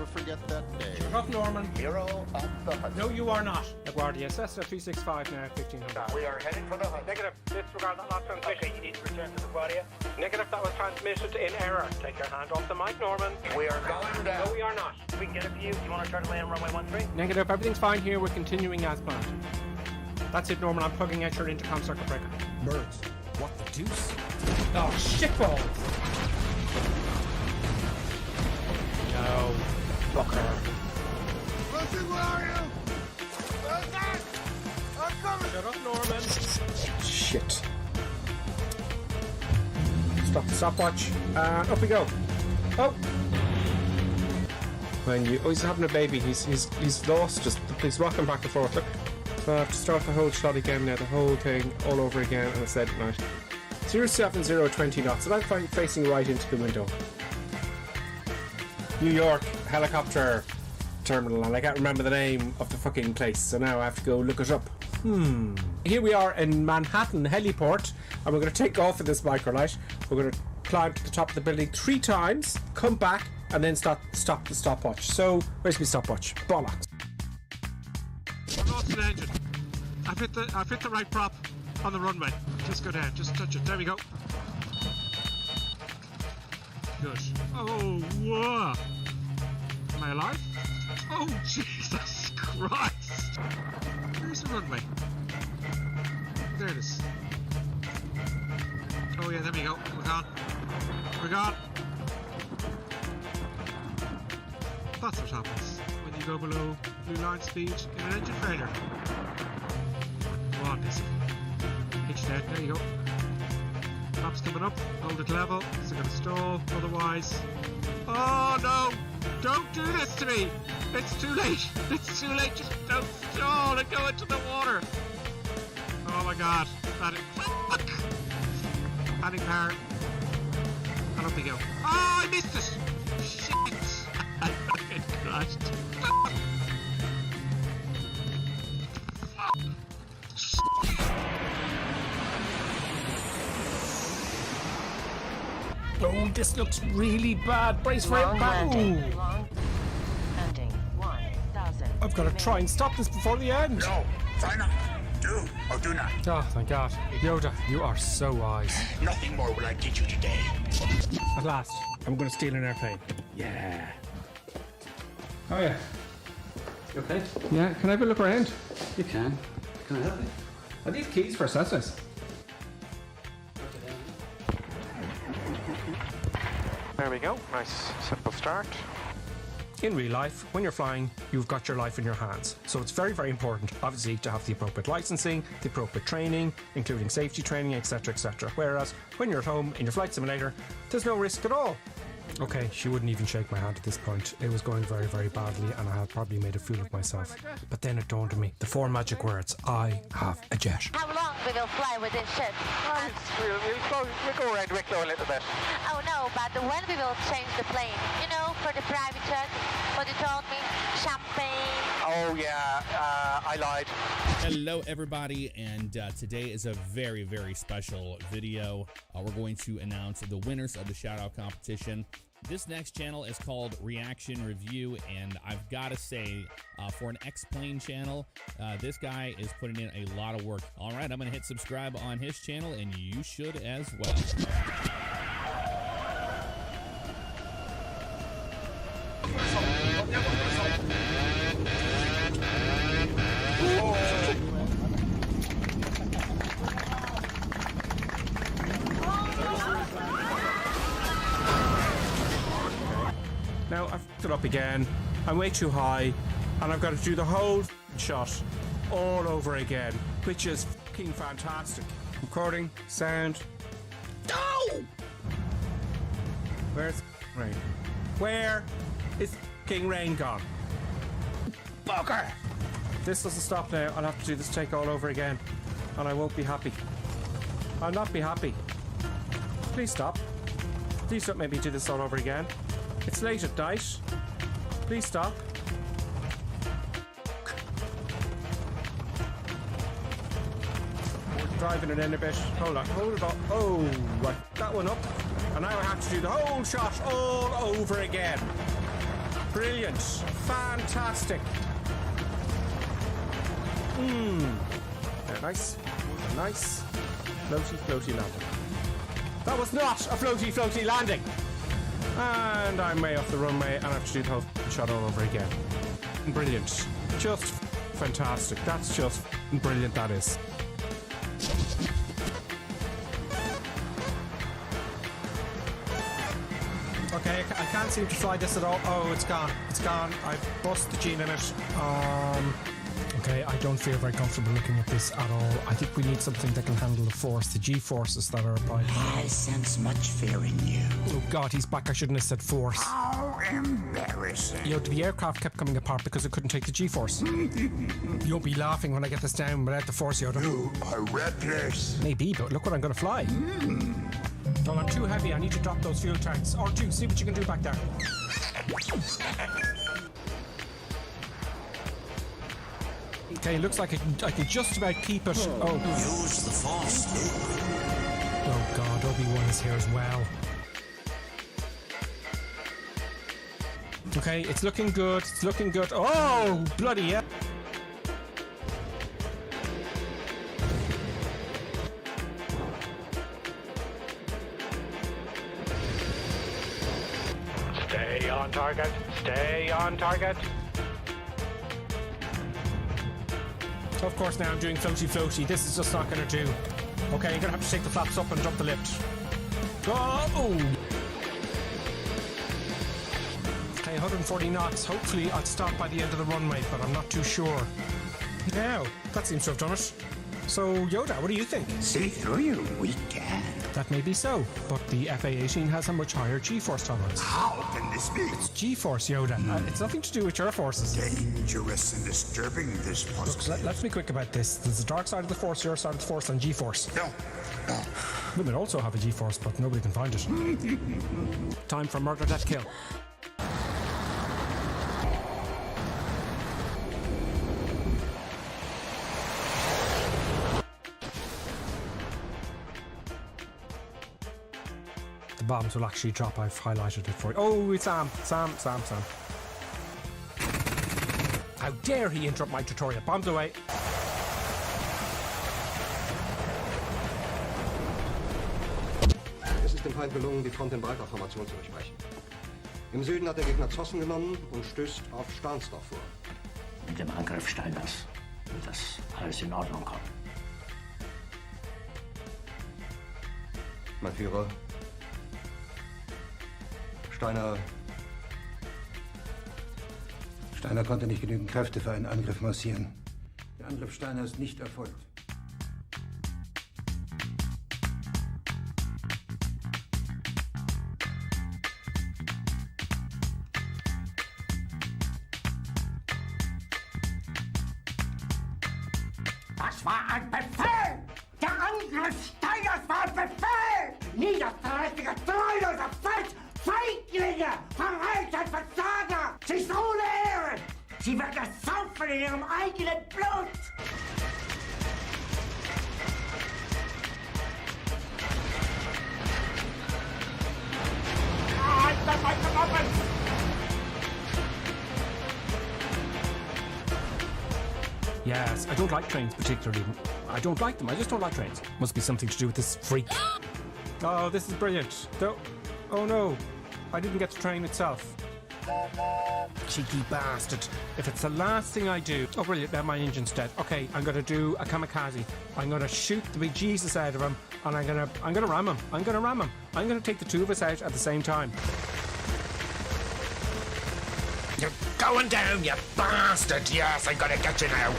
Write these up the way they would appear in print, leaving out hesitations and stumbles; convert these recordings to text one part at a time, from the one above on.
never forget that day. You're up, Norman. Hero of the Hudson. No, you are not. LaGuardia, Cessna 365 now, 1500. We are heading for the Hudson. Negative. Disregard that last transmission. Okay, you need to return to LaGuardia. Negative, that was transmitted in error. Take your hand off the mic, Norman. We are going down. No, we are not. We can get a view. You want to try to land runway 13? Negative, everything's fine here. We're continuing as planned. That's it, Norman. I'm plugging out your intercom circuit breaker. Birds. What the deuce? Oh, shitballs! No. Fucker. Lucy, where are you? I'm coming! Shut up, Norman. Shit. Stop the stopwatch. And up we go. Oh! He's having a baby. He's lost. He's rocking back and forth. Look. So I have to start the whole shot again now. The whole thing all over again. And I said, right. 07020 knots. And I'm facing right into the window. New York helicopter terminal, and I can't remember the name of the fucking place, so now I have to go look it up. Here we are in Manhattan Heliport, and we're going to take off in this microlight. We're going to climb to the top of the building 3 times, come back, and then stop the stopwatch. So, where's my stopwatch? Bollocks. I've lost an engine. I've hit the right prop on the runway. Just go down, just touch it. There we go. Good. Oh, whoa. Am I alive? Oh, Jesus Christ. Where's the runway? There it is. Oh, yeah, there we go. We're gone. We're gone. That's what happens when you go below blue line speed in an engine failure. Come on, Missy. Hitch down. There you go. Top's coming up, hold it level, it's going to stall, otherwise... Oh no! Don't do this to me! It's too late! It's too late! Just don't stall and go into the water! Oh my god! Fuck! Adding power. And up we go. Oh, I missed it! Shit! I fucking crashed. Oh, this looks really bad. Brace for it. I've got to try and stop this before the end. No, try not. Do or do not. Oh, thank God. Yoda, you are so wise. Nothing more will I teach you today. At last, I'm going to steal an airplane. Yeah. Oh, yeah. You okay? Yeah, can I have a look around? You can. Can I help you? I need keys for Cessnas. There we go, nice simple start. In real life, when you're flying, you've got your life in your hands. So it's very, very important, obviously, to have the appropriate licensing, the appropriate training, including safety training, etc, etc. Whereas, when you're at home in your flight simulator, there's no risk at all. Okay, she wouldn't even shake my hand at this point. It was going very, very badly, and I had probably made a fool of myself. But then it dawned on me, the 4 magic words, I have a jet. How long we will fly with this ship? We'll go around Wicklow a little bit. Oh no, but when we will change the plane? You know, for the private jet, what you told me, champagne. Oh yeah, I lied. Hello everybody, and today is a very, very special video. We're going to announce the winners of the shout out competition. This next channel is called Reaction Review, and I've got to say, for an X-Plane channel, this guy is putting in a lot of work. All right, I'm going to hit subscribe on his channel, and you should as well. Now I've put it up again. I'm way too high, and I've got to do the whole shot all over again, which is fucking fantastic. Recording, sound. No! Where's rain? Where is fucking rain gone? Bugger! This doesn't stop now. I'll have to do this take all over again, and I won't be happy. I'll not be happy. Please stop. Please don't make me do this all over again. It's late at night. Please stop. We're driving it in a bit. Hold on, hold it up. Oh, right. That one up. And now I have to do the whole shot all over again. Brilliant. Fantastic. Very nice. Very nice. Floaty, floaty landing. That was not a floaty, floaty landing. And I'm way off the runway and I have to do the whole shot all over again. Brilliant. Just fantastic. That's just brilliant, that is. Okay, I can't seem to fly this at all. Oh, it's gone. It's gone. I've bust the G limit. Okay, I don't feel very comfortable looking at this at all. I think we need something that can handle the force, the G-forces that are applied. I sense much fear in you. Oh God, he's back. I shouldn't have said force. How embarrassing. You know, the aircraft kept coming apart because it couldn't take the G-force. You'll be laughing when I get this down without the force, Yoda. You are reckless. Maybe, but look what I'm going to fly. Well, I'm too heavy. I need to drop those fuel tanks. R2, see what you can do back there. Okay, looks like I can just about keep it. Oh. Use the force. Oh God, Obi-Wan is here as well. Okay, it's looking good. It's looking good. Oh, bloody yeah. Stay on target. Stay on target. Of course, now I'm doing floaty floaty. This is just not going to do. Okay, you're going to have to take the flaps up and drop the lift. Oh! Okay, 140 knots. Hopefully I'll stop by the end of the runway, but I'm not too sure. Now, that seems to have done it. So, Yoda, what do you think? See through you, we can. That may be so, but the FA-18 has a much higher G-force tolerance. How can this be? It's G-force, Yoda. It's nothing to do with your forces. Dangerous and disturbing, this puzzle. Let's be quick about this. There's the dark side of the force, your side of the force, and G-force. No. Women also have a G-force, but nobody can find it. Time for murder, death, kill. The bombs will actually drop. I've highlighted it for you. Oh, it's Sam. Sam. How dare he interrupt my tutorial? Bombs away. Es ist dem Feind gelungen, die Front in breiter Formation zu durchbrechen. Im Süden hat der Gegner Zossen genommen und stößt auf Stahnsdorf vor. Mit dem Angriff Steiners wird das alles in Ordnung kommen. Mein Führer, Steiner konnte nicht genügend Kräfte für einen Angriff massieren. Der Angriff Steiner ist nicht erfolgt. Das war ein Befehl! Der Angriff Steiners war ein Befehl! Niederträchtiger, treuloser Feld! Feiglinge! Verreiter, Versager! Sie ist ohne Ehre! Sie werden ersaufen in ihrem eigenen Blut! Yes, I don't like trains particularly. I don't like them. I just don't like trains. Must be something to do with this freak. Oh, this is brilliant. Oh no, I didn't get the train itself. Cheeky bastard. If it's the last thing I do... Oh, brilliant, now my engine's dead. Okay, I'm going to do a kamikaze. I'm going to shoot the big Jesus out of him, and I'm going to ram him. I'm going to take the two of us out at the same time. You're going down, you bastard! Yes, I'm gonna get you now!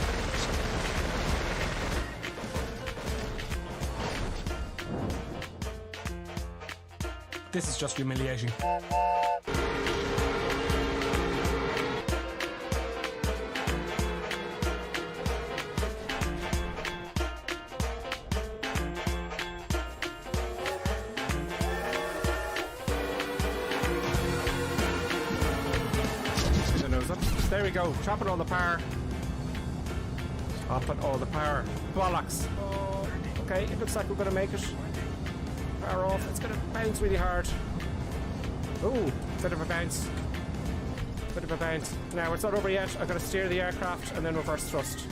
This is just humiliating. There we go. Chop it all the power. Chop it all the power. Bollocks. Oh, okay, it looks like we're going to make it. Power off. It's going to bounce really hard. Oh, bit of a bounce. Bit of a bounce. Now it's not over yet. I've got to steer the aircraft and then reverse thrust.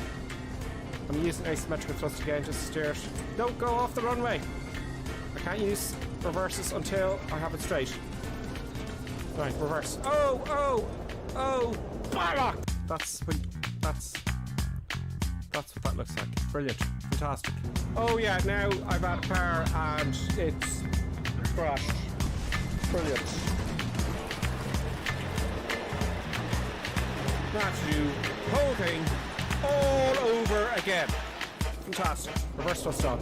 I'm using asymmetrical thrust again just to steer it. Don't go off the runway. I can't use reverses until I have it straight. Right, reverse. Oh! Bollock! That's what that looks like. Brilliant. Fantastic. Oh yeah, now I've had power and it's crashed. Brilliant. That's you. Whole thing all over again. Fantastic. Reverse thrust on.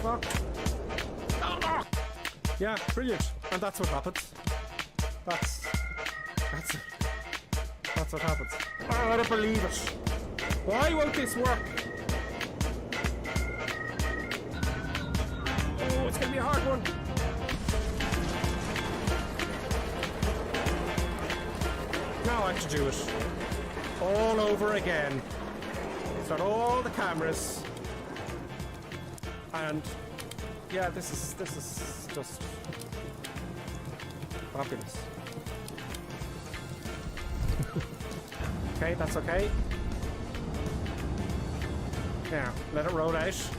Fuck. Yeah, brilliant. And that's what happens. That's what happens. Oh, I don't believe it. Why won't this work? Oh, it's gonna be a hard one. Now I have to do it all over again. Start all the cameras, and yeah, this is just fabulous. Okay, that's okay. Now let it roll out.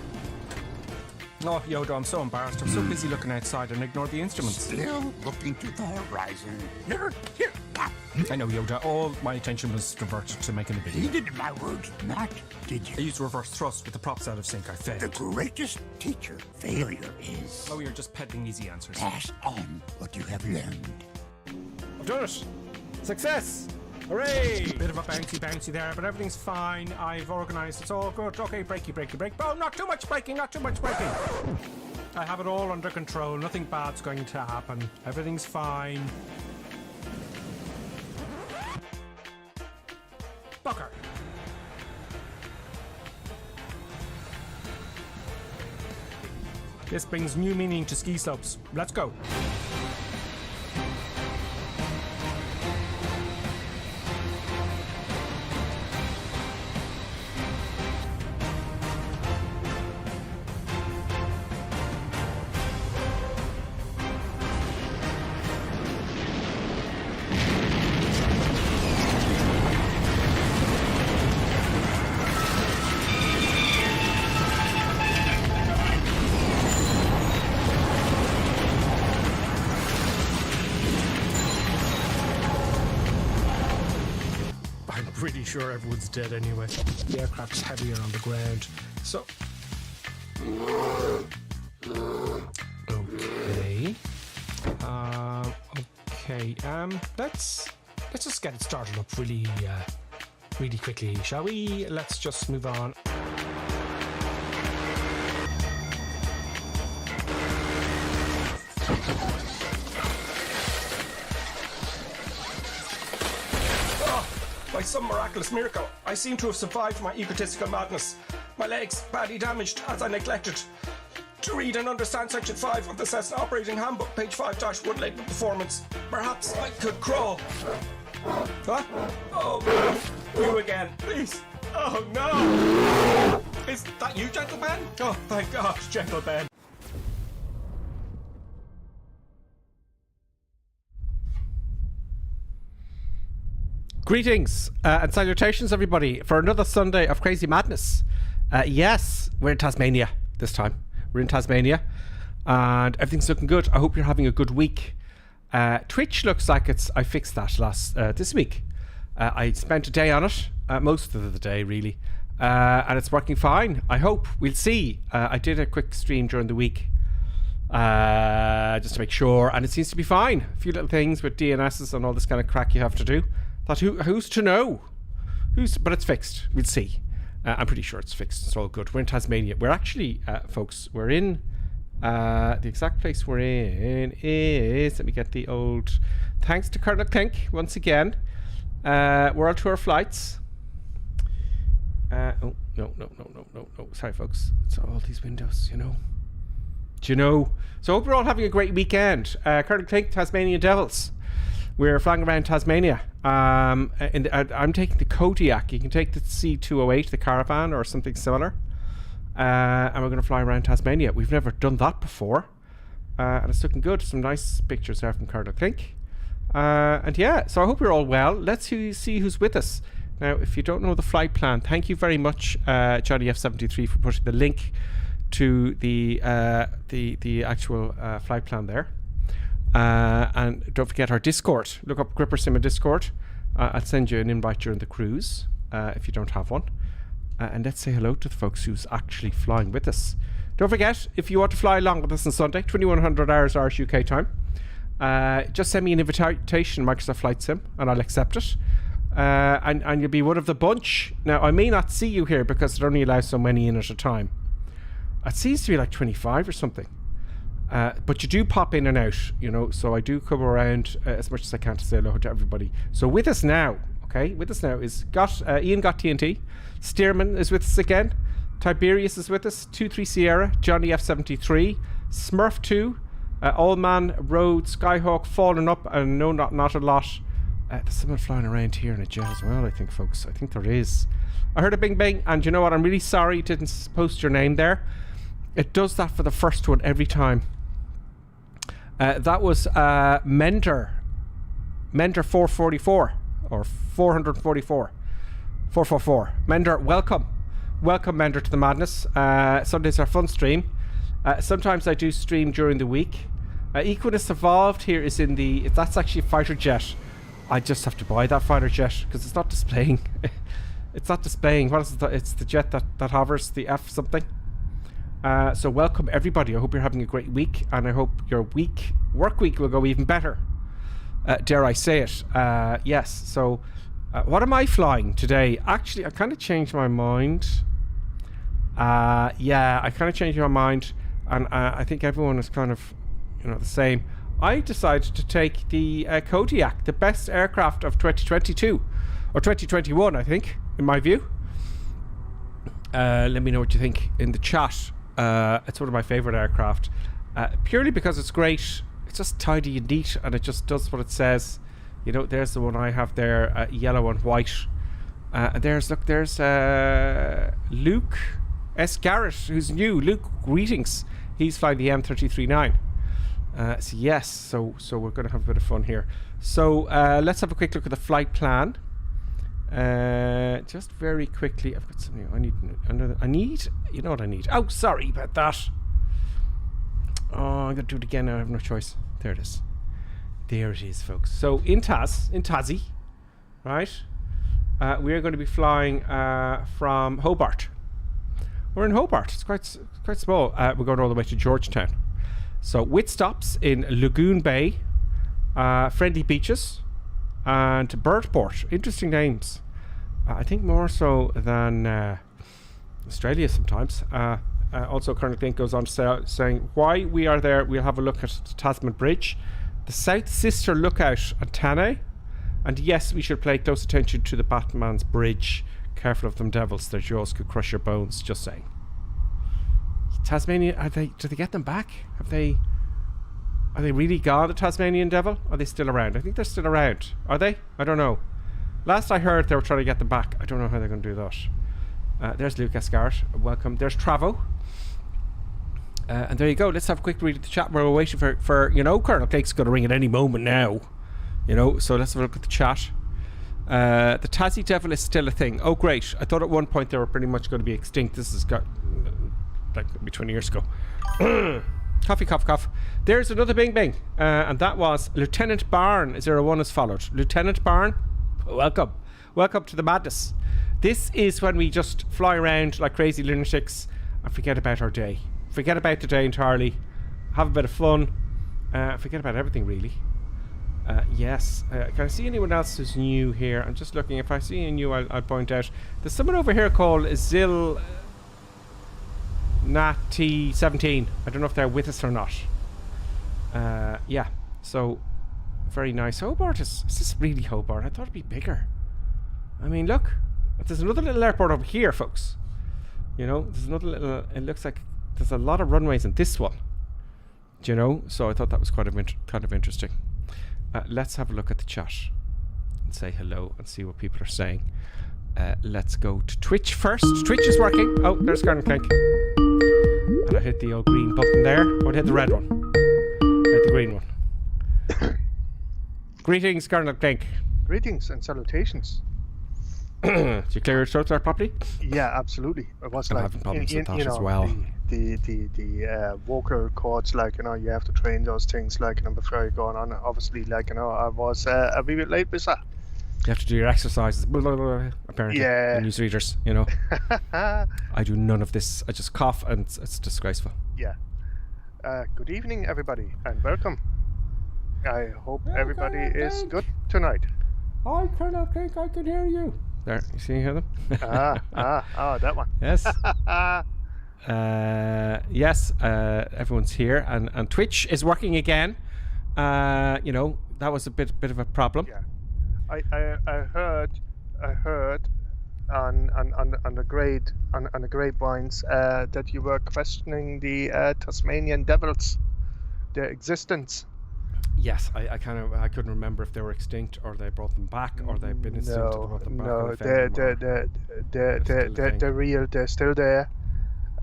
Oh, Yoda, I'm so embarrassed. I'm so busy looking outside and ignore the instruments. Still looking to the horizon. Nerd, here. I know, Yoda. All my attention was diverted to making the video. Heeded my words not, did you? I used reverse thrust with the props out of sync. I failed. The greatest teacher failure is... Oh, you're just peddling easy answers. Pass on what you have learned. I've done it! Success! Hooray! Bit of a bouncy there, but everything's fine. I've organised. It's all good. Okay, brakey. Oh, not too much braking, not too much braking. I have it all under control. Nothing bad's going to happen. Everything's fine. Bucker. This brings new meaning to ski slopes. Let's go. Pretty sure everyone's dead anyway. The aircraft's heavier on the ground, so okay. Let's just get it started up really quickly, shall we? Let's just move on. By some miraculous miracle, I seem to have survived my egotistical madness. My legs badly damaged as I neglected to read and understand Section 5 of the Cessna Operating Handbook, page 5-1 label performance. Perhaps I could crawl. Huh? Oh, you again, please. Oh no! Is that you, Gentle Ben? Oh, thank God, Gentle Ben. Greetings and salutations, everybody, for another Sunday of crazy madness. Yes, we're in Tasmania this time. We're in Tasmania, and everything's looking good. I hope you're having a good week. Twitch looks like I fixed that this week. I spent a day on it, most of the day really, and it's working fine. I hope. We'll see. I did a quick stream during the week, just to make sure, and it seems to be fine. A few little things with DNSs and all this kind of crack you have to do. Thought who's to know? But it's fixed. We'll see. I'm pretty sure it's fixed. It's all good. We're in Tasmania. We're actually, folks, we're in the exact place we're in is, let me get the old, thanks to Colonel Clink once again. World Tour flights. Oh, no. Sorry, folks. It's all these windows, you know. Do you know? So I hope you're all having a great weekend. Colonel Clink, Tasmanian Devils. We're flying around Tasmania. I'm taking the Kodiak. You can take the C208, the Caravan, or something similar. And we're going to fly around Tasmania. We've never done that before. And it's looking good. Some nice pictures there from Colonel Clink. And yeah, so I hope you're all well. Let's see who's with us. Now, if you don't know the flight plan, thank you very much, Johnny F73, for putting the link to the actual flight plan there. And don't forget our Discord. Look up Gripper Sim Discord. I'll send you an invite during the cruise if you don't have one. And let's say hello to the folks who's actually flying with us. Don't forget, if you want to fly along with us on Sunday, 2100 hours Irish UK time, just send me an invitation, Microsoft Flight Sim, and I'll accept it. And you'll be one of the bunch. Now, I may not see you here because it only allows so many in at a time. It seems to be like 25 or something. But you do pop in and out, you know, so I do come around as much as I can to say hello to everybody. So with us now, okay, with us now is Ian got TNT, Stearman is with us again, Tiberius is with us, 23 Sierra, Johnny F73, Smurf 2, Allman, Road, Skyhawk, Fallen Up, and no, not a lot. There's someone flying around here in a jet as well, I think, folks. I think there is. I heard a bing bing, and you know what? I'm really sorry it didn't post your name there. It does that for the first one every time. That was Mender 444 or 444 444. Mender, welcome Mender to the madness. Sundays are fun stream. Sometimes I do stream during the week. Equinus Evolved here is in the, that's actually a fighter jet. I just have to buy that fighter jet because it's not displaying. It's not displaying. What is it? It's the jet that hovers, the F something. So welcome everybody. I hope you're having a great week, and I hope your work week will go even better. Dare I say it? Yes. So what am I flying today? Actually, I kind of changed my mind. Yeah, I kind of changed my mind, and I think everyone is kind of, you know, the same. I decided to take the Kodiak, the best aircraft of 2022 or 2021, I think, in my view. Let me know what you think in the chat. It's one of my favorite aircraft, purely because it's great. It's just tidy and neat, and it just does what it says. You know, there's the one I have there, yellow and white. There's Luke S. Garrett, who's new. Luke, greetings. He's flying the M339. So yes, so we're going to have a bit of fun here. So let's have a quick look at the flight plan. Just very quickly, I've got something I need. You know what I need? Oh, sorry about that. Oh, I'm going to do it again now. I have no choice. There it is. There it is, folks. So in Tassie, right? We are going to be flying from Hobart. We're in Hobart. It's quite small. We're going all the way to Georgetown. So with stops in Lagoon Bay, Friendly Beaches, and Bridport. Interesting names. I think more so than Australia sometimes. Also, Colonel Clint goes on to saying, why we are there, we'll have a look at the Tasman Bridge, the South Sister Lookout Antennae, and yes, we should pay close attention to the Batman's Bridge. Careful of them devils, their jaws could crush your bones, just saying. Tasmania, do they get them back? Are they really gone, the Tasmanian devil? Are they still around? I think they're still around. Are they? I don't know. Last I heard, they were trying to get them back. I don't know how they're going to do that. There's Luke Escart. Welcome. There's Travo. And there you go. Let's have a quick read of the chat. We're waiting for you know, Colonel Cake's going to ring at any moment now. You know, so let's have a look at the chat. The Tassie devil is still a thing. Oh, great. I thought at one point they were pretty much going to be extinct. This has got like maybe 20 years ago. Coffee, cough, cough. There's another bing bing. And that was Lieutenant Barn 01 is followed. Lieutenant Barn, welcome. Welcome to the madness. This is when we just fly around like crazy lunatics and forget about our day. Forget about the day entirely. Have a bit of fun. Forget about everything, really. Yes. Can I see anyone else who's new here? I'm just looking. If I see any new, I'll point out. There's someone over here called Zil Natty17. I don't know if they're with us or not. Yeah. So, very nice. Hobart is this really Hobart? I thought it'd be bigger. I mean, look. There's another little airport over here, folks. You know, there's another little... It looks like there's a lot of runways in this one. Do you know? So I thought that was kind of interesting. Let's have a look at the chat and say hello and see what people are saying. Let's go to Twitch first. Twitch is working. Oh, there's Colonel Clank. And I hit the old green button there. Oh, I hit the red one. I hit the green one. Greetings, Colonel Klink. Greetings and salutations. Did you clear your throat there properly? Yeah, absolutely. It was I'm like having problems with that you know, as well. The vocal cords, like, you know, you have to train those things, like, you know, before you go on. Obviously, like, you know, I was a wee bit late with that. You have to do your exercises, blah, blah, blah, apparently. Yeah. The newsreaders, you know. I do none of this. I just cough, and it's disgraceful. Yeah. Good evening, everybody, and welcome. I hope everybody is good tonight. Hi, Colonel Klink, I can hear you. There, you see, hear them? That one. Yes. Yes, everyone's here, and Twitch is working again. You know, that was a bit of a problem. Yeah. I heard on the grapevines that you were questioning the Tasmanian devils, their existence. Yes, I couldn't remember if they were extinct or they brought them back or they've been extinct and brought them back. No, they're real. They're still there,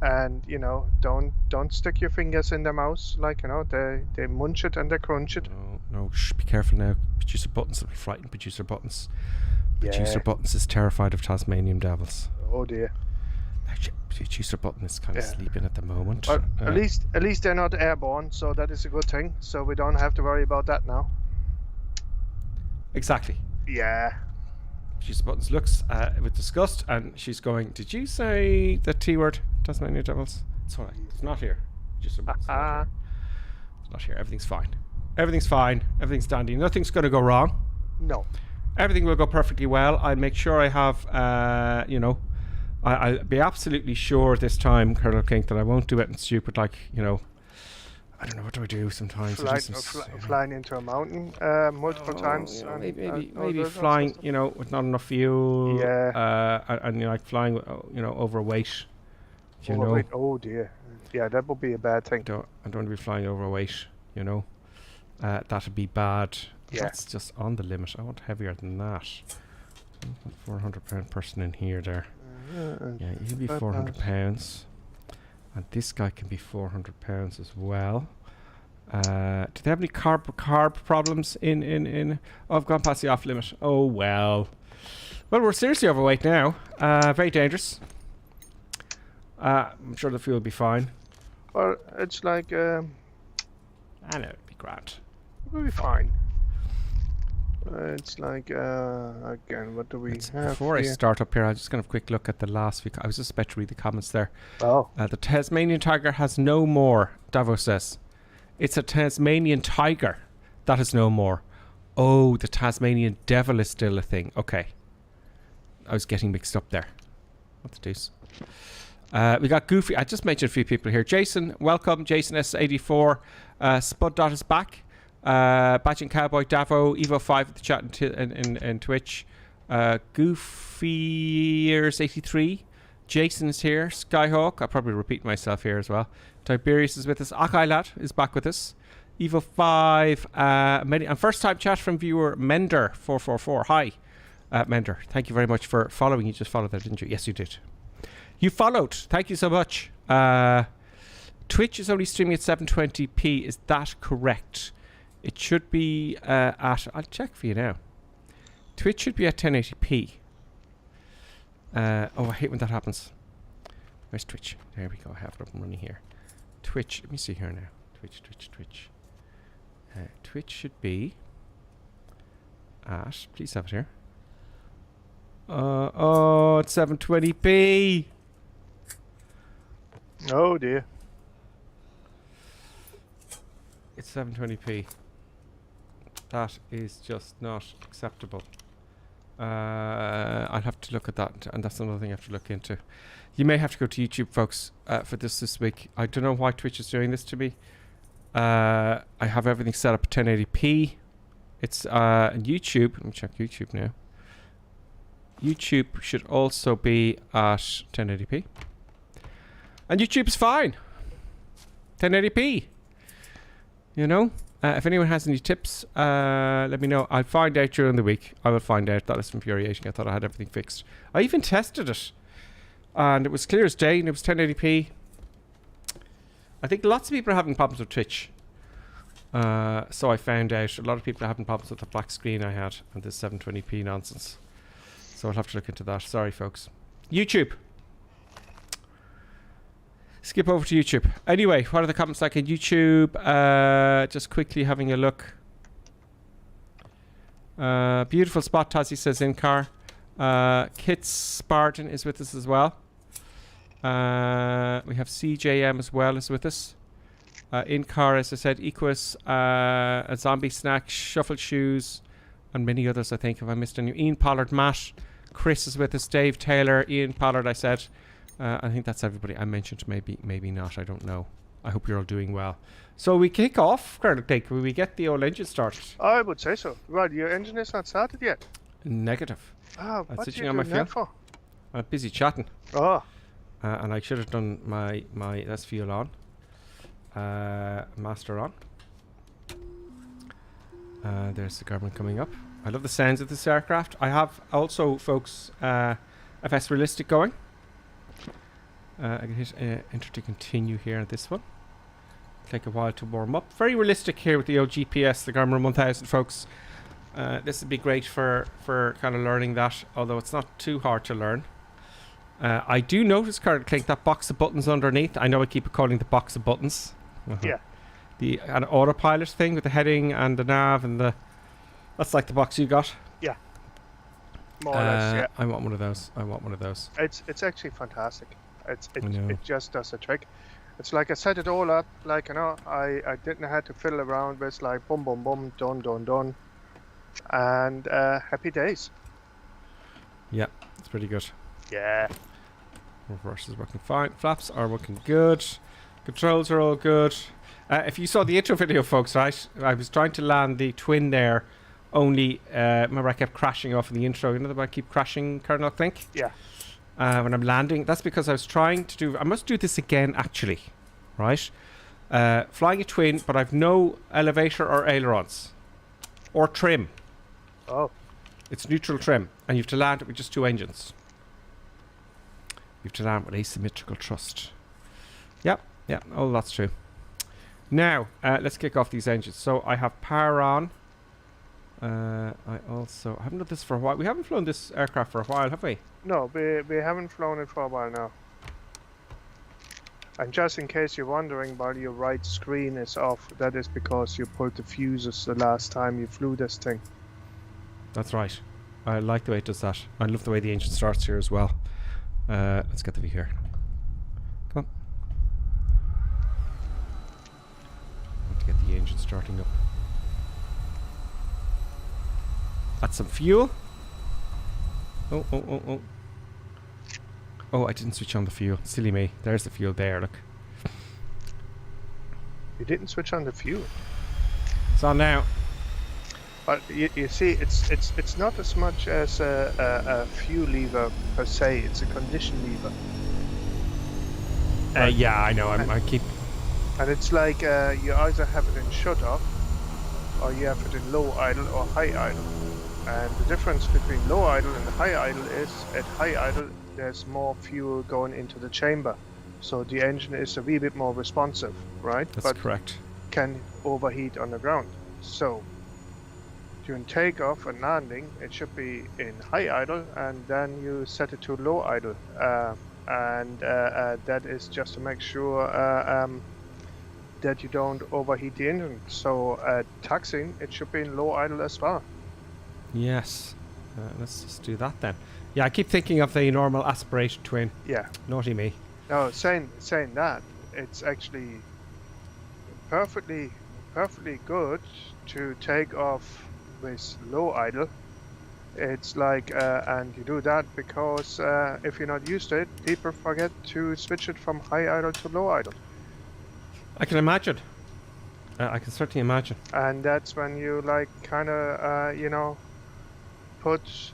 and you know, don't stick your fingers in their mouths. Like, you know, they munch it and they crunch it. No, shh, be careful now. Producer Buttons will be frightened. Producer Buttons. Producer Buttons is terrified of Tasmanian devils. Oh dear. Producer Button is kind of sleeping at the moment. Well, at least they're not airborne, so that is a good thing. So we don't have to worry about that now. Exactly. Yeah. Producer Buttons looks with disgust, and she's going, "Did you say the T word, Tasmanian devils?" It's alright. It's not here. Producer Buttons. It's not here. Everything's fine. Everything's fine. Everything's dandy. Nothing's going to go wrong. No. Everything will go perfectly well. I'll make sure I have, you know, I'll be absolutely sure this time, Colonel King, that I won't do anything stupid like, you know, I don't know, what do I do sometimes? Flying into a mountain multiple times. You know, maybe flying, you know, with not enough fuel. Yeah. And you know, like flying, you know, overweight. You overweight. know. Oh dear. Yeah, that would be a bad thing. I don't want to be flying overweight, you know. That'd be bad. Yeah. That's just on the limit. I want heavier than that. 400-pound person in here there. Yeah, he'll be 400 pounds, and this guy can be 400 pounds as well. Do they have any carb problems in? Oh, I've gone past the off limit. Oh well. Well, we're seriously overweight now. Very dangerous. I'm sure the fuel will be fine. Well, it's like I know it'll be grand. We'll be fine. It's like, again, what do we have Before here? I start up here, I'm just going to have a quick look at the last week. I was just about to read the comments there. Oh. The Tasmanian tiger has no more, Davos says. It's a Tasmanian tiger that has no more. Oh, the Tasmanian devil is still a thing. Okay. I was getting mixed up there. What the deuce? We got Goofy. I just mentioned a few people here. Jason, welcome. Jason S84. Spud Dot is back. Badging Cowboy, Davo, Evo5 at the chat in Twitch. Goofyers83. Jason's here. Skyhawk. I'll probably repeat myself here as well. Tiberius is with us. Akai Lad is back with us. Evo5. And first time chat from viewer Mender444. Hi, Mender. Thank you very much for following. You just followed that, didn't you? Yes, you did. You followed. Thank you so much. Twitch is only streaming at 720p. Is that correct? It should be at... I'll check for you now. Twitch should be at 1080p. Oh, I hate when that happens. Where's Twitch? There we go. I have it up and running here. Twitch. Let me see here now. Twitch. Twitch should be at... Please have it here. Oh, it's 720p. Oh, dear. It's 720p. That is just not acceptable. I'll have to look at that, and that's another thing I have to look into. You may have to go to YouTube, folks, for this week. I don't know why Twitch is doing this to me. I have everything set up at 1080p. It's on YouTube. Let me check YouTube now. YouTube should also be at 1080p. And YouTube's fine. 1080p. You know? If anyone has any tips, let me know. I'll find out during the week. I will find out. That is infuriating. I thought I had everything fixed. I even tested it. And it was clear as day, and it was 1080p. I think lots of people are having problems with Twitch. So I found out a lot of people are having problems with the black screen I had and this 720p nonsense. So I'll have to look into that. Sorry, folks. YouTube. Skip over to YouTube. Anyway, what are the comments like on YouTube? Just quickly having a look. Beautiful spot, Tassie says in car. Kit Spartan is with us as well. We have CJM as well is with us. In car, as I said, Equus, a zombie snack, shuffle shoes, and many others, I think. Have I missed any? Ian Pollard, Matt, Chris is with us, Dave Taylor, Ian Pollard, I said. I think that's everybody I mentioned. Maybe not. I don't know. I hope you're all doing well. So we kick off, Colonel Dick. Will we get the old engine started? I would say so. Right, your engine is not started yet. Negative. Ah, I'm what sitting you on my doing that fuel. for? I'm busy chatting. Oh. And I should have done my that's fuel on. Master on. There's the Garmin coming up. I love the sounds of this aircraft. I have also, folks, FS Realistic going. I can hit enter to continue here on this one. Take a while to warm up. Very realistic here with the old GPS, the Garmin 1000, folks. This would be great for kind of learning that, although it's not too hard to learn. I do notice, Colonel Clink, that box of buttons underneath. I know I keep calling the box of buttons. Yeah. The autopilot thing with the heading and the nav and the... That's like the box you got? Yeah. More or less, yeah. I want one of those. I want one of those. It's actually fantastic. It just does a trick. It's like I set it all up, like, you know, I didn't have to fiddle around with, like, boom, boom, boom, done. And happy days. Yeah, it's pretty good. Yeah. Reverse is working fine. Flaps are working good. Controls are all good. If you saw the intro video, folks, right, I was trying to land the twin there, only, remember I kept crashing off in the intro. You know that I keep crashing, Colonel Clink? Yeah. When I'm landing. That's because I was trying to do... I must do this again, actually. Right? Flying a twin, but I've no elevator or ailerons. Or trim. Oh. It's neutral trim. And you have to land it with just two engines. You have to land with asymmetrical thrust. Yep. Yeah. Oh, that's true. Now, let's kick off these engines. So I have power on. I haven't done this for a while. We haven't flown this aircraft for a while, have we? No, we haven't flown it for a while now. And just in case you're wondering why your right screen is off, that is because you pulled the fuses the last time you flew this thing. That's right. I like the way it does that. I love the way the engine starts here as well. Let's get the view here. Come on. I want to get the engine starting up. Add some fuel. Oh. Oh, I didn't switch on the fuel. Silly me. There's the fuel there, look. You didn't switch on the fuel? It's on now. But you see, it's not as much as a fuel lever per se. It's a condition lever. Yeah, I know. I keep... And it's like you either have it in shut off, or you have it in low idle or high idle. And the difference between low idle and high idle is, at high idle there's more fuel going into the chamber, so the engine is a wee bit more responsive, right? That's correct. Can overheat on the ground. So during takeoff and landing, it should be in high idle, and then you set it to low idle, and that is just to make sure that you don't overheat the engine. So at taxiing, it should be in low idle as well. Yes. Let's just do that then. Yeah, I keep thinking of the normal aspiration twin. Yeah. Naughty me. No, saying that, it's actually perfectly good to take off with low idle. It's like, and you do that because if you're not used to it, people forget to switch it from high idle to low idle. I can imagine. I can certainly imagine. And that's when you like kind of, you know, put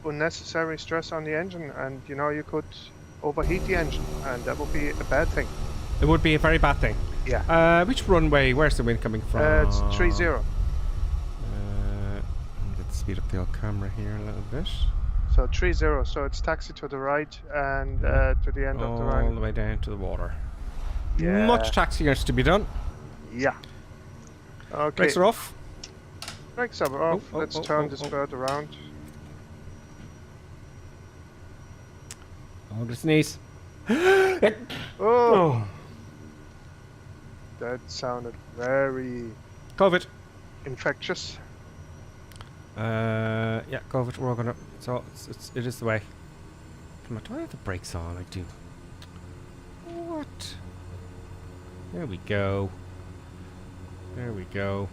unnecessary stress on the engine, and you know, you could overheat the engine, and that would be a bad thing. It would be a very bad thing. Yeah. Which runway? Where's the wind coming from? It's 30. I'm going to speed up the old camera here a little bit. So 30, so it's taxi to the right and to the end of the line. All the way down to the water. Yeah. Much taxiing is to be done. Yeah. Okay. Brakes are off. Brakes are off. Let's turn this bird around. Oh, the sneeze. Oh. That sounded very COVID. infectious. Yeah, COVID. We're gonna. So it is the way. Come on, do I have the brakes on? I do. What? There we go. There we go.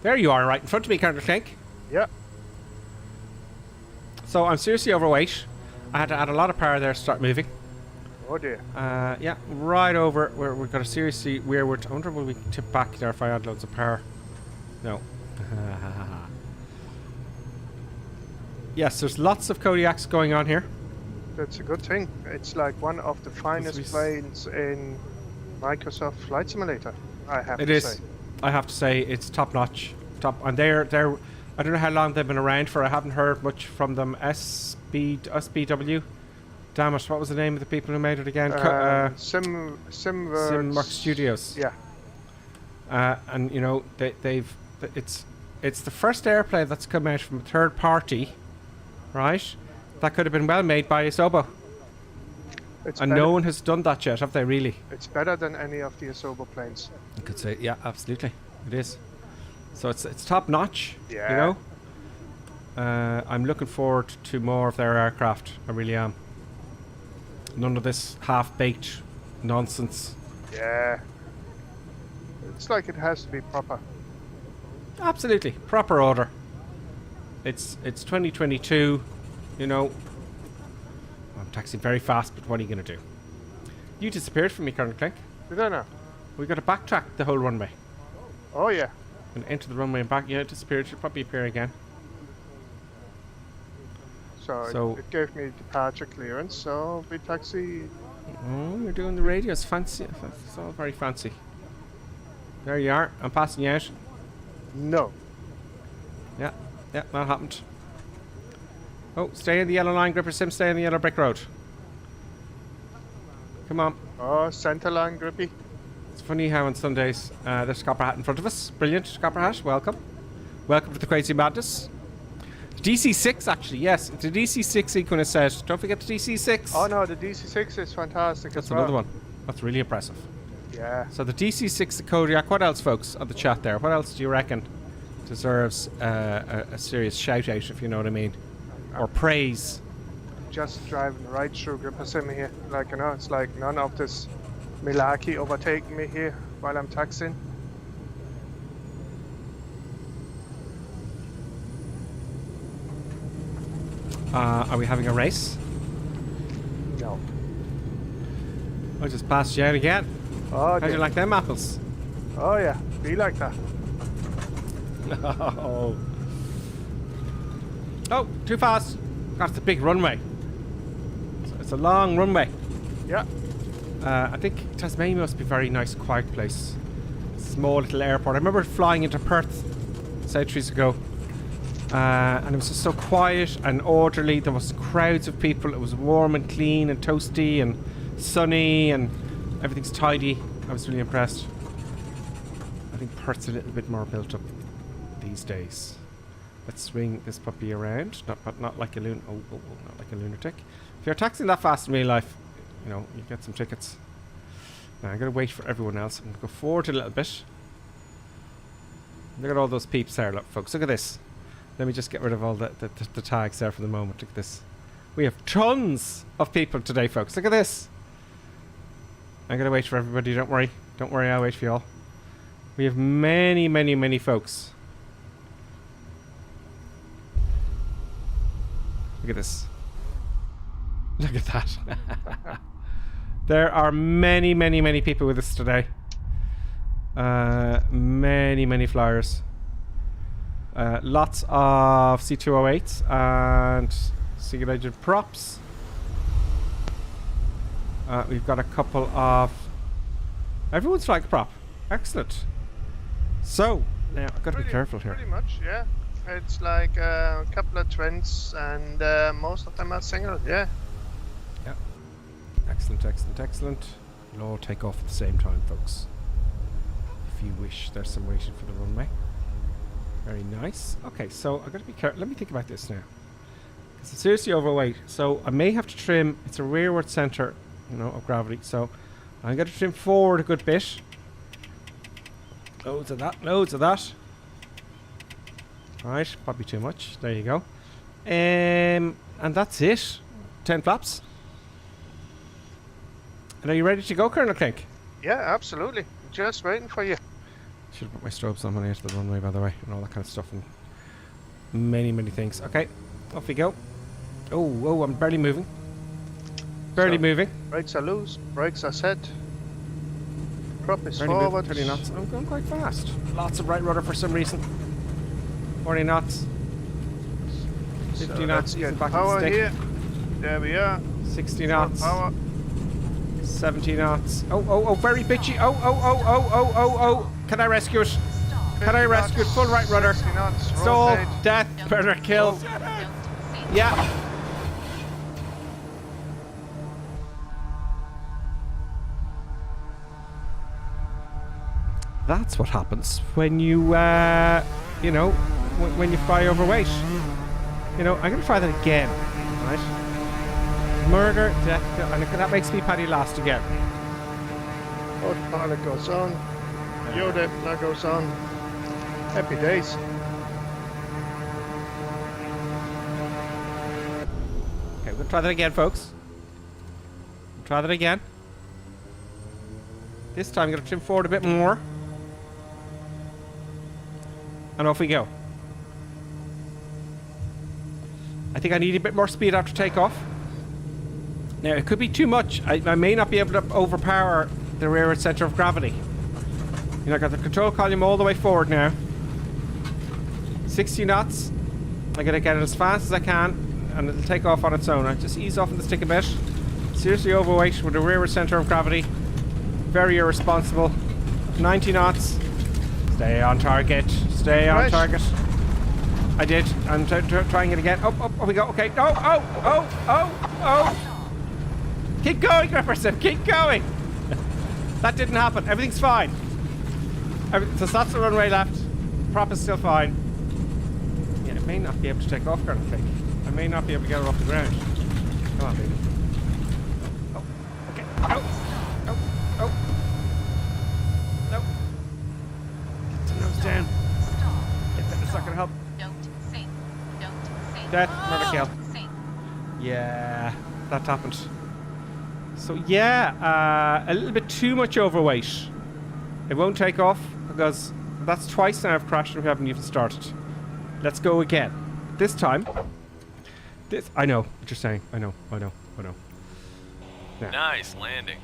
There you are, right in front of me, Counterclink. Yeah. So I'm seriously overweight. I had to add a lot of power there to start moving. Oh dear. Yeah, right over where we've got a seriously rearward. I wonder will we tip back there if I add loads of power? No. Yes, there's lots of Kodiaks going on here. That's a good thing. It's like one of the finest planes in Microsoft Flight Simulator. I have to say. I have to say it's top notch. And they're I don't know how long they've been around for. I haven't heard much from them. SBW. Damn it! What was the name of the people who made it again? Simworks Studios. Yeah. And you know it's the first airplane that's come out from a third party, right? That could have been well made by Asobo. And no one has done that yet, have they? Really? It's better than any of the Asobo planes. You could say, yeah, absolutely, it is. So it's top notch. Yeah. You know. I'm looking forward to more of their aircraft. I really am. None of this half-baked nonsense. Yeah. It's like it has to be proper. Absolutely, proper order. It's 2022. You know. I'm taxiing very fast, but what are you going to do? You disappeared from me, Colonel Clink. Did I know? We got to backtrack the whole runway. Oh yeah. And enter the runway and back. Yeah, it disappeared. Should probably appear again. So it gave me departure clearance, so we taxi. Oh, you're doing the radios. Fancy. It's all very fancy. There you are. I'm passing you out. No. Yeah, that happened. Oh, stay in the yellow line, Gripper Sim. Stay in the yellow brick road. Come on. Oh, centre line, Grippy. It's funny how on Sundays there's a copper hat in front of us. Brilliant, copper hat. Welcome. Welcome to the crazy madness. DC6, actually, yes. The DC6 Equinus said. Don't forget the DC6. Oh no, the DC6 is fantastic. That's another one. That's really impressive. Yeah. So the DC6, the Kodiak. What else, folks, on the chat there? What else do you reckon deserves a serious shout out, if you know what I mean, or praise? Just driving right through Gripper Sim here. Like, you know, it's like none of this Milaki overtaking me here while I'm taxiing. Are we having a race? No. I just passed you out again. Oh, how do you like them apples? Oh yeah, be like that. Oh. Oh, too fast. That's a big runway. It's a long runway. Yeah. I think Tasmania must be a very nice, quiet place. Small little airport. I remember flying into Perth centuries ago. And it was just so quiet and orderly. There was crowds of people. It was warm and clean and toasty and sunny and everything's tidy. I was really impressed. I think Perth's a little bit more built up these days. Let's swing this puppy around. Not like a not like a lunatic. If you're taxiing that fast in real life, you know, you get some tickets. Now I'm gonna wait for everyone else. I'm gonna go forward a little bit. Look at all those peeps there, look, folks. Look at this. Let me just get rid of all the tags there for the moment. Look at this. We have tons of people today, folks. Look at this. I'm going to wait for everybody. Don't worry. Don't worry. I'll wait for you all. We have many, many, many folks. Look at this. Look at that. There are many, many, many people with us today. Many, many flyers. Lots of C208s and single engine props. We've got a couple of... Everyone's flying a prop. Excellent. So, now I've got to be careful here. Pretty much, yeah. It's like a couple of twins and most of them are single, yeah. Yeah. Excellent, excellent, excellent. We'll all take off at the same time, folks. If you wish. There's some waiting for the runway. Very nice. Okay, so I've got to be careful. Let me think about this now. Because I'm seriously overweight. So I may have to trim. It's a rearward centre, you know, of gravity. So I'm going to trim forward a good bit. Loads of that. Loads of that. Right, probably too much. There you go. And that's it. 10 flaps. And are you ready to go, Colonel Clink? Yeah, absolutely. Just waiting for you. Should have put my strobes on when I enter the runway, by the way, and all that kind of stuff, and many, many things. Okay, off we go. Oh, I'm barely moving. Barely moving. Brakes are loose. Brakes are set. Prop is Barely forward. moving, 30 knots. I'm going quite fast. Lots of right rudder for some reason. 40 knots. 50 So knots. let's get Back power of the stick. here. There we are. 60 Full knots. Power. 70 knots. Oh, very bitchy. Oh. Can I rescue it? Can I rescue it? Full right rudder. Stall. Death. Murder. Kill. Yeah. That's what happens when you, you know, when you fly overweight. You know, I'm going to try that again. Right? Murder, death, and that makes me Paddy last again. Autopilot goes on. Yoda, that goes on. Happy days. Okay, we'll try that again, folks. We'll try that again. This time I'm going to trim forward a bit more. And off we go. I think I need a bit more speed after takeoff. Now, it could be too much. I may not be able to overpower the rearward centre of gravity. You know, I got the control column all the way forward now. 60 knots. I gotta get it as fast as I can, and it'll take off on its own. I just ease off in the stick a bit. Seriously overweight with the rearward centre of gravity. Very irresponsible. 90 knots. Stay on target. Stay on target. I did. I'm trying it again. Oh, we go. Okay. Oh. Keep going, Jefferson. Keep going. That didn't happen. Everything's fine. So that's the runway left. Prop is still fine. Yeah, I may not be able to take off, Colonel Clink. I may not be able to get her off the ground. Come on, baby. Oh, okay. Oh. No. Get the nose down. Get that. It's not gonna help. Death, murder, kill. Yeah, that happened. So yeah, a little bit too much overweight. It won't take off because that's twice now I've crashed and we haven't even started. Let's go again. This time, I know what you're saying. I know. Yeah. Nice landing.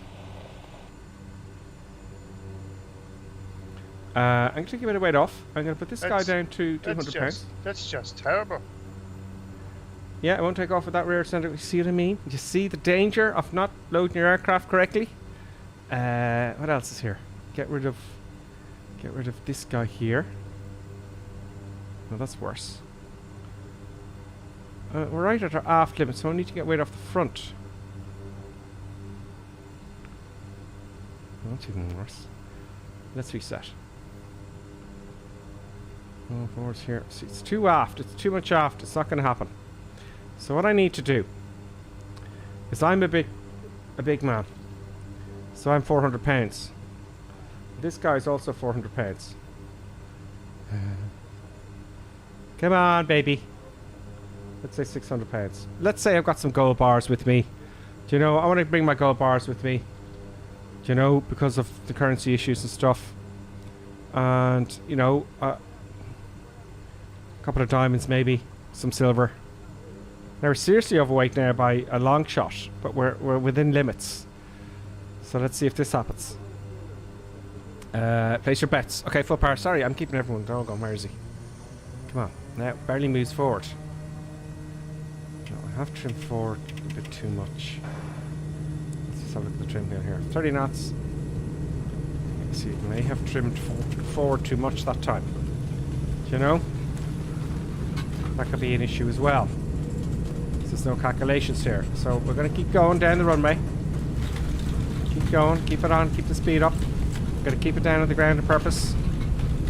I'm going to take a bit of weight off. I'm going to put this guy down to 200 pounds. That's just terrible. Yeah, it won't take off with that rear center. You see what I mean? You see the danger of not loading your aircraft correctly? What else is here? Get rid of this guy here. No, that's worse. We're right at our aft limit, so I need to get weight off the front. Oh, that's even worse. Let's reset. Oh, forwards here. See, it's too aft. It's too much aft. It's not going to happen. So what I need to do is I'm a big man. So I'm 400 pounds. This guy's also 400 pounds. Come on, baby. Let's say 600 pounds. Let's say I've got some gold bars with me. Do you know, I want to bring my gold bars with me. Do you know, because of the currency issues and stuff. And, you know, a couple of diamonds maybe. Some silver. Now we're seriously overweight now by a long shot, but we're within limits. So let's see if this happens. Place your bets. Okay, full power. Sorry, I'm keeping everyone doggone. Where is he? Come on. Now, barely moves forward. No, I have trimmed forward a bit too much. Let's just have a look at the trim here. 30 knots. Let's see, I may have trimmed forward too much that time. Do you know? That could be an issue as well. There's no calculations here. So we're going to keep going down the runway. Keep going, keep it on, keep the speed up. Got to keep it down on the ground on purpose.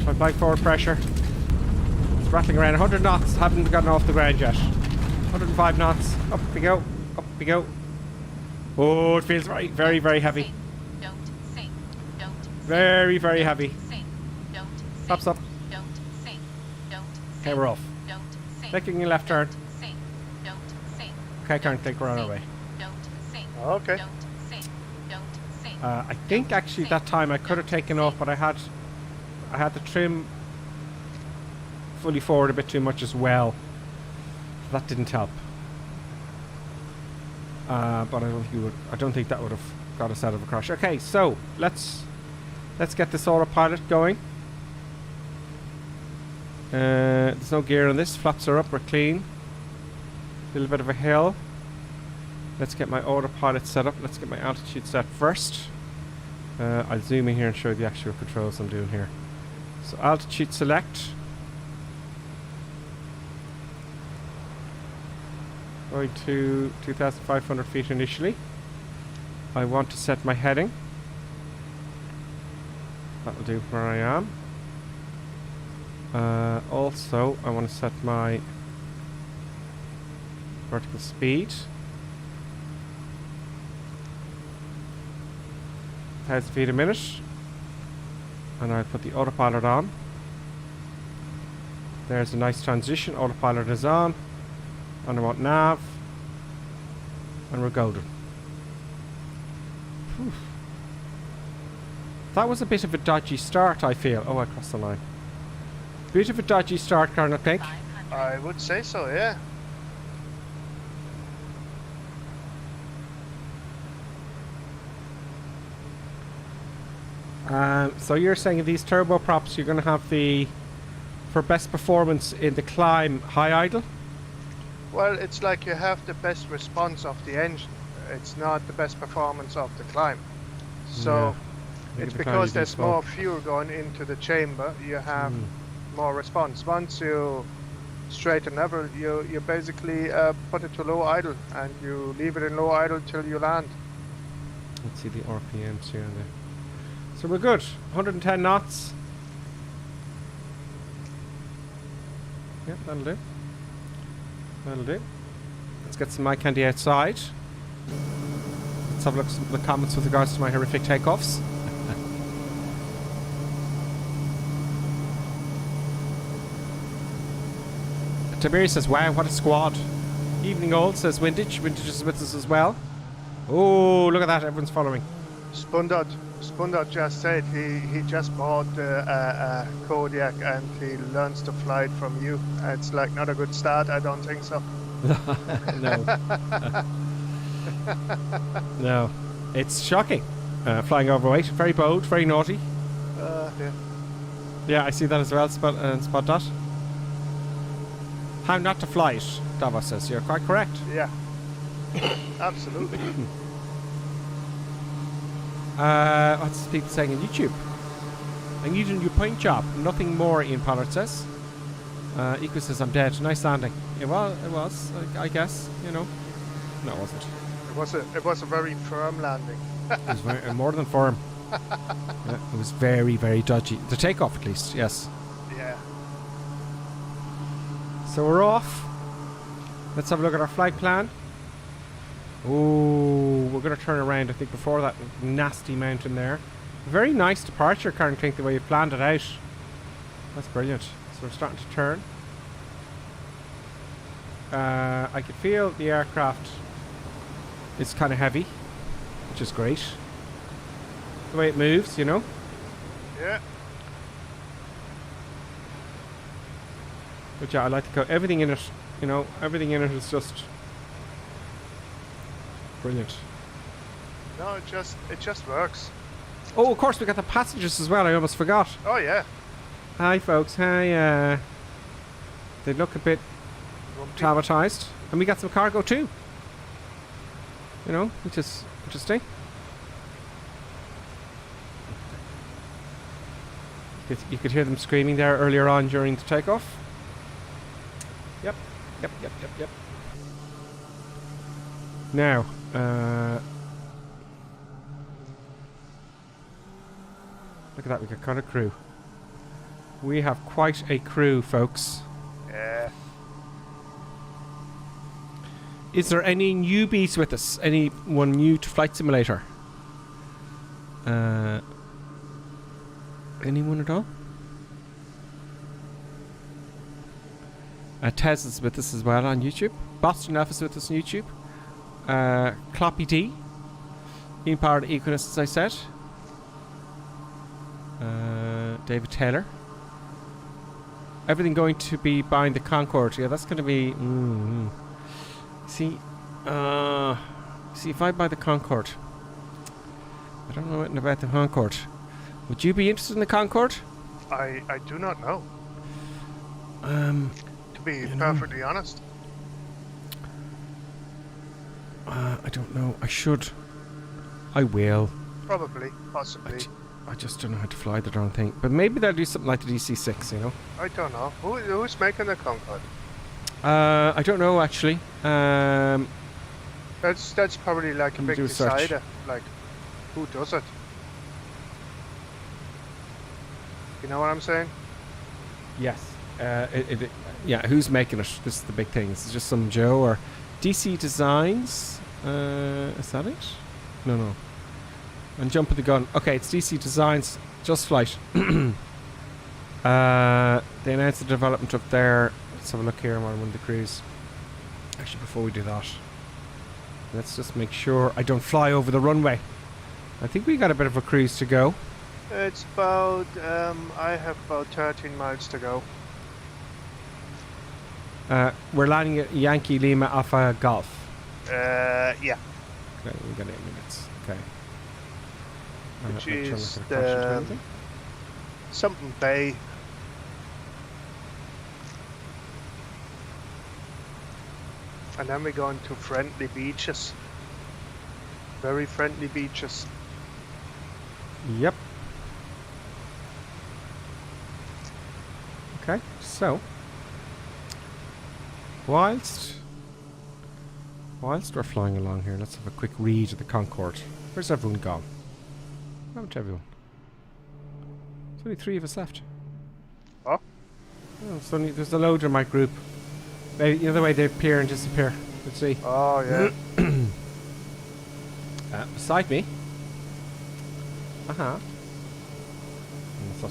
So I'm applying forward pressure. It's rattling around 100 knots. Haven't gotten off the ground yet. 105 knots. Up we go. Up we go. Oh, it feels very, very, very heavy. Very, very heavy. Stops up. Okay, we're off. Making a left turn. Okay, I can't think we're on our way. Okay. I think actually that time I could have taken off, but I had the trim fully forward a bit too much as well. That didn't help. But I don't think that would have got us out of a crash. Okay, so let's get this autopilot going. There's no gear on this. Flaps are up. We're clean. A little bit of a hill. Let's get my autopilot set up. Let's get my altitude set first. I'll zoom in here and show you the actual controls I'm doing here. So altitude select. Going to 2,500 feet initially. I want to set my heading. That'll do where I am. Also, I want to set my vertical speed. 1,000 feet a minute. And I'll put the autopilot on. There's a nice transition. Autopilot is on. And I want nav. And we're golden. Whew. That was a bit of a dodgy start, I feel. Oh, I crossed the line. Bit of a dodgy start, Karen, I think. I would say so, yeah. So you're saying these turboprops, you're going to have for best performance in the climb, high idle? Well, it's like you have the best response of the engine. It's not the best performance of the climb. So it's because there's more fuel going into the chamber, you have more response. Once you straighten level, you basically put it to low idle and you leave it in low idle till you land. Let's see the RPMs here and there. So we're good. 110 knots. Yep, that'll do. That'll do. Let's get some eye candy outside. Let's have a look at some of the comments with regards to my horrific takeoffs. Tiberi says, wow, what a squad. Evening Old says Windage. Windage is with us as well. Oh, look at that. Everyone's following. Spundard just said he just bought a Kodiak and he learns to fly it from you. It's like not a good start. I don't think so. No. No. It's shocking. Flying overweight. Very bold. Very naughty. Yeah. Yeah, I see that as well. Spot dot. How not to fly it, Davos says. You're quite correct. Yeah. Absolutely. What's people saying on YouTube? I need a new paint job. Nothing more, Ian Pollard says. Eco says, I'm dead. Nice landing. It was, I guess, you know. No, it wasn't. It was a very firm landing. It was very, more than firm. Yeah, it was very, very dodgy. The takeoff, at least, yes. Yeah. So we're off. Let's have a look at our flight plan. Oh, we're going to turn around, I think, before that nasty mountain there. Very nice departure, Karen Klink, the way you planned it out. That's brilliant. So we're starting to turn. I can feel the aircraft is kind of heavy, which is great. The way it moves, you know? Yeah. But yeah, I like to go. Everything in it, you know, everything in it is just brilliant. No, it just works. Oh, of course, we got the passengers as well. I almost forgot. Oh yeah. Hi, folks. Hi. They look a bit traumatized, and we got some cargo too. You know, which is interesting. You could hear them screaming there earlier on during the takeoff. Yep. Now, look at that, we got kind of crew. We have quite a crew, folks. Yeah. Is there any newbies with us? Anyone new to Flight Simulator? Anyone at all? Tez is with us as well on YouTube. Boston F is with us on YouTube. Cloppy D. Being part of Equinus, as I said. David Taylor. Everything going to be buying the Concorde. Yeah, that's going to be... See, if I buy the Concorde... I don't know anything about the Concorde. Would you be interested in the Concorde? I do not know. To be perfectly honest. I don't know. I should. I will. Probably. Possibly. I just don't know how to fly the darn thing. But maybe they'll do something like the DC-6, you know? I don't know. Who's making the Concorde? I don't know, actually. That's probably like a big decider. Like, who does it? You know what I'm saying? Yes. Yeah, who's making it? This is the big thing. Is it just some Joe or DC Designs? Is that it? No. I'm jumping the gun. Okay, it's DC Designs. Just Flight. They announced the development up there. Let's have a look here on one of the crews. Actually, before we do that, let's just make sure I don't fly over the runway. I think we got a bit of a cruise to go. It's about, I have about 13 miles to go. We're landing at Yankee Lima Alpha Golf. Yeah. Okay, we got 8 minutes. Okay. Which is the something bay. And then we go into friendly beaches. Very friendly beaches. Yep. Okay, so whilst we're flying along here, let's have a quick read of the Concorde. Where's everyone gone? Where went everyone? There's only 3 of us left. Oh? Oh, there's a load in my group. Maybe the other way they appear and disappear. Let's see. Oh, yeah. Beside me. I'm not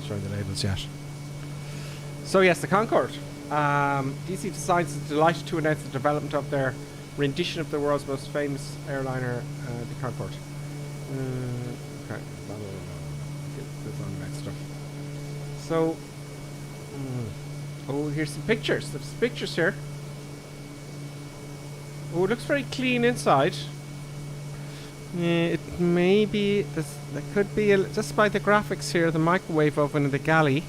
showing the labels yet. So yes, the Concorde. DC Designs is delighted to announce the development of their rendition of the world's most famous airliner, the Concorde. Okay, goes on about stuff. So, oh, here's some pictures. There's pictures here. Oh, it looks very clean inside. It may be there could be just by the graphics here, the microwave oven in the galley.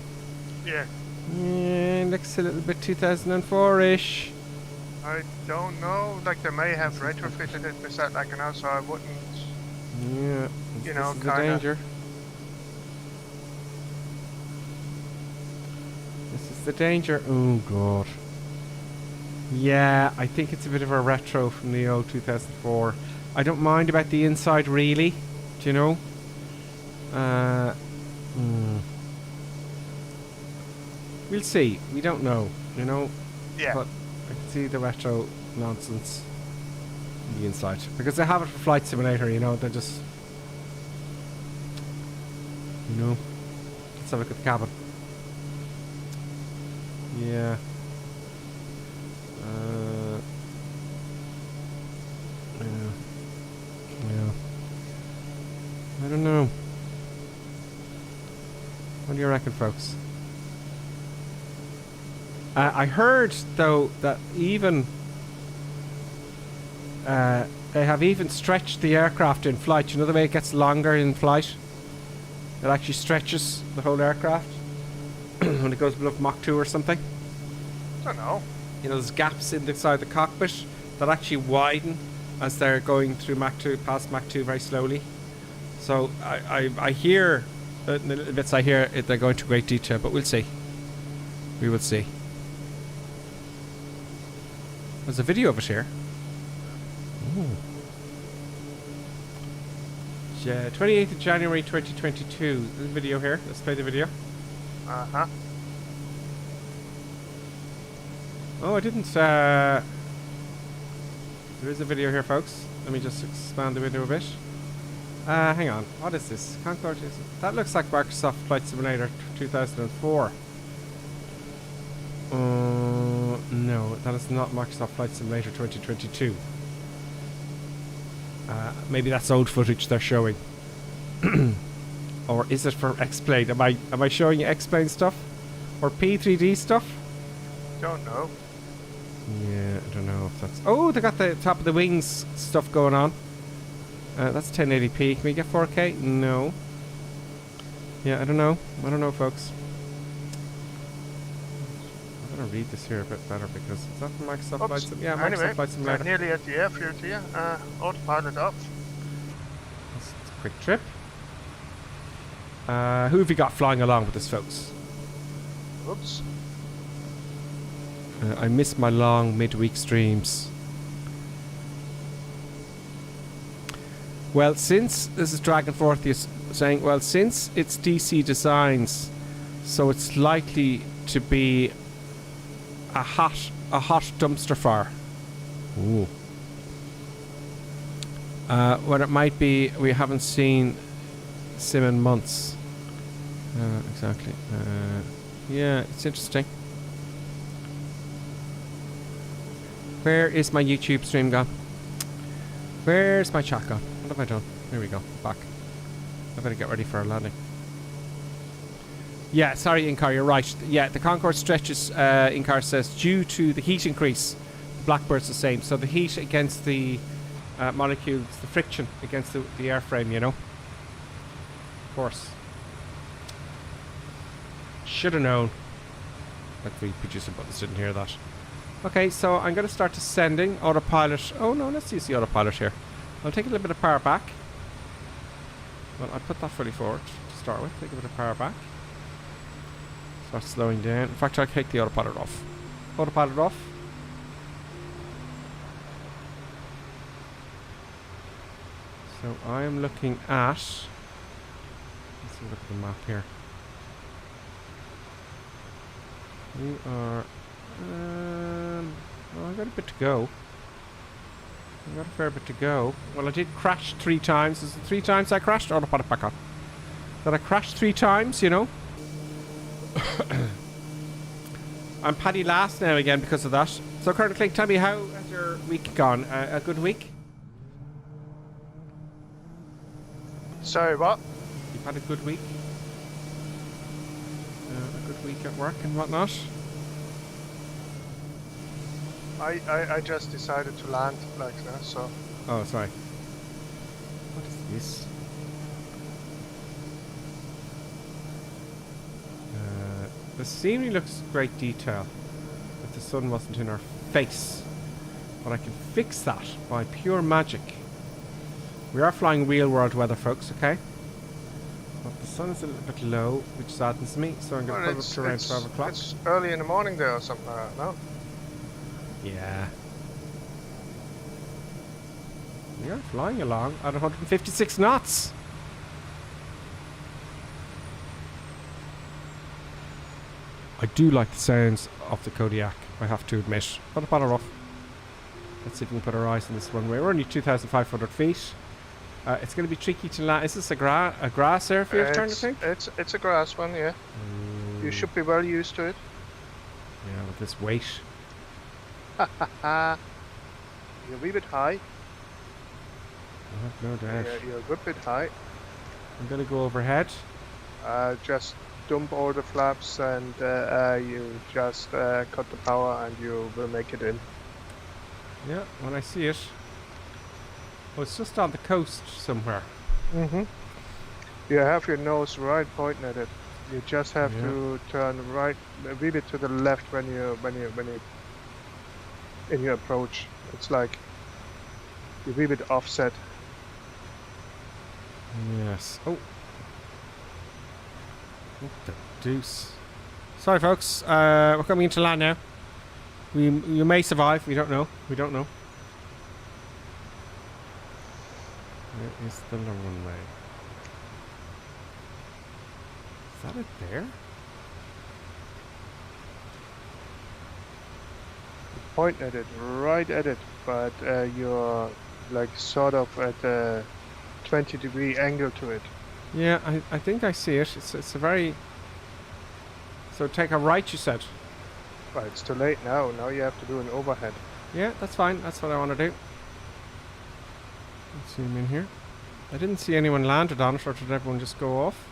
Yeah. It looks a little bit 2004-ish. I don't know. Like they may have retrofitted it with that, like, and so I wouldn't. Yeah. You know, this is the danger. This is the danger. Oh god. Yeah, I think it's a bit of a retro from the old 2004. I don't mind about the inside, really. Do you know? We'll see. We don't know. You know? Yeah. But I can see the retro nonsense on the inside. Because they have it for Flight Simulator, you know? They're just... You know? Let's have a look at the cabin. Yeah. Yeah. I don't know. What do you reckon, folks? I heard, though, that even they have even stretched the aircraft in flight. You know the way it gets longer in flight? It actually stretches the whole aircraft when it goes below Mach 2 or something. I don't know. You know, there's gaps in the side of the cockpit that actually widen as they're going through Mach 2, past Mach 2 very slowly. So I hear, the little bits I hear, they're going to great detail, but we'll see. We will see. There's a video of it here. Ooh. 28th of January 2022. There's a video here. Let's play the video. Uh-huh. Oh, I didn't. There is a video here, folks. Let me just expand the window a bit. Hang on. What is this? Concorde. That looks like Microsoft Flight Simulator 2004. No, that is not Microsoft Flight Simulator 2022. Maybe that's old footage they're showing. Or is it for X-Plane? Am I showing you X-Plane stuff? Or P3D stuff? Don't know. Yeah, I don't know if that's... Oh, they got the top of the wings stuff going on. That's 1080p. Can we get 4K? No. Yeah, I don't know. I don't know, folks. I'm going to read this here a bit better because... Is that from Microsoft Flight Simulator? Yeah, anyway, Microsoft Flight Simulator. Nearly at the airfield here. Autopilot off. That's a quick trip. Who have you got flying along with us, folks? Oops. I miss my long midweek streams. Well, since... This is Dragonforth saying, well, since it's DC Designs, so it's likely to be a hot dumpster fire. Ooh. What it might be, we haven't seen Sim in months. Exactly. Yeah, it's interesting. Where is my YouTube stream gone? Where's my chat gone? What have I done? Here we go. Back. I better get ready for our landing. Yeah, sorry, Inkar, you're right. Yeah, the Concorde stretches, Inkar says, due to the heat increase. The Blackbird's the same. So the heat against the molecules, the friction against the airframe, you know. Of course. Should have known. Like the producer buttons didn't hear that. Okay, so I'm going to start descending. Autopilot. Oh no, let's use the autopilot here. I'll take a little bit of power back. Well, I'll put that fully forward to start with. Take a bit of power back. Start slowing down. In fact, I'll take the autopilot off. Autopilot off. So I am looking at... Let's see, look at the map here. We are... well, I've got a bit to go. I've got a fair bit to go. Well, I did crash 3 times. Is it 3 times I crashed? Oh, I'll put it back on. Did I crash 3 times, you know? I'm Paddy last now again because of that. So, Colonel Clink, tell me, how has your week gone? A good week? Sorry, what? You've had a good week? A good week at work and whatnot? I just decided to land like that, so... Oh, sorry. What is this? The scenery looks great detail. If the sun wasn't in our face. But I can fix that by pure magic. We are flying real world weather, folks, okay? But the sun is a little bit low, which saddens me, so I'm going to put it up to around 12 o'clock. It's early in the morning there or something like that, no? Yeah. We are flying along at 156 knots. I do like the sounds of the Kodiak, I have to admit. Put a bottle off. Let's see if we can put our eyes on this runway. We're only 2,500 feet. It's going to be tricky to land. Is this a grass airfield kind of thing? It's a grass one, yeah. You should be well used to it. Yeah, with this weight. You're a wee bit high. I have no doubt. Yeah, you're a good bit high. I'm going to go overhead. Just dump all the flaps and you just cut the power and you will make it in. Yeah, when I see it. Oh, it's just on the coast somewhere. Mm-hmm. You have your nose right pointing at it. You just have to turn right a wee bit to the left when you in your approach. It's like a wee bit offset. Yes. Oh. What the deuce. Sorry, folks. We're coming into land now. You may survive. We don't know. We don't know. Where is the runway? Is that it there? pointing at it, right at it, but you're like sort of at a 20-degree angle to it. Yeah, I think I see it. It's a very... So take a right, you said? Right, it's too late now. Now you have to do an overhead. Yeah, that's fine. That's what I want to do. Let's zoom in here. I didn't see anyone landed on it, or did everyone just go off?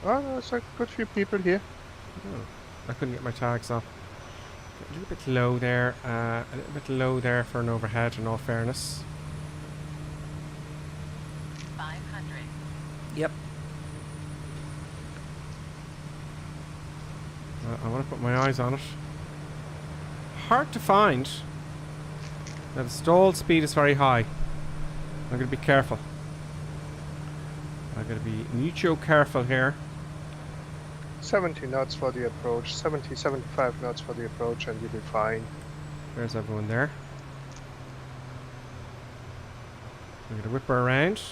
Oh, no, it's like a good few people here. Oh, I couldn't get my tags off. A little bit low there. A little bit low there for an overhead, in all fairness. 500. Yep. I want to put my eyes on it. Hard to find. Now the stall speed is very high. I'm going to be careful. I'm going to be mucho careful here. 70 knots for the approach, 70, 75 knots for the approach, and you'll be fine. There's everyone there. I'm going to whip her around.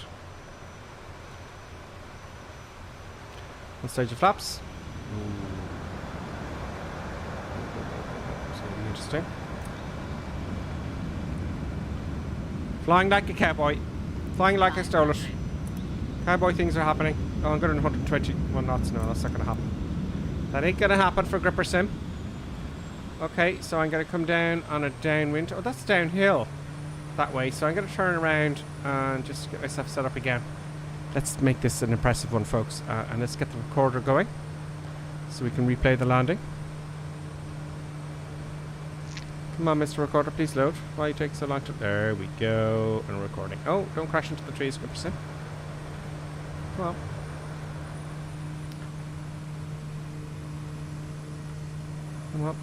On stage of flaps. It's going to be interesting. Flying like a cowboy. Flying like I stole it. Cowboy things are happening. Oh, I'm going to 121 knots. No, that's not going to happen. That ain't going to happen for Gripper Sim. Okay, so I'm going to come down on a downwind. Oh, that's downhill that way. So I'm going to turn around and just get myself set up again. Let's make this an impressive one, folks. And let's get the recorder going so we can replay the landing. Come on, Mr. Recorder, please load. Why you take so long to... There we go. And recording. Oh, don't crash into the trees, Gripper Sim. Come on. Come on.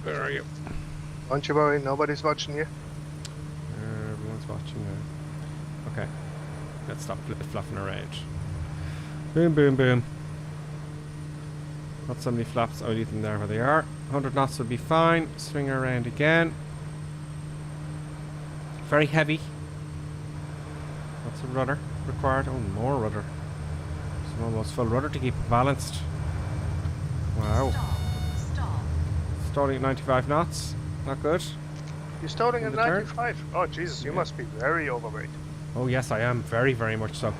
Where are you? Don't you worry, nobody's watching you. Everyone's watching now. Okay. Let's stop fluffing around. Boom, boom, boom. Not so many flaps. I'll leave them there where they are. 100 knots will be fine. Swing around again. Very heavy. Lots of rudder required. Oh, more rudder. Some almost full rudder to keep it balanced. Wow. Stalling at 95 knots. Not good. You're stalling at turn. 95? Oh, Jesus, you must be very overweight. Oh, yes, I am. Very, very much so.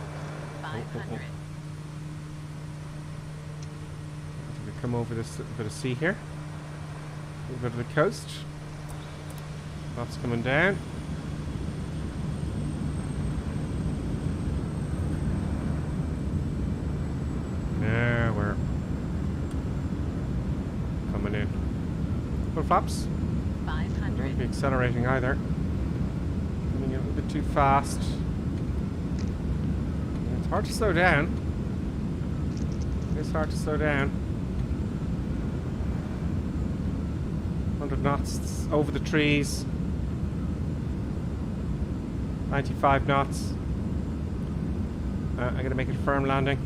500. We come over this bit of sea here. A little bit of the coast. Lots coming down. There we're coming in. Full flaps. 500. Don't be accelerating either. Coming in a little bit too fast. It's hard to slow down. It's hard to slow down. 100 knots over the trees. 95 knots. I'm going to make it a firm landing.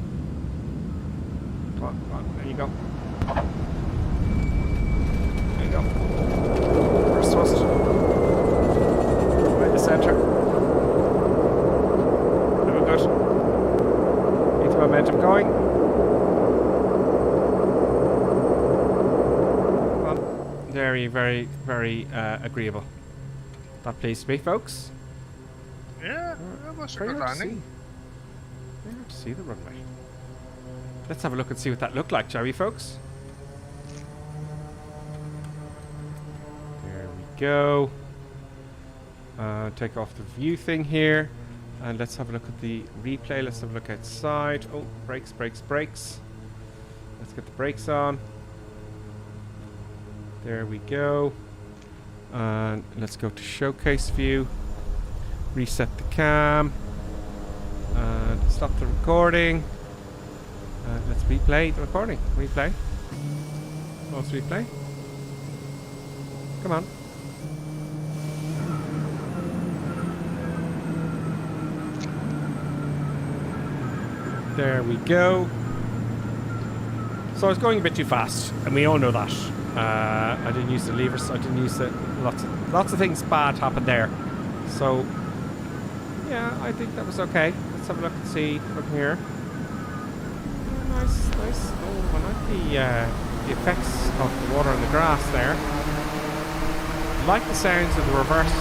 Come on, come on, there you go. There you go. First thrust. Right in the centre. Doing good. Keep the momentum going. Well, very, very, very agreeable. That pleased me, folks. Yeah, that was a Very good hard to landing. Very hard to see the runway. Let's have a look and see what that looked like, shall we, folks? There we go. Take off the view thing here. And let's have a look at the replay. Let's have a look outside. Oh, brakes, brakes, brakes. Let's get the brakes on. There we go. And let's go to showcase view. Reset the cam. And stop the recording. Let's replay the recording. Replay. Let's replay. Come on. There we go. So I was going a bit too fast, and we all know that. I didn't use the levers. I didn't use the lots of things bad happened there. So yeah, I think that was okay. Let's have a look and see from here. Nice, nice. Oh, I like the effects of the water on the grass there. I like the sounds of the reverse.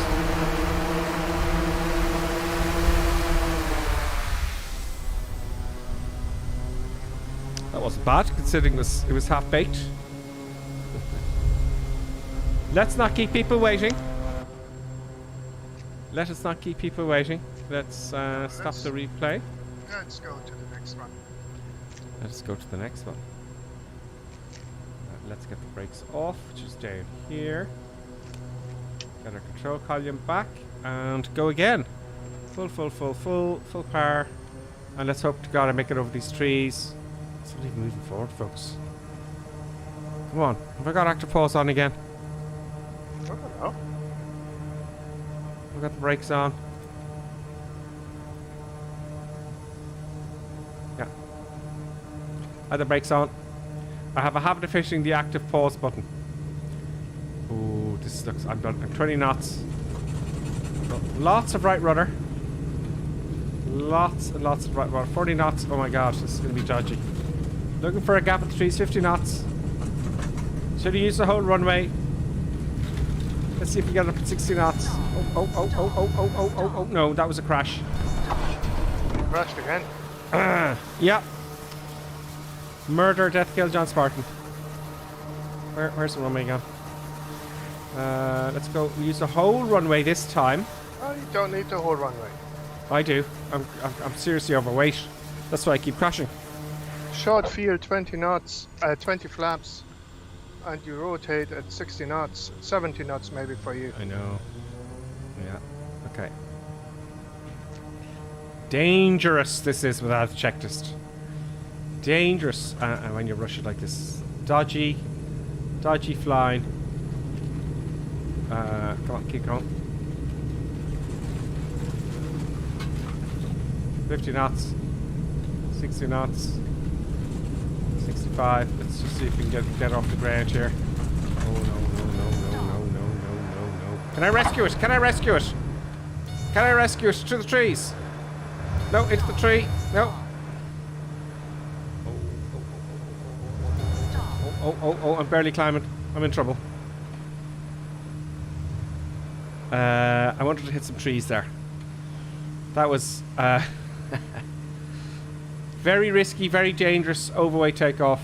That wasn't bad, considering it was half baked. Let's not keep people waiting. Let us not keep people waiting. Let's stop the replay. Let's go to the next one. Let's go to the next one. Let's get the brakes off, which is down here. Get our control column back and go again. Full power. And let's hope to God I make it over these trees. It's not even moving forward, folks. Come on. Have I got active pause on again? I don't know. I've got the brakes on. Yeah. I have the brakes on. I have a habit of hitting the active pause button. Ooh, this looks... I'm 20 knots. Lots of right rudder. Lots and lots of right rudder. 40 knots. Oh my gosh, this is going to be dodgy. Looking for a gap at the trees. 50 knots. Should have used the whole runway. Let's see if we get it up at 60 knots. Oh, no, that was a crash. Crashed again. Yeah. Murder, death, kill, John Spartan. Where's the runway gone? Let's go. We use the whole runway this time. Oh, you don't need the whole runway. I do. I'm seriously overweight. That's why I keep crashing. Short field, 20 knots, 20 flaps. And you rotate at 60 knots, 70 knots maybe for you. I know. Yeah. Okay. Dangerous this is without a checklist. Dangerous when you rush it like this. Dodgy flying. Come on, keep going. 50 knots. 60 knots. 65. Let's just see if we can get off the ground here. Oh no. Can I rescue it? Can I rescue it? Can I rescue it? To the trees. No, into the tree. No. Oh, I'm barely climbing. I'm in trouble. I wanted to hit some trees there. That was very risky, very dangerous, overweight takeoff.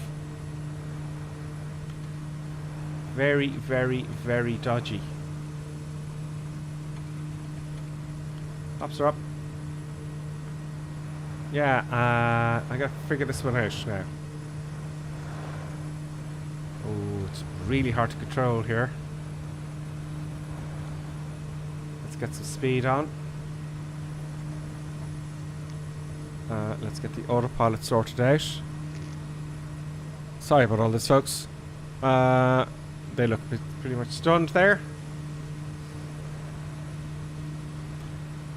Very, very, very dodgy. Hops are up. Yeah, I gotta figure this one out now. Oh, it's really hard to control here. Let's get some speed on. Let's get the autopilot sorted out. Sorry about all this, folks. They look pretty much stunned there.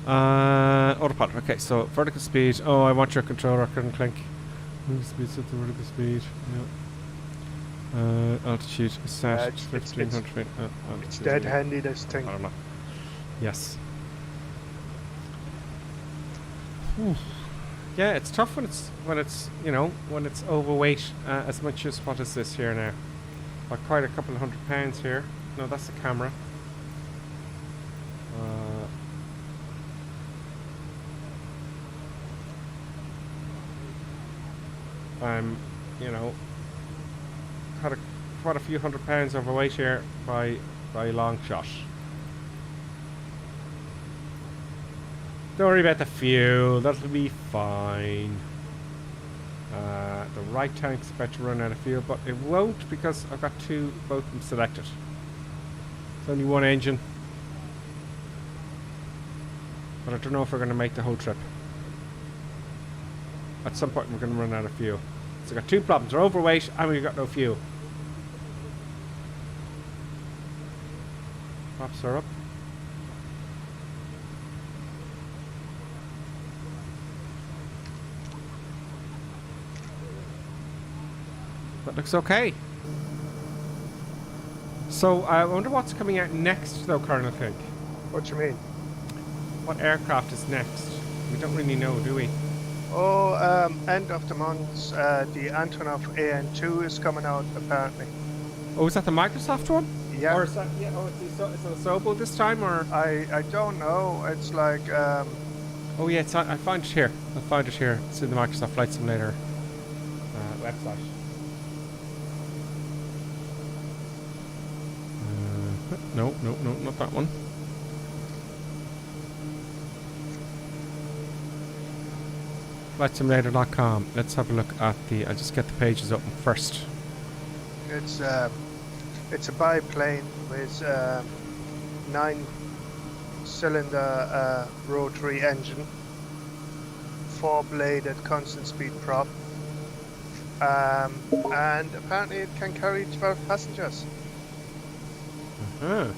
Autopilot. Okay, so vertical speed. Oh, I want your controller. I couldn't clink. Move speed set to vertical speed. Yeah. Altitude is set 1500 feet. It's dead handy, this thing. I don't know. Yes. Yeah, it's tough when it's when it's overweight as much as what is this here now? Like quite a couple of £100 here. No, that's the camera. I'm, had quite a few £100 overweight here by a long shot. Don't worry about the fuel, that'll be fine. The right tank's about to run out of fuel, but it won't because I've got both of them selected. It's only one engine. But I don't know if we're going to make the whole trip. At some point we're going to run out of fuel. So we've got two problems, we're overweight and we've got no fuel. Props are up. That looks okay. So I wonder what's coming out next though, Colonel Fink. What do you mean? What aircraft is next? We don't really know, do we? Oh, end of the month, the Antonov AN2 is coming out apparently. Oh, is that the Microsoft one? Yeah. Or is that, yeah, oh, is it a Sobo this time, or? I don't know. It's like, Oh yeah, I found it here. I found it here. It's in the Microsoft Flight Simulator website. No, not that one. FlightSimulator.com. Let's have a look at I'll just get the pages open first. it's a biplane with 9-cylinder rotary engine, 4-bladed constant speed prop, and apparently it can carry 12 passengers. So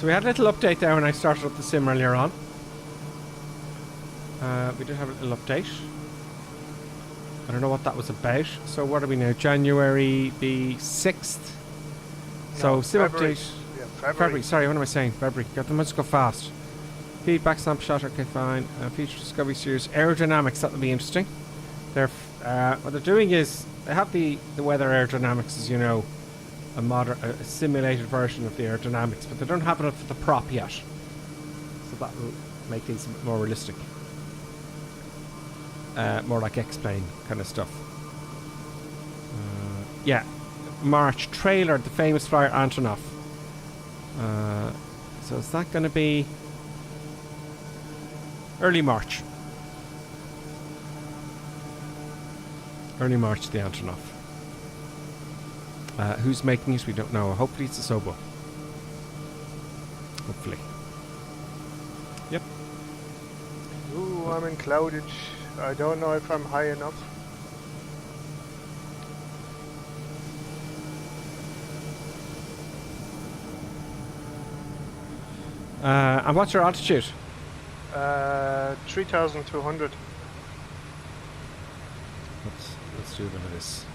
we had a little update there when I started up the sim earlier on. We did have a little update. I don't know what that was about. So what are we now? January the 6th. So sim February. update. Yeah, February. February. Sorry, what am I saying? February. Got them. Let's go fast. Feedback snapshot. Okay, fine. Feature discovery series. Aerodynamics. That'll be interesting. They're what they're doing is they have the weather aerodynamics, as you know, a simulated version of the aerodynamics, but they don't have it for the prop yet. So that will make things a bit more realistic. More like X-Plane kind of stuff. Yeah. March trailer, the famous flyer Antonov. So is that going to be early March? Early March, the Antonov. Who's making it? We don't know. Hopefully it's a Sobo. Hopefully. Yep. Ooh, I'm in cloudage. I don't know if I'm high enough. And what's your altitude? 3,200. Let's do a bit of this.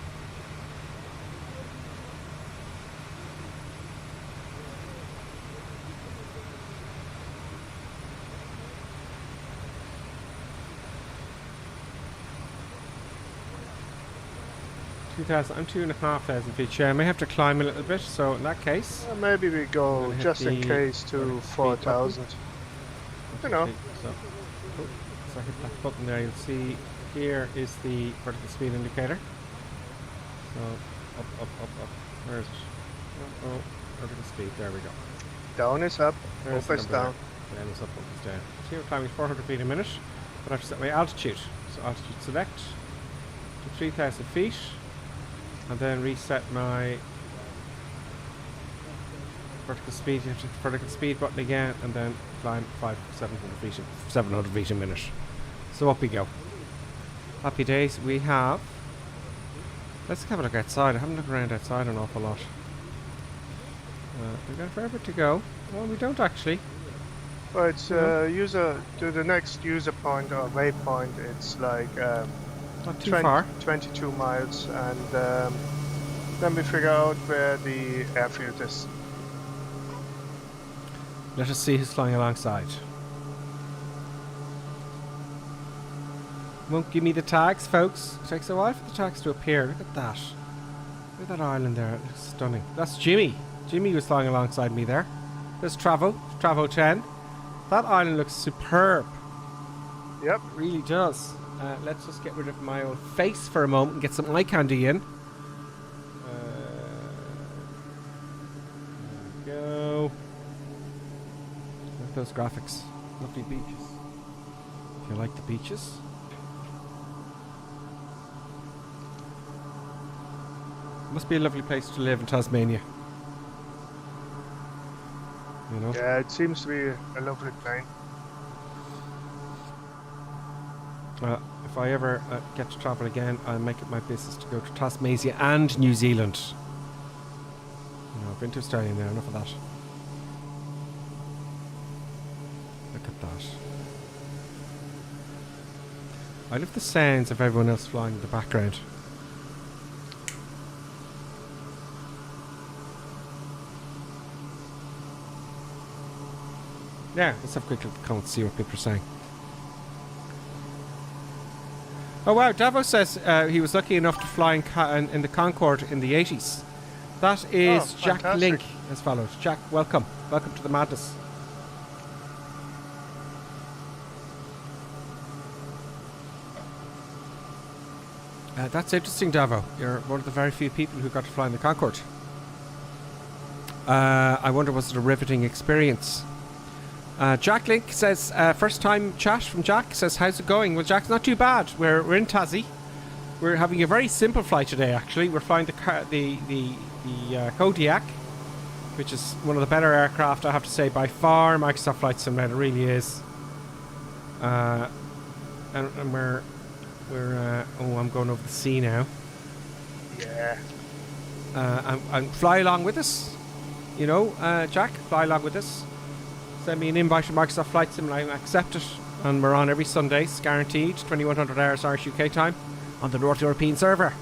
I'm 2,500 feet. Yeah, I may have to climb a little bit. So in that case, Maybe we go just in case to 4,000. You know. So I hit that button there. You'll see here is the vertical speed indicator. So up. Where is it? Oh, vertical speed. There we go. Down is up. There's Up is the number down. there. Down is up. Up is down. See, we're climbing 400 feet a minute. But I have to set my altitude. So altitude select to 3,000 feet. And then reset my vertical speed. You have to hit the vertical speed button again, and then climb 700 feet a minute. So up we go. Happy days. We have. Let's have a look outside. I haven't looked around outside an awful lot. We've got forever to go. Well, we don't actually. Well, it's user to the next user point or waypoint. It's like not too far. 22 miles, and then we figure out where the airfield is. Let us see who's flying alongside. Won't give me the tags, folks. It takes a while for the tags to appear. Look at that. Look at that island there. It looks stunning. That's Jimmy. Jimmy was flying alongside me there. There's Travo 10. That island looks superb. Yep. It really does. Let's just get rid of my old face for a moment and get some eye candy in. There we go. Look at those graphics. Lovely beaches. If you like the beaches. Must be a lovely place to live in Tasmania. You know? Yeah, it seems to be a lovely plane. If I ever get to travel again, I'll make it my business to go to Tasmania and New Zealand. You know, I've been to Australia now, enough of that. Look at that. I love the sounds of everyone else flying in the background. Yeah, let's have a quick look at the comments, see what people are saying. Oh wow, Davo says he was lucky enough to fly in the Concorde in the 80s. That is Jack fantastic. Link as follows. Jack, welcome. Welcome to the madness. That's interesting, Davo. You're one of the very few people who got to fly in the Concorde. I wonder, was it a riveting experience? Jack Link says, first time chat from Jack, says, how's it going? Well, Jack's not too bad. We're in Tassie. We're having a very simple flight today, actually. We're flying the Kodiak, which is one of the better aircraft, I have to say, by far. Microsoft Flight Simulator really is. And we're oh, I'm going over the sea now. Yeah. And fly along with us. You know, Jack, fly along with us. Send me an invite from Microsoft Flight Sim and I accept it. And we're on every Sunday, it's guaranteed, 2100 hours Irish UK time on the North European server.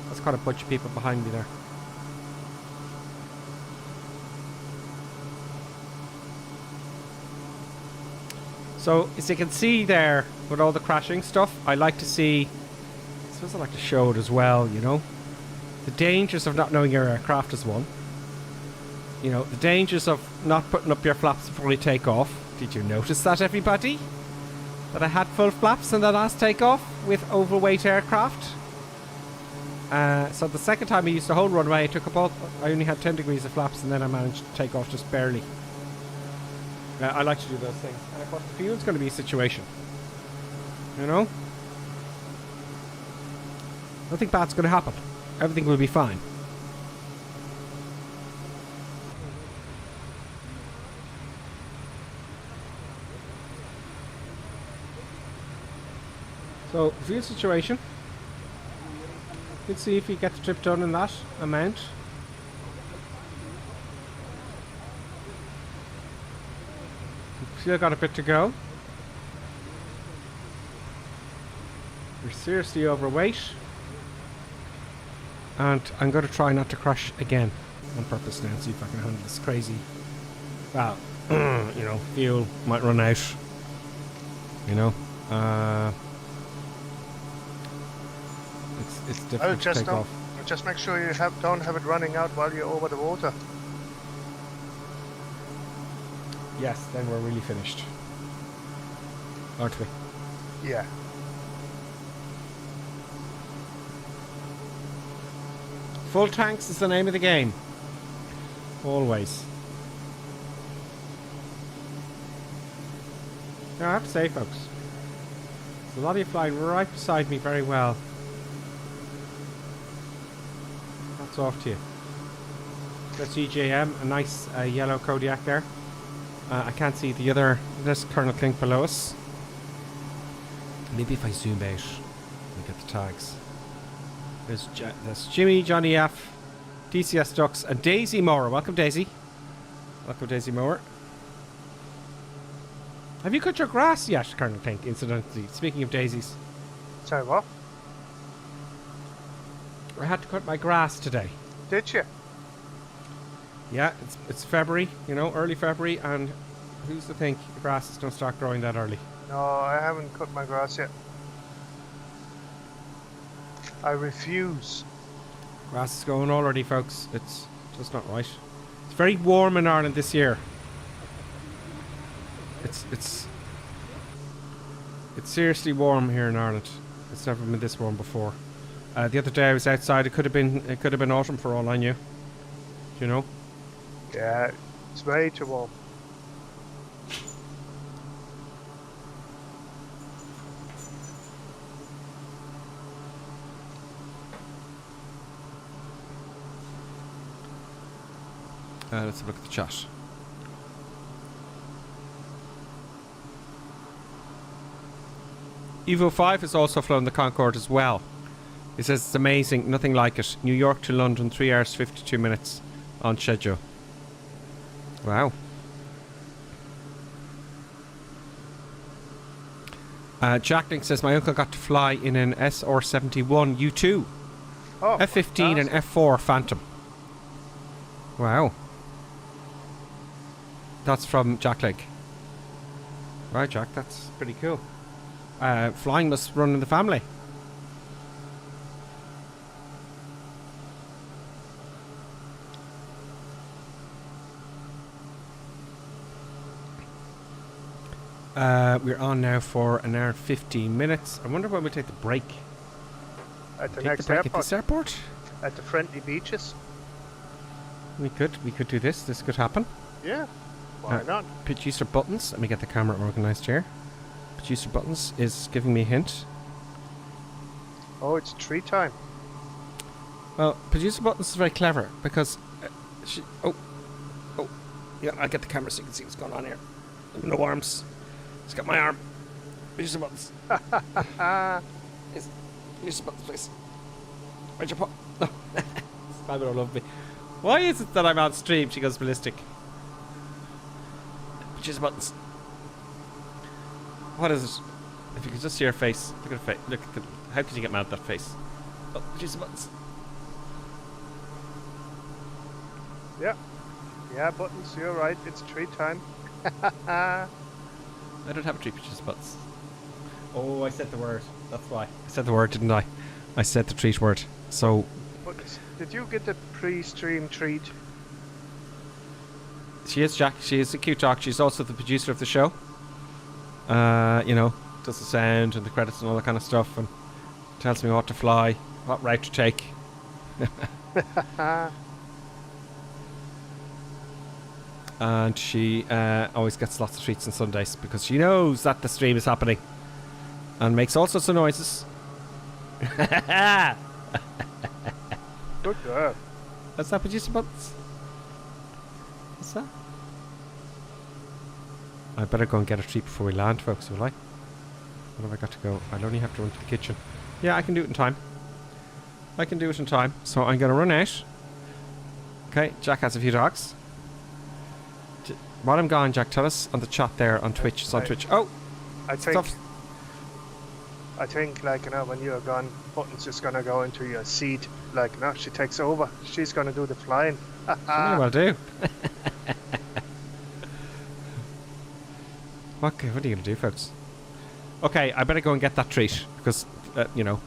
That's quite a bunch of people behind me there. So, as you can see there, with all the crashing stuff, I like to see, I suppose I like to show it as well, you know. The dangers of not knowing your aircraft is one. You know, the dangers of not putting up your flaps before you take off. Did you notice that, everybody? That I had full flaps in the last takeoff with overweight aircraft? So the second time I used the whole runway, I only had 10 degrees of flaps and then I managed to take off just barely. I like to do those things. And of course the fuel's going to be a situation. You know? Nothing bad's going to happen. Everything will be fine. So, fuel situation. Let's see if we get the trip done in that amount. Still got a bit to go. We're seriously overweight. And I'm going to try not to crash again on purpose now, see if I can handle this crazy. Well, you know, fuel might run out. You know, it's difficult to take off. Just make sure you don't have it running out while you're over the water. Yes, then we're really finished, aren't we? Yeah. Full tanks is the name of the game. Always. Now I have to say, folks, there's a lot of you flying right beside me very well. That's off to you. That's EJM, a nice yellow Kodiak there. I can't see the other. There's Colonel Klink below us. Maybe if I zoom out and get the tags. There's Jimmy, Johnny F, DCS Ducks, and Daisy Mower. Welcome, Daisy. Welcome, Daisy Mower. Have you cut your grass yet, Colonel Klink, incidentally? Speaking of daisies. Sorry, what? I had to cut my grass today. Did you? Yeah, it's February, you know, early February, and who's to think the grasses don't start growing that early? No, I haven't cut my grass yet. I refuse. Grass is going already, folks. It's just not right. It's very warm in Ireland this year. It's seriously warm here in Ireland. It's never been this warm before. The other day I was outside. It could have been autumn for all I knew. Do you know? Yeah, it's way too warm. Let's have a look at the chat. Evo 5 has also flown the Concorde as well. He says it's amazing, nothing like it. New York to London, 3 hours 52 minutes on schedule. Wow. Jackling says my uncle got to fly in an SR-71 U2, oh, F-15 and F-4 Phantom. Wow. That's from Jack Lake. Right, Jack, that's pretty cool. Flying must run in the family. We're on now for an hour and 15 minutes. I wonder when we take the break. At the Take next the break airport. at this airport? At the friendly beaches. We could do this. This could happen. Yeah. Why not? Producer Buttons. Let me get the camera organised here. Producer Buttons is giving me a hint. Oh, it's tree time. Well, Producer Buttons is very clever because she... Oh. Yeah, I'll get the camera so you can see what's going on here. No arms. It's got my arm. Producer Buttons. Producer Buttons, please. Where'd you put... No. Simon will love me. Why is it that I'm on stream? She goes ballistic. Producer Buttons. What is it? If you could just see her face. Look at her face. Look at how could you get mad at that face? Oh, Producer Buttons. Yeah. Yeah, Buttons, you're right. It's tree time. I don't have a tree, Producer Buttons. Oh, I said the word. That's why. I said the word, didn't I? I said the treat word. So... Buttons, did you get the pre-stream treat? She is, Jack. She is a cute dog. She's also the producer of the show. You know, does the sound and the credits and all that kind of stuff, and tells me what to fly, what route to take. And she always gets lots of treats on Sundays because she knows that the stream is happening and makes all sorts of noises. Good girl. What's that, Producer Buttons? What's that? I better go and get a treat before we land, folks, will I? What have I got to go? I'll only have to run to the kitchen. Yeah, I can do it in time. I can do it in time. So I'm going to run out. Okay, Jack has a few dogs. While I'm gone, Jack, tell us on the chat there on Twitch. It's on Twitch. Oh! I think, like, you know, when you're gone, Buttons is going to go into your seat. Like, you know, she takes over. She's going to do the flying. She may well do. What are you going to do, folks? Okay, I better go and get that treat. Because, you know,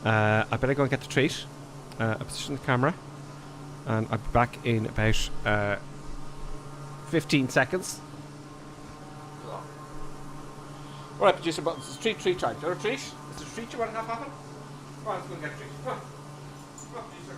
I better go and get the treat. I position the camera. And I'll be back in about 15 seconds. Alright, Producer Buttons, it's treat time. Do you want a treat? Is there a treat you want to have happen? Come on, let's go and get a treat. Come on. Come on, Producer.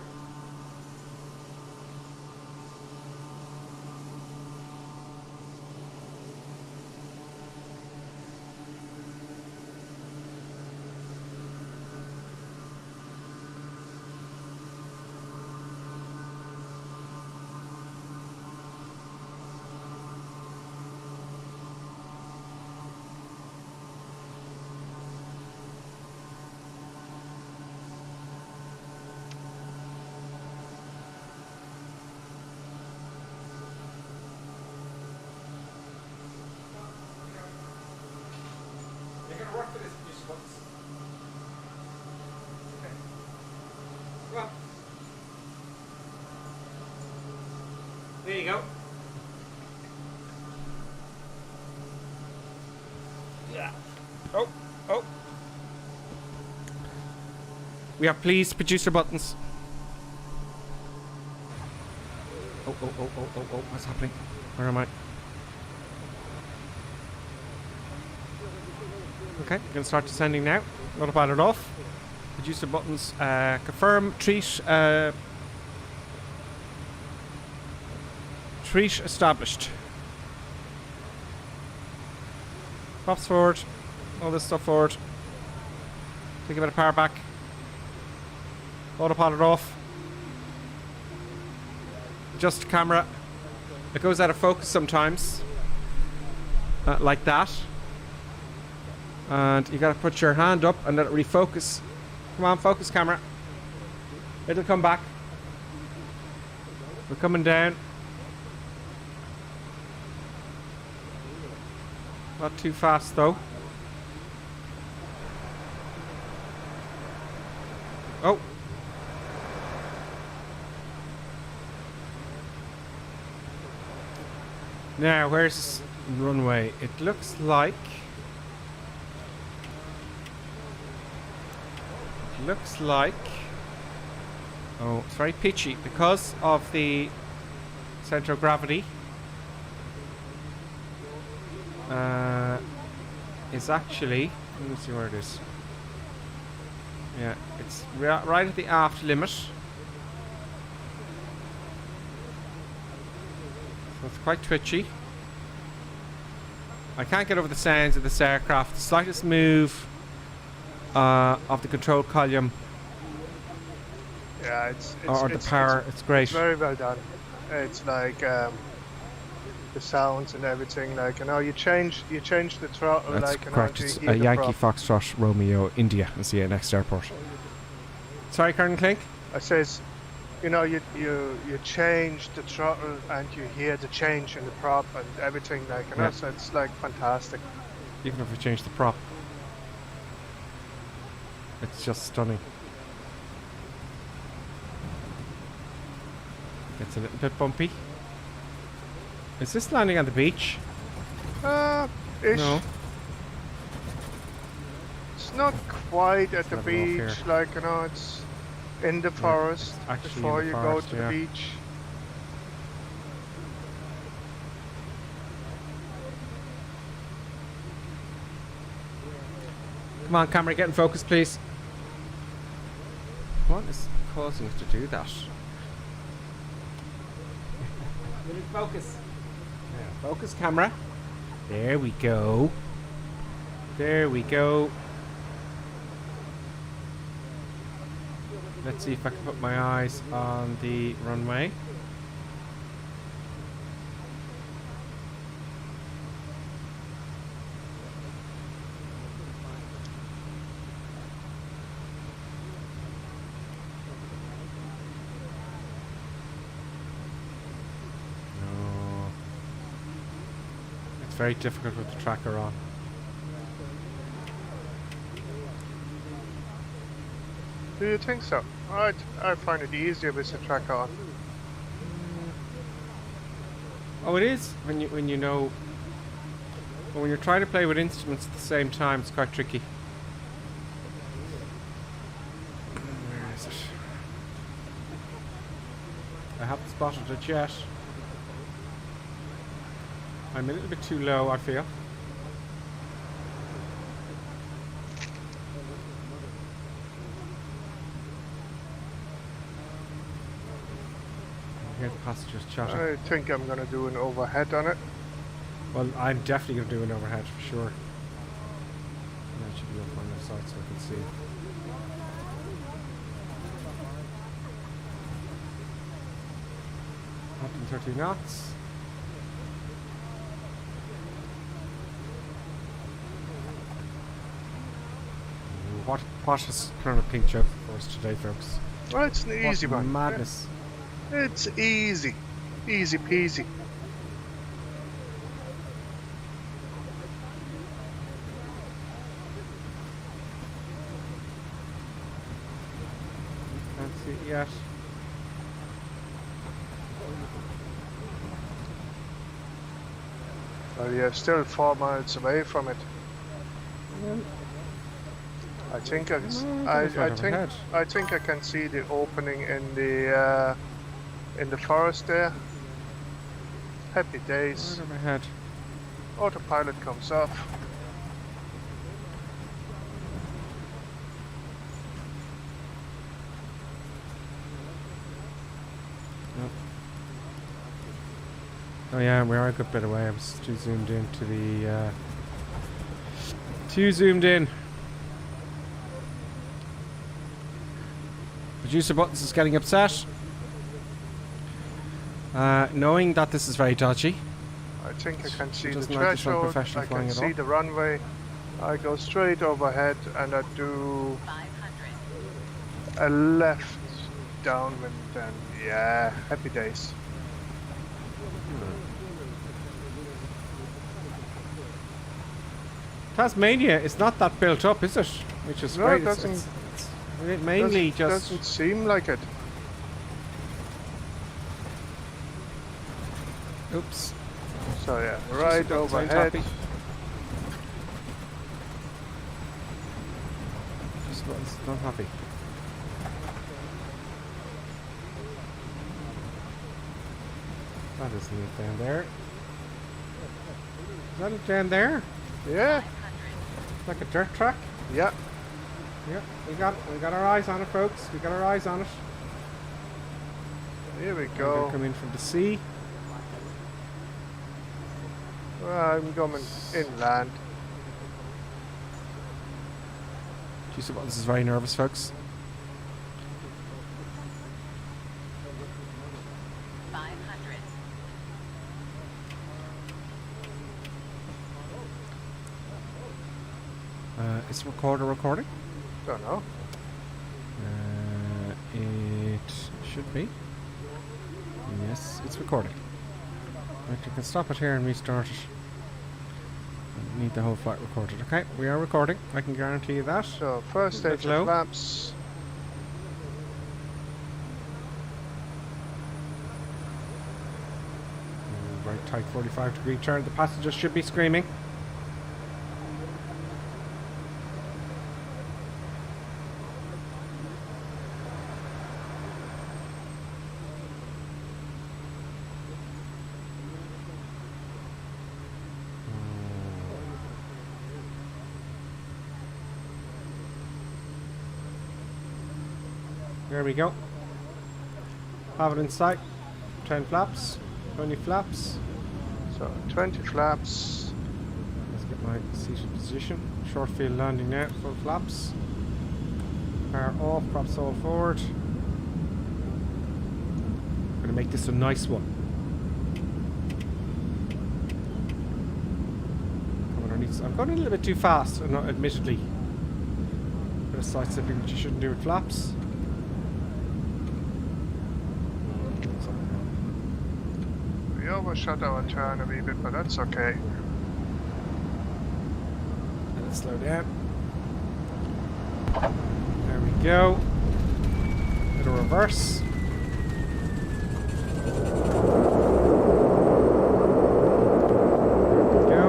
There you go. Yeah. Oh. We are pleased, Producer Buttons. Oh. What's happening? Where am I? Okay, we're going to start descending now. Not about it off. Producer Buttons, confirm, treat, treat established. Props forward. All this stuff forward. Take a bit of power back. Autopilot off. Adjust the camera. It goes out of focus sometimes. Like that. And you gotta put your hand up and let it refocus. Come on, focus camera. It'll come back. We're coming down. Not too fast though. Oh. Now, where's this runway? It looks like... Oh, it's very pitchy because of the center of gravity. Is actually... Let me see where it is. Yeah, it's right at the aft limit. So it's quite twitchy. I can't get over the sounds of this aircraft. The slightest move of the control column Yeah, it's the power, it's great. It's very well done. It's like the sounds and everything. Like, you know, you change the throttle. That's like, correct. You know, It's to a hear the Yankee prop. Foxtrot Romeo India is the next airport. Sorry, Colonel Clink? I says, you know, you change the throttle and you hear the change in the prop and everything. Like, you know, Yeah. so it's like fantastic. Even if we change the prop, it's just stunning. It's a little bit bumpy. Is this landing on the beach? Ish. No. It's not quite at the Level off beach. here. Like, you know, it's in the forest it's actually in before the you forest, go to yeah. the beach. Come on, camera, get in focus, please. What is causing us to do that? We need focus. Yeah, focus, camera. There we go. There we go. Let's see if I can put my eyes on the runway. No. It's very difficult with the tracker on. Do you think so? I find it easier with the tracker on. Oh, it is when you know. But when you're trying to play with instruments at the same time, it's quite tricky. Where is it? I haven't spotted it yet. I'm a little bit too low, I feel. I hear the passengers chatting. I think I'm gonna do an overhead on it. Well, I'm definitely going to do an overhead for sure. That should be up on the side so I can see. Up in 30 knots. What has Colonel Pink joke for us today, folks? Well, it's an easy What one. madness. Yeah. It's easy. Easy peasy. Can't see it yet. Well, you're still 4 miles away from it. I think I think I can see the opening in the forest there. Happy days. Right over my head. Autopilot comes off. Nope. Oh yeah, we are a good bit away. I was too zoomed in to the too zoomed in. Producer Buttons is getting upset. Knowing that this is very dodgy. I think I can see the doesn't like this threshold. unprofessional I flying can at see all. the runway. I go straight overhead and I do 500. a left downwind and yeah, happy days. Tasmania is not that built up, is it? Which is No, great. it doesn't. It mainly just doesn't seem like it. oops. So yeah, right overhead. Just not happy. That isn't it down there. Is that it down there? Yeah. Like a dirt track? Yeah. Yeah, we got our eyes on it, folks. We got our eyes on it. Here we We're go. gonna come in from the sea. I'm coming inland. Jeez, this is very nervous, folks. 500. Is the recorder recording? Don't know. It should be. Yes, it's recording. Right, you can stop it here and restart it. I need the whole flight recorded. Okay, we are recording. I can guarantee you that. So first stage low. of flaps. Right, tight 45-degree turn. The passengers should be screaming. There we go. Have it in sight. 10 flaps, 20 flaps. So 20 flaps. Let's get my seated position. Short field landing now, full flaps. Power off, props all forward. I'm gonna make this a nice one. I'm going a little bit too fast, admittedly. Bit of side slipping, which you shouldn't do with flaps. We overshot our turn a wee bit, but that's okay. Let's slow down. There we go. Little reverse. There we go.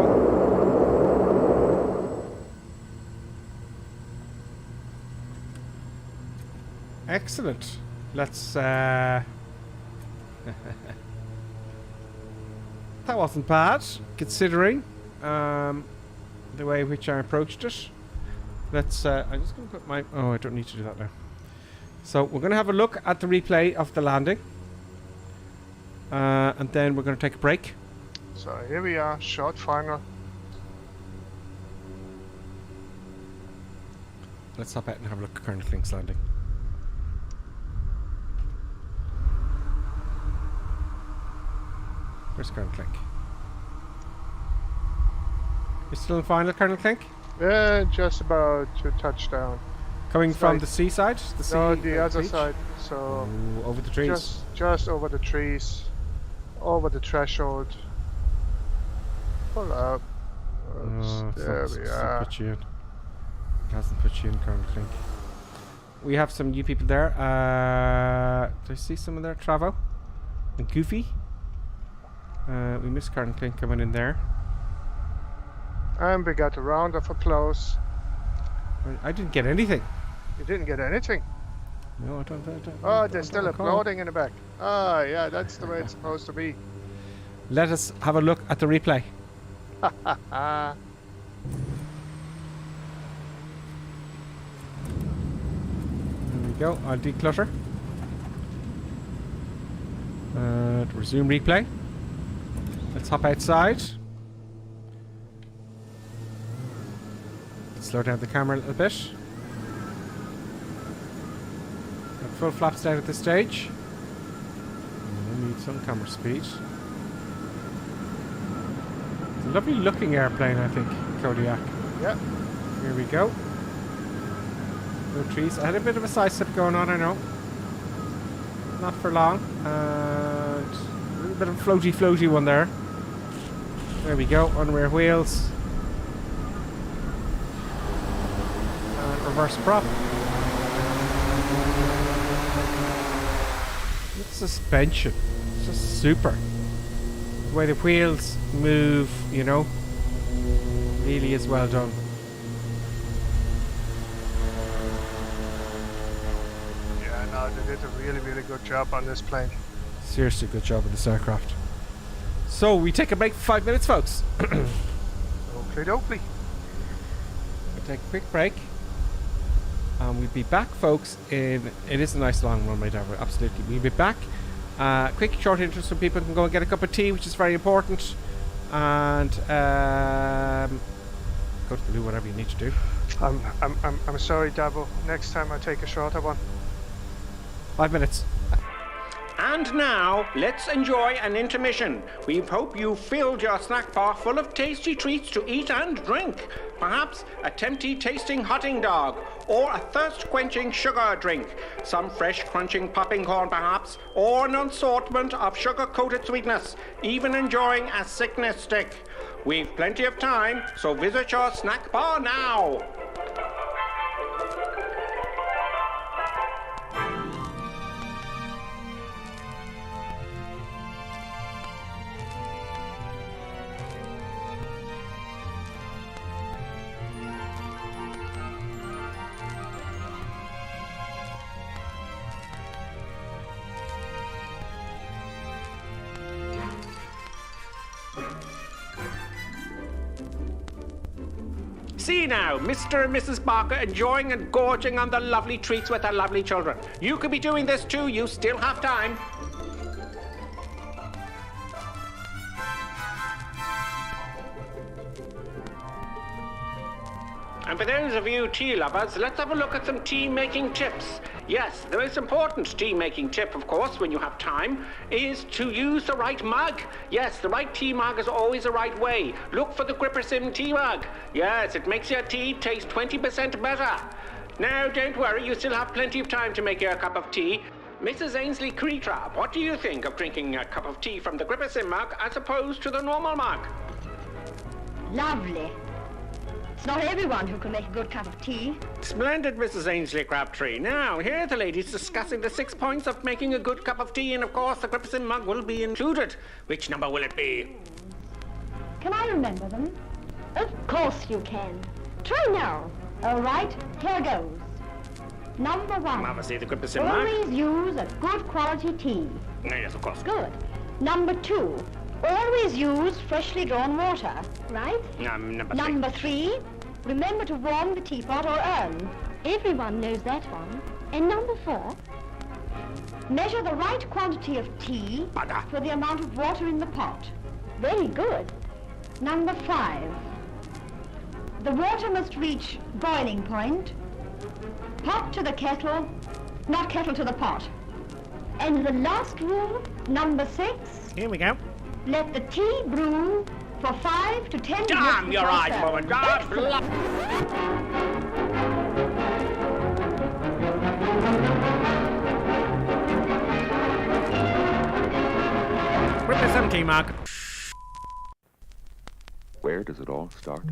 Excellent. Let's that wasn't bad, considering the way in which I approached it. Let's I'm just going to put my... Oh, I don't need to do that now. So we're going to have a look at the replay of the landing. And then we're going to take a break. So here we are, short final. Let's hop out and have a look at Colonel Clink's landing. Where's Colonel Clink? You're still in final, Colonel Clink? Yeah, just about to touch down. Coming from the seaside? No, the other side. So ooh, over the trees? Just over the trees. Over the threshold. Pull up. Oh, there we are. Put you in. It hasn't put you in, Colonel Clink. We have some new people there. Do I see someone there? Travo? And Goofy? We missed Colonel Clink coming in there. And we got a round of applause. I didn't get anything. You didn't get anything? No, I don't. Oh, they're still applauding in the back. Ah, yeah, that's the way it's supposed to be. Let us have a look at the replay. Ha There we go. I'll declutter. Resume replay. Let's hop outside. Slow down the camera a little bit. Got full flaps down at this stage. We need some camera speed. It's a lovely looking airplane, I think, Kodiak. Yeah. Here we go. No trees. I had a bit of a side step going on, I know. Not for long. And a little bit of a floaty one there. There we go, on rear wheels. And reverse prop. The suspension. It's just super. The way the wheels move, you know, really is well done. Yeah, no, they did a really, really good job on this plane. Seriously good job on this aircraft. So we take a break for 5 minutes, folks. Oakley dokley. We'll take a quick break. And we'll be back, folks, it is a nice long runway, Deborah, absolutely. We'll be back. Quick short intro so people can go and get a cup of tea, which is very important. And go to the loo, whatever you need to do. I'm sorry, Dabo. Next time I take a shorter one. 5 minutes. And now, let's enjoy an intermission. We hope you filled your snack bar full of tasty treats to eat and drink. Perhaps a tempting tasting hotting dog, or a thirst-quenching sugar drink. Some fresh crunching popping corn perhaps, or an assortment of sugar-coated sweetness. Even enjoying a sickness stick. We've plenty of time, so visit your snack bar now. See now, Mr. and Mrs. Barker enjoying and gorging on the lovely treats with their lovely children. You could be doing this too, you still have time. And for those of you tea lovers, let's have a look at some tea-making tips. Yes, the most important tea-making tip, of course, when you have time, is to use the right mug. Yes, the right tea mug is always the right way. Look for the Grippersim tea mug. Yes, it makes your tea taste 20% better. Now, don't worry, you still have plenty of time to make your cup of tea. Mrs. Ainsley Creetrap, what do you think of drinking a cup of tea from the Grippersim mug as opposed to the normal mug? Lovely. It's not everyone who can make a good cup of tea. Splendid, Mrs. Ainsley Crabtree. Now, here are the ladies discussing the 6 points of making a good cup of tea, and of course the Grippersim mug will be included. Which number will it be? Can I remember them? Of course you can. Try now. All right, here goes. Number 1. Obviously the Grippersim mug. Always use a good quality tea. Yes, of course. Good. Number 2. Always use freshly drawn water, right? Number 3. Remember to warm the teapot or urn. Everyone knows that one. And number 4. Measure the right quantity of tea for the amount of water in the pot. Very good. Number 5. The water must reach boiling point. Pot to the kettle, not kettle to the pot. And the last rule, number 6. Here we go. Let the tea brew for 5 to 10 minutes. Damn your eyes, woman! God bless. Grippersim tea mug. Where does it all start?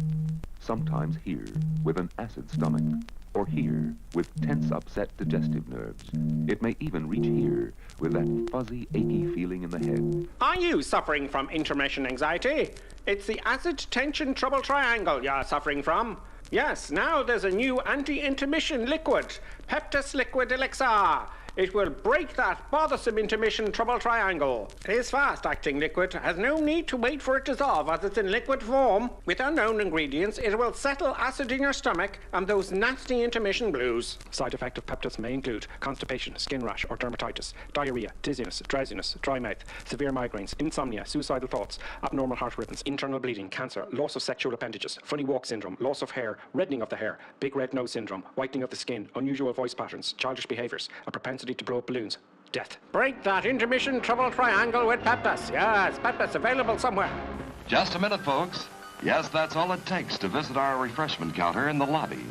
Sometimes here, with an acid stomach, or here, with tense, upset digestive nerves. It may even reach here, with that fuzzy, achy feeling in the head. Are you suffering from intermission anxiety? It's the acid tension trouble triangle you're suffering from. Yes, now there's a new anti-intermission liquid, Peptus Liquid Elixir. It will break that bothersome intermission trouble triangle. It is fast-acting liquid, has no need to wait for it to dissolve as it's in liquid form. With unknown ingredients, it will settle acid in your stomach and those nasty intermission blues. Side effect of Peptus may include constipation, skin rash or dermatitis, diarrhea, dizziness, drowsiness, dry mouth, severe migraines, insomnia, suicidal thoughts, abnormal heart rhythms, internal bleeding, cancer, loss of sexual appendages, funny walk syndrome, loss of hair, reddening of the hair, big red nose syndrome, whitening of the skin, unusual voice patterns, childish behaviours, a propensity to blow up balloons, death. Break that intermission trouble triangle with Peptus. Yes, Peptus available somewhere. Just a minute, folks. Yes, that's all it takes to visit our refreshment counter in the lobby.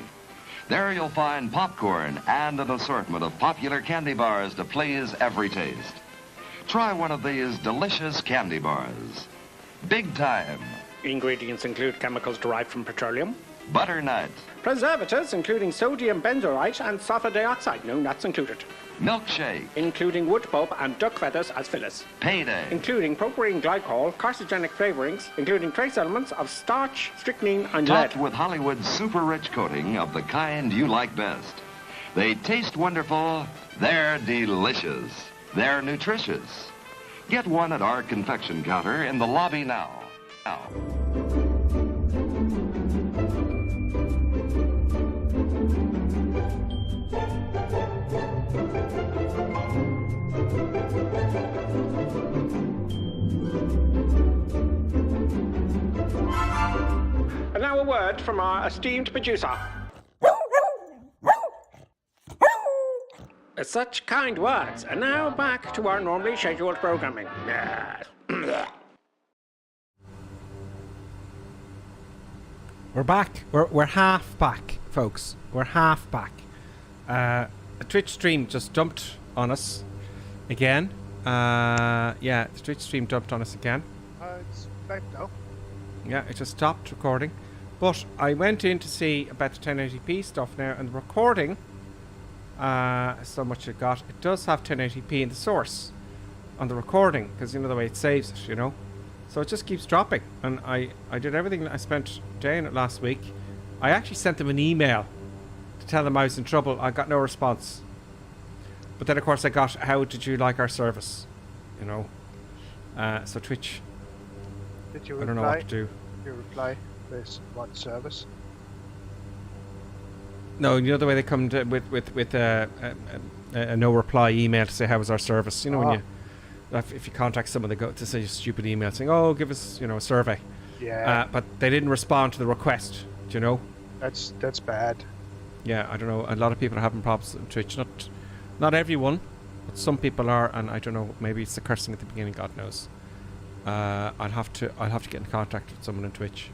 There you'll find popcorn and an assortment of popular candy bars to please every taste. Try one of these delicious candy bars. Big time. Ingredients include chemicals derived from petroleum, butternut, preservatives including sodium benzoate and sulfur dioxide. No nuts included. Milkshake. Including wood pulp and duck feathers as fillers. Payday. Including propylene glycol, carcinogenic flavorings, including trace elements of starch, strychnine, and lead. Topped with Hollywood's super rich coating of the kind you like best. They taste wonderful. They're delicious. They're nutritious. Get one at our confection counter in the lobby now. And now a word from our esteemed producer. Such kind words. And now back to our normally scheduled programming. We're back. We're half back, folks. We're half back. A Twitch stream just dumped on us again. Yeah, the Twitch stream dumped on us again. It's back now. Yeah, it just stopped recording. But I went in to see about the 1080p stuff now, and the recording, so much it got. It does have 1080p in the source on the recording, because you know the way it saves it, you know. So it just keeps dropping. And I did everything. I spent a day in it last week. I actually sent them an email to tell them I was in trouble. I got no response. But then, of course, I got, how did you like our service? You know. So Twitch, Did you I don't know what to do. Did you reply with what service? No, you know the way they come to, with a no reply email to say how was our service. You know when you, if you contact someone, they go to say a stupid email saying, "Oh, give us a survey." Yeah. But they didn't respond to the request. Do you know? That's bad. Yeah, I don't know. A lot of people are having problems on Twitch. Not everyone, but some people are, and I don't know. Maybe it's the cursing at the beginning. God knows. I'll have to get in contact with someone on Twitch.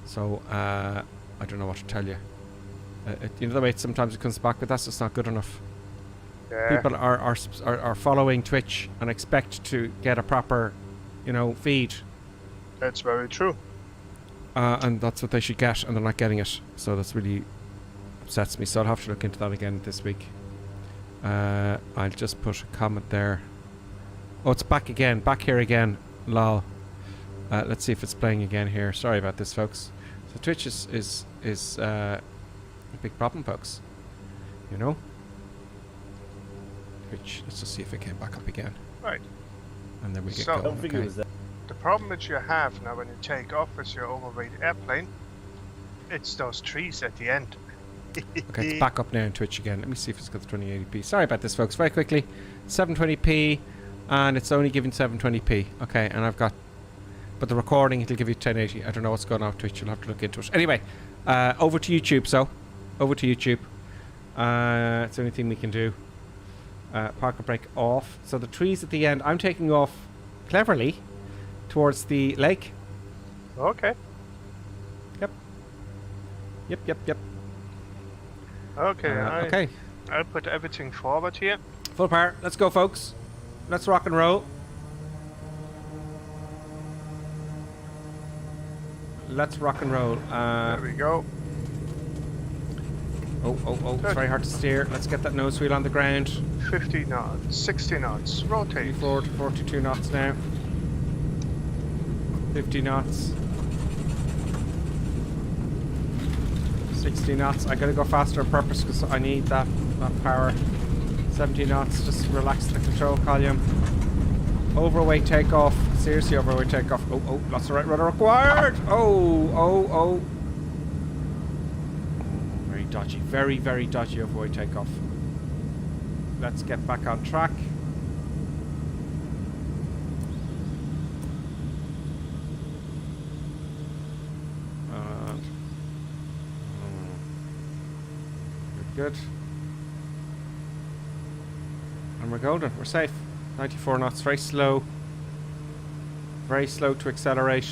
So I don't know what to tell you. You know the way sometimes it comes back, but that's just not good enough. Yeah. People are following Twitch and expect to get a proper, feed. That's very true. And that's what they should get, and they're not getting it. So that's really upsets me. So I'll have to look into that again this week. I'll just put a comment there. Oh, it's back again. Back here again. Lol. Let's see if it's playing again here. Sorry about this, folks. So Twitch is a big problem, folks. You know? Twitch. Let's just see if it came back up again. Right. And then we get So, going. Okay. the problem that you have now when you take off as your overweight airplane, it's those trees at the end. Okay, it's back up now on Twitch again. Let me see if it's got the 2080p. Sorry about this, folks. Very quickly. 720p, and it's only giving 720p. Okay, and I've got... But the recording, it'll give you 1080. I don't know what's going on with Twitch. You'll have to look into it. Anyway, over to YouTube, so. Over to YouTube. It's the only thing we can do. Park and brake off. So the trees at the end, I'm taking off cleverly towards the lake. Okay. Yep. Okay, okay. I'll put everything forward here. Full power. Let's go, folks. Let's rock and roll. Let's rock and roll. There we go. Oh, it's very hard to steer. Let's get that nose wheel on the ground. 50 knots, 60 knots, rotate. Forward, 42 knots now. 50 knots. 60 knots. I gotta go faster on purpose because I need that power. 70 knots. Just relax the control column. Overweight takeoff. Seriously, overweight takeoff. Oh, lots of right rudder required. Oh. Very dodgy. Very, very dodgy overweight takeoff. Let's get back on track. Good. And we're golden. We're safe. 94 knots. Very slow. Very slow to accelerate.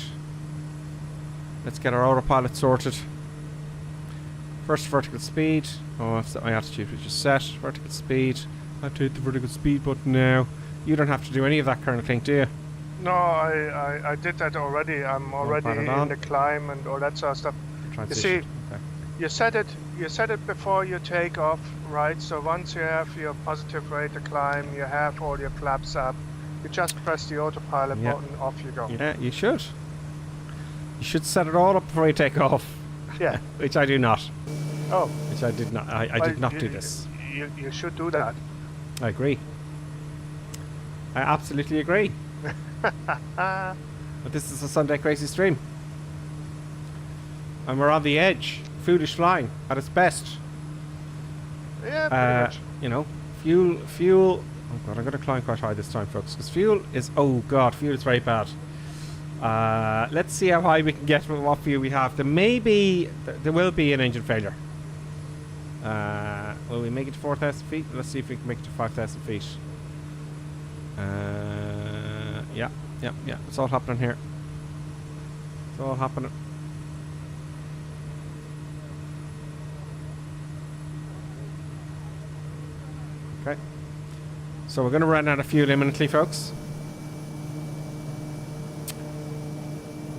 Let's get our autopilot sorted. First vertical speed. Oh, I've set my altitude, which is set. Vertical speed. I have to hit the vertical speed button now. You don't have to do any of that kind of thing, do you? No, I did that already. I'm already in the climb and all that sort of stuff. You see, You set it before you take off, right? So once you have your positive rate of climb, you have all your flaps up, you just press the autopilot button, off you go. Yeah, you should. You should set it all up before you take off. Yeah. Which I do not. Oh. Which I did not. I did not do this. You should do that. I agree. I absolutely agree. But this is a Sunday Crazy stream. And we're on the edge. Foolish flying at its best. Yeah, pretty much. You know, fuel. Oh god, I'm going to climb quite high this time, folks, because fuel is. Oh god, fuel is very bad. Let's see how high we can get with what fuel we have. There will be an engine failure. Will we make it to 4,000 feet? Let's see if we can make it to 5,000 feet. Yeah. It's all happening here. It's all happening. Okay. So we're going to run out of fuel imminently, folks.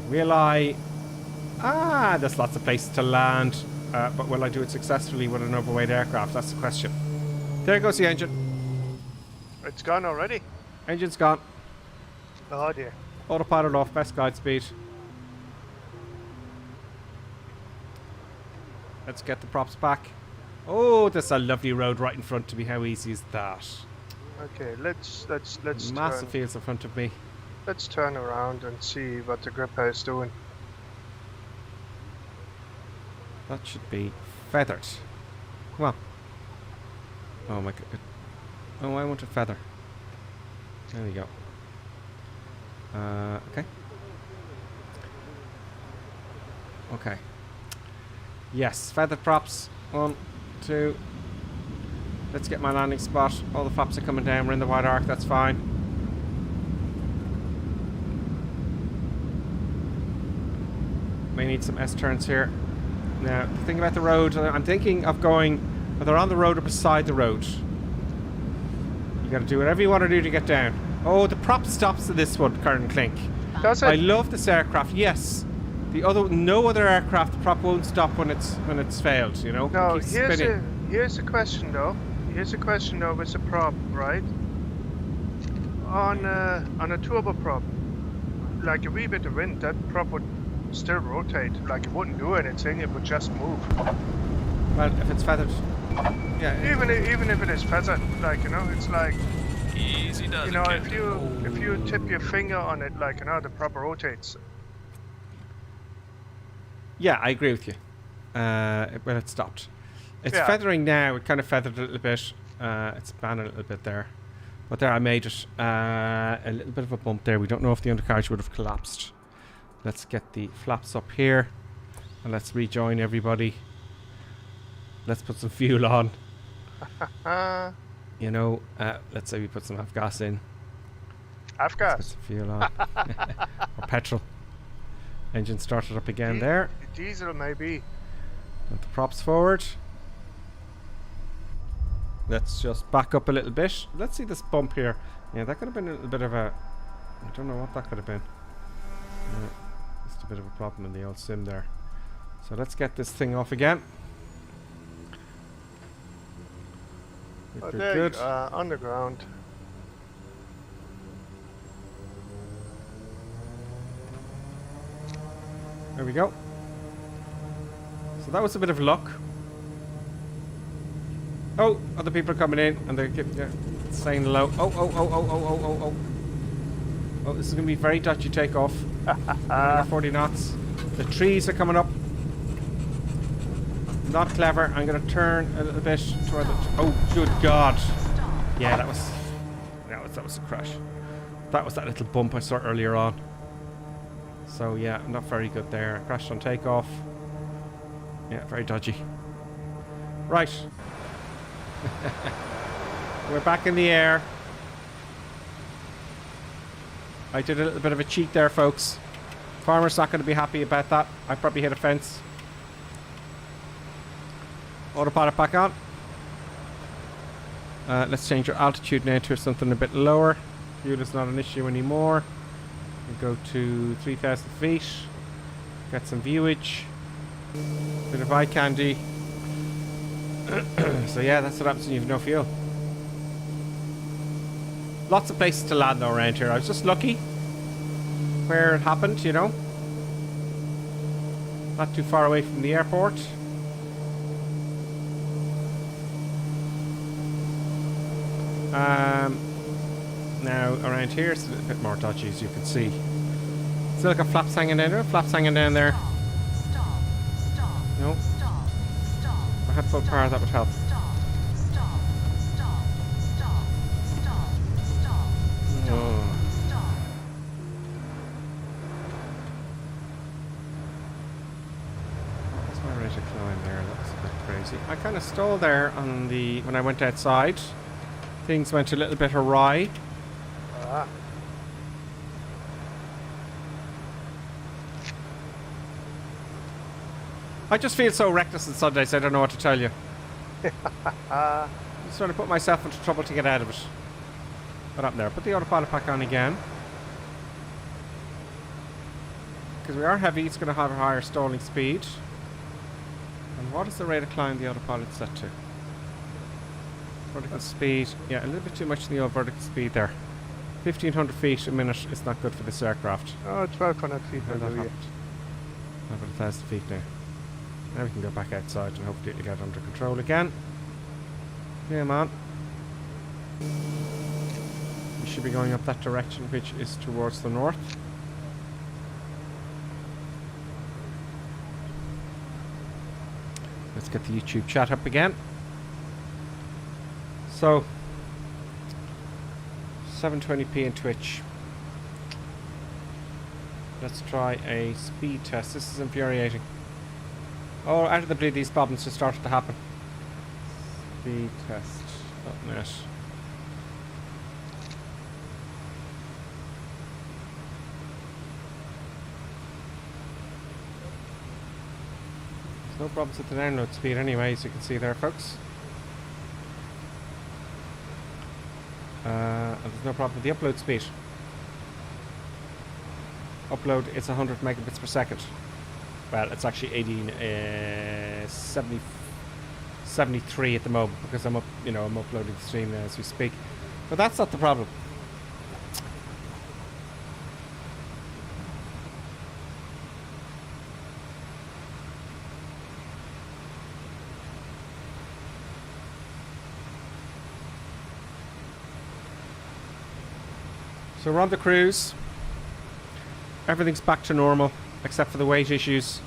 Will I... there's lots of places to land. But will I do it successfully with an overweight aircraft? That's the question. There goes the engine. It's gone already. Engine's gone. Oh dear. Autopilot off, best guide speed. Let's get the props back. Oh, there's a lovely road right in front of me. How easy is that? Okay, let's massive fields in front of me. Let's turn around and see what the gripper is doing. That should be feathered. Come on. Oh my god. Oh, I want a feather. There we go. Okay. Okay. Yes, feathered props. 1, 2. Let's get my landing spot. All the flaps are coming down. We're in the wide arc. That's fine. May need some S-turns here. Now, the thing about the road, I'm thinking of going whether on the road or beside the road. You gotta do whatever you want to do to get down. Oh, the prop stops at this one, Karen Klink. Does it? I love this aircraft, yes. No other aircraft, the prop won't stop when it's failed, you know? No, It keeps spinning. here's a question though. Here's a question though with the prop, right? On a turbo prop, like a wee bit of wind, that prop would still rotate. Like it wouldn't do anything, it would just move. Well, if it's feathered, yeah. Even if it is feathered, like, you know, it's like, easy does you know, if you tip your finger on it, like, you know, the prop rotates. Yeah, I agree with you. Well, it stopped. It's feathering now. It kind of feathered a little bit. It's banning a little bit there. But there I made it. A little bit of a bump there. We don't know if the undercarriage would have collapsed. Let's get the flaps up here. And let's rejoin everybody. Let's put some fuel on. You know, let's say we put some avgas in. Avgas? Let's put some fuel on. Or petrol. Engine started up again there. Diesel maybe. Put the props forward. Let's just back up a little bit. Let's see this bump here. Yeah, that could have been a little bit of a... I don't know what that could have been. Yeah, just a bit of a problem in the old sim there. So let's get this thing off again. Oh, there you are, underground. There we go. So that was a bit of luck. Oh, other people are coming in and they're saying hello. Oh, this is going to be very dodgy takeoff. 40 knots. The trees are coming up. Not clever. I'm going to turn a little bit toward the... Oh, good God. Yeah, that was a crash. That was that little bump I saw earlier on. So yeah, not very good there. I crashed on takeoff. Yeah, very dodgy. Right. We're back in the air. I did a little bit of a cheat there, folks. Farmer's not going to be happy about that. I probably hit a fence. Autopilot back on. Let's change our altitude now to something a bit lower. Fuel is not an issue anymore. We'll go to 3,000 feet. Get some viewage. Bit of eye candy. So yeah, that's what happens when you have no fuel. Lots of places to land though around here. I was just lucky where it happened, you know. Not too far away from the airport. Now around here it's a little bit more dodgy, as you can see. Still like a flaps hanging down there. Flaps hanging down there. No. If I had full power, that would help. Oh. That's my rate of climb there. That's a bit crazy. I kind of stalled there on the when I went outside. Things went a little bit awry. I just feel so reckless on Sundays, I don't know what to tell you. I'm just trying to put myself into trouble to get out of it. What happened there? Put the autopilot back on again. Because we are heavy, it's going to have a higher stalling speed. And what is the rate of climb the autopilot set to? Vertical speed. Yeah, a little bit too much in the old vertical speed there. 1,500 feet a minute is not good for this aircraft. Oh, 1,200 feet. How about 1,000 feet now? Now we can go back outside and hopefully it'll get under control again. Yeah, man. We should be going up that direction, which is towards the north. Let's get the YouTube chat up again. So, 720p in Twitch. Let's try a speed test. This is infuriating. Oh, out of the blue, these problems just started to happen. Speed test. .net. There's no problems with the download speed anyway, as you can see there, folks. And there's no problem with the upload speed. Upload is 100 megabits per second. Well, it's actually 73 at the moment because I'm I'm uploading the stream as we speak. But that's not the problem. So we're on the cruise. Everything's back to normal except for the weight issues.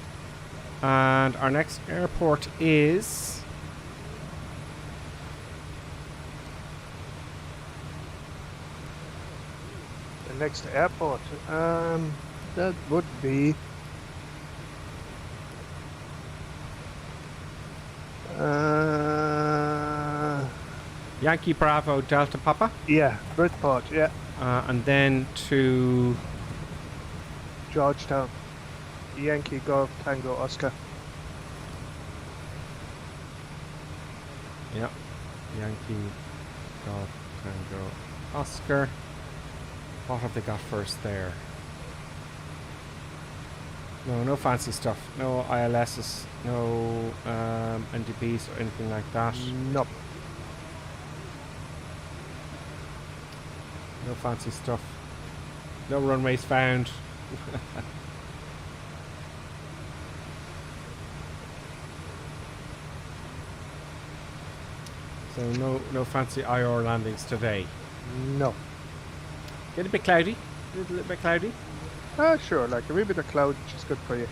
And our next airport is... The next airport? That would be... Yankee Bravo Delta Papa? Yeah, Bridport, yeah. And then to... Georgetown. Yankee Golf Tango Oscar. Yep. Yankee Golf Tango Oscar. What have they got first there? No fancy stuff. No ILSs, no NDBs or anything like that. Nope. No fancy stuff. No runways found. So no fancy IR landings today. No. Get a bit cloudy. A little bit cloudy. Sure, like a wee bit of cloud, which is good for you.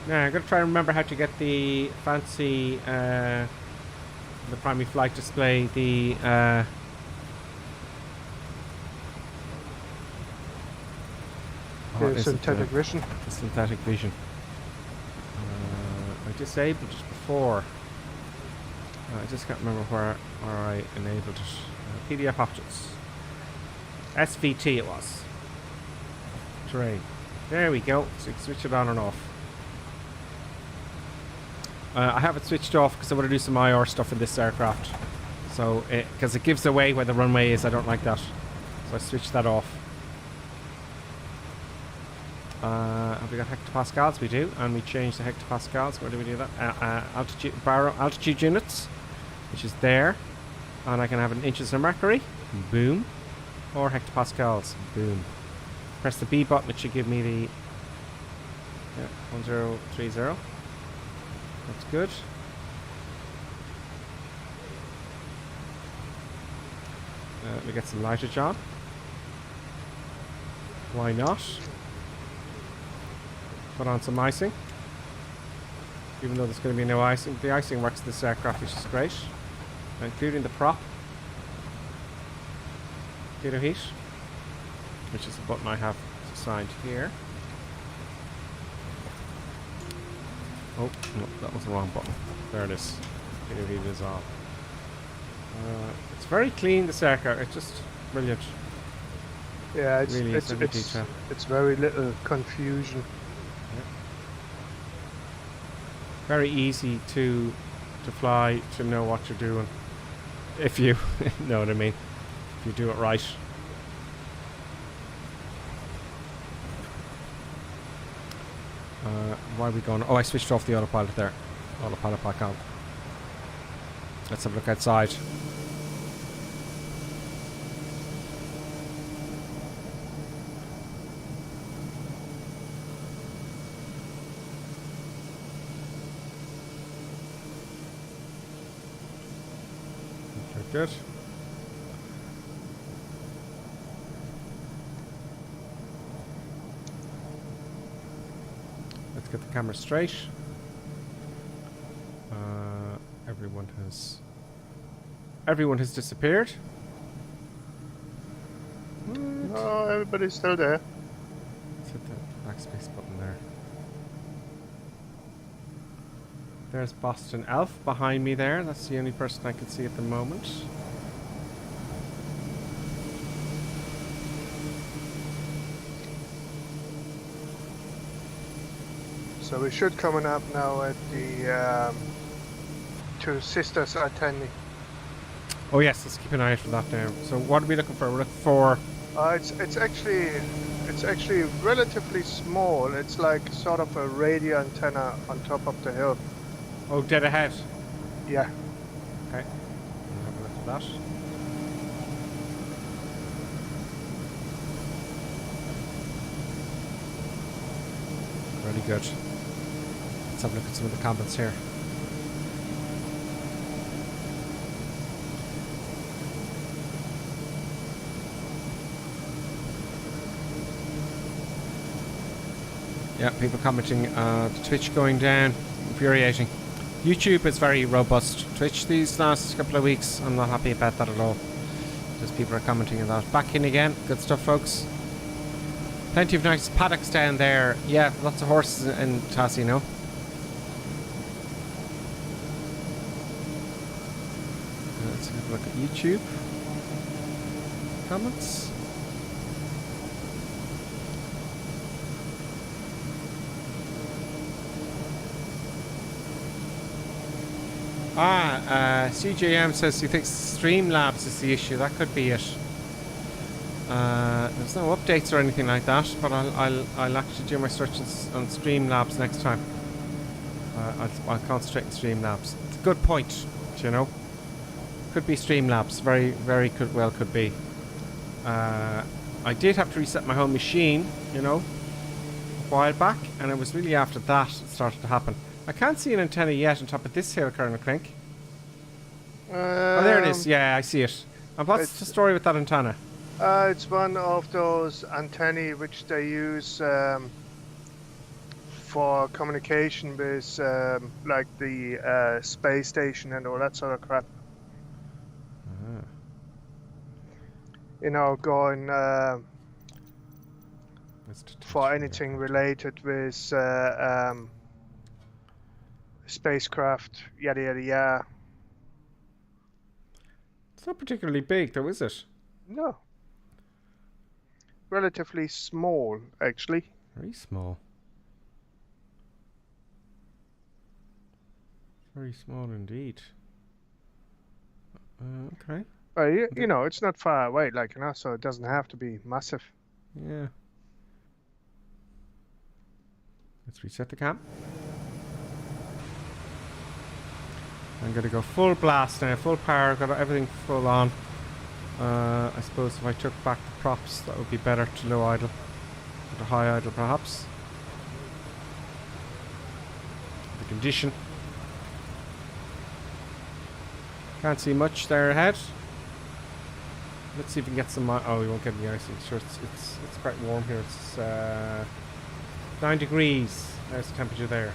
Now I'm gonna try and remember how to get the fancy the primary flight display, the the synthetic vision. The synthetic vision. I disabled it before. I just can't remember where I enabled it. PDF options. SVT it was. Terrain. There we go. So you can switch it on and off. I have it switched off because I want to do some IR stuff in this aircraft. So, because it gives away where the runway is, I don't like that. So I switched that off. Have we got hectopascals? We do, and we change the hectopascals. Where do we do that? Altitude units, which is there, and I can have it in inches of mercury. Boom. Or hectopascals. Boom. Press the B button. It should give me the 1030. That's good. We get some lightage on. Why not? Put on some icing. Even though there's going to be no icing. The icing works this aircraft, which is great. Including the prop. Data heat. Which is the button I have assigned here. Oh, no, that was the wrong button. There it is. Data heat is off. It's very clean, this aircraft. It's just brilliant. Yeah, it's really it's very little confusion. Yeah. Very easy to fly, to know what you're doing. If you know what I mean. If you do it right. Why are we going? Oh, I switched off the autopilot there. Autopilot back on. Let's have a look outside. Okay, good. Let's get the camera straight. Everyone has disappeared. No, everybody's still there. Let's hit the backspace button there. There's Boston Elf behind me there. That's the only person I can see at the moment. So we should coming up now at the Two Sisters Antennae. Oh yes, let's keep an eye out for that now. So what are we looking for? We're looking for... It's actually relatively small. It's like sort of a radio antenna on top of the hill. Oh, dead ahead? Yeah. Okay. We'll have a look at that. Really good. Let's have a look at some of the comments here. Yeah, people commenting, the Twitch going down, infuriating. YouTube is very robust. Twitch these last couple of weeks, I'm not happy about that at all. Just people are commenting on that. Back in again, good stuff folks. Plenty of nice paddocks down there. Yeah, lots of horses in Tassie, you know. Let's have a look at YouTube. Comments. CJM says he thinks Streamlabs is the issue. That could be it. There's no updates or anything like that, but I'll actually do my searches on Streamlabs next time. I'll concentrate on Streamlabs. It's a good point, you know. Could be Streamlabs. Very, very could be. I did have to reset my home machine, you know, a while back, and it was really after that it started to happen. I can't see an antenna yet on top of this hill, Colonel Clink. Oh, there it is. Yeah, I see it. And what's the story with that antenna? It's one of those antennae which they use for communication with like the space station and all that sort of crap. You know, going for anything related with spacecraft, yada yada yada. It's not particularly big though, is it? No. Relatively small, actually. Very small. Very small indeed. Okay. You know, it's not far away, like, you know, so it doesn't have to be massive. Yeah. Let's reset the cam. I'm going to go full blast now, full power, got everything full on. I suppose if I took back the props, that would be better to low idle. Or to high idle, perhaps. The condition. Can't see much there ahead. Let's see if we can get some... oh, we won't get any icing. Sure, it's quite warm here. It's 9 degrees. There's the temperature there.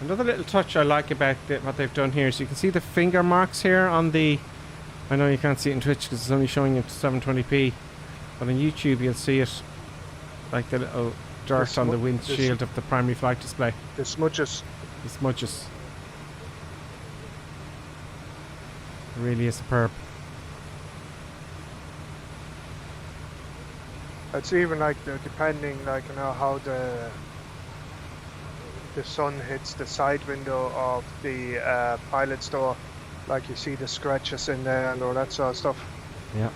Another little touch I like about what they've done here is you can see the finger marks here on the... I know you can't see it in Twitch because it's only showing it to 720p. But on YouTube you'll see it like the little dirt on the windshield of the primary flight display. The smudges. The smudges. It really is superb. It's even like depending, like, you know, how the sun hits the side window of the pilot's door. Like you see the scratches in there and all that sort of stuff. Yeah.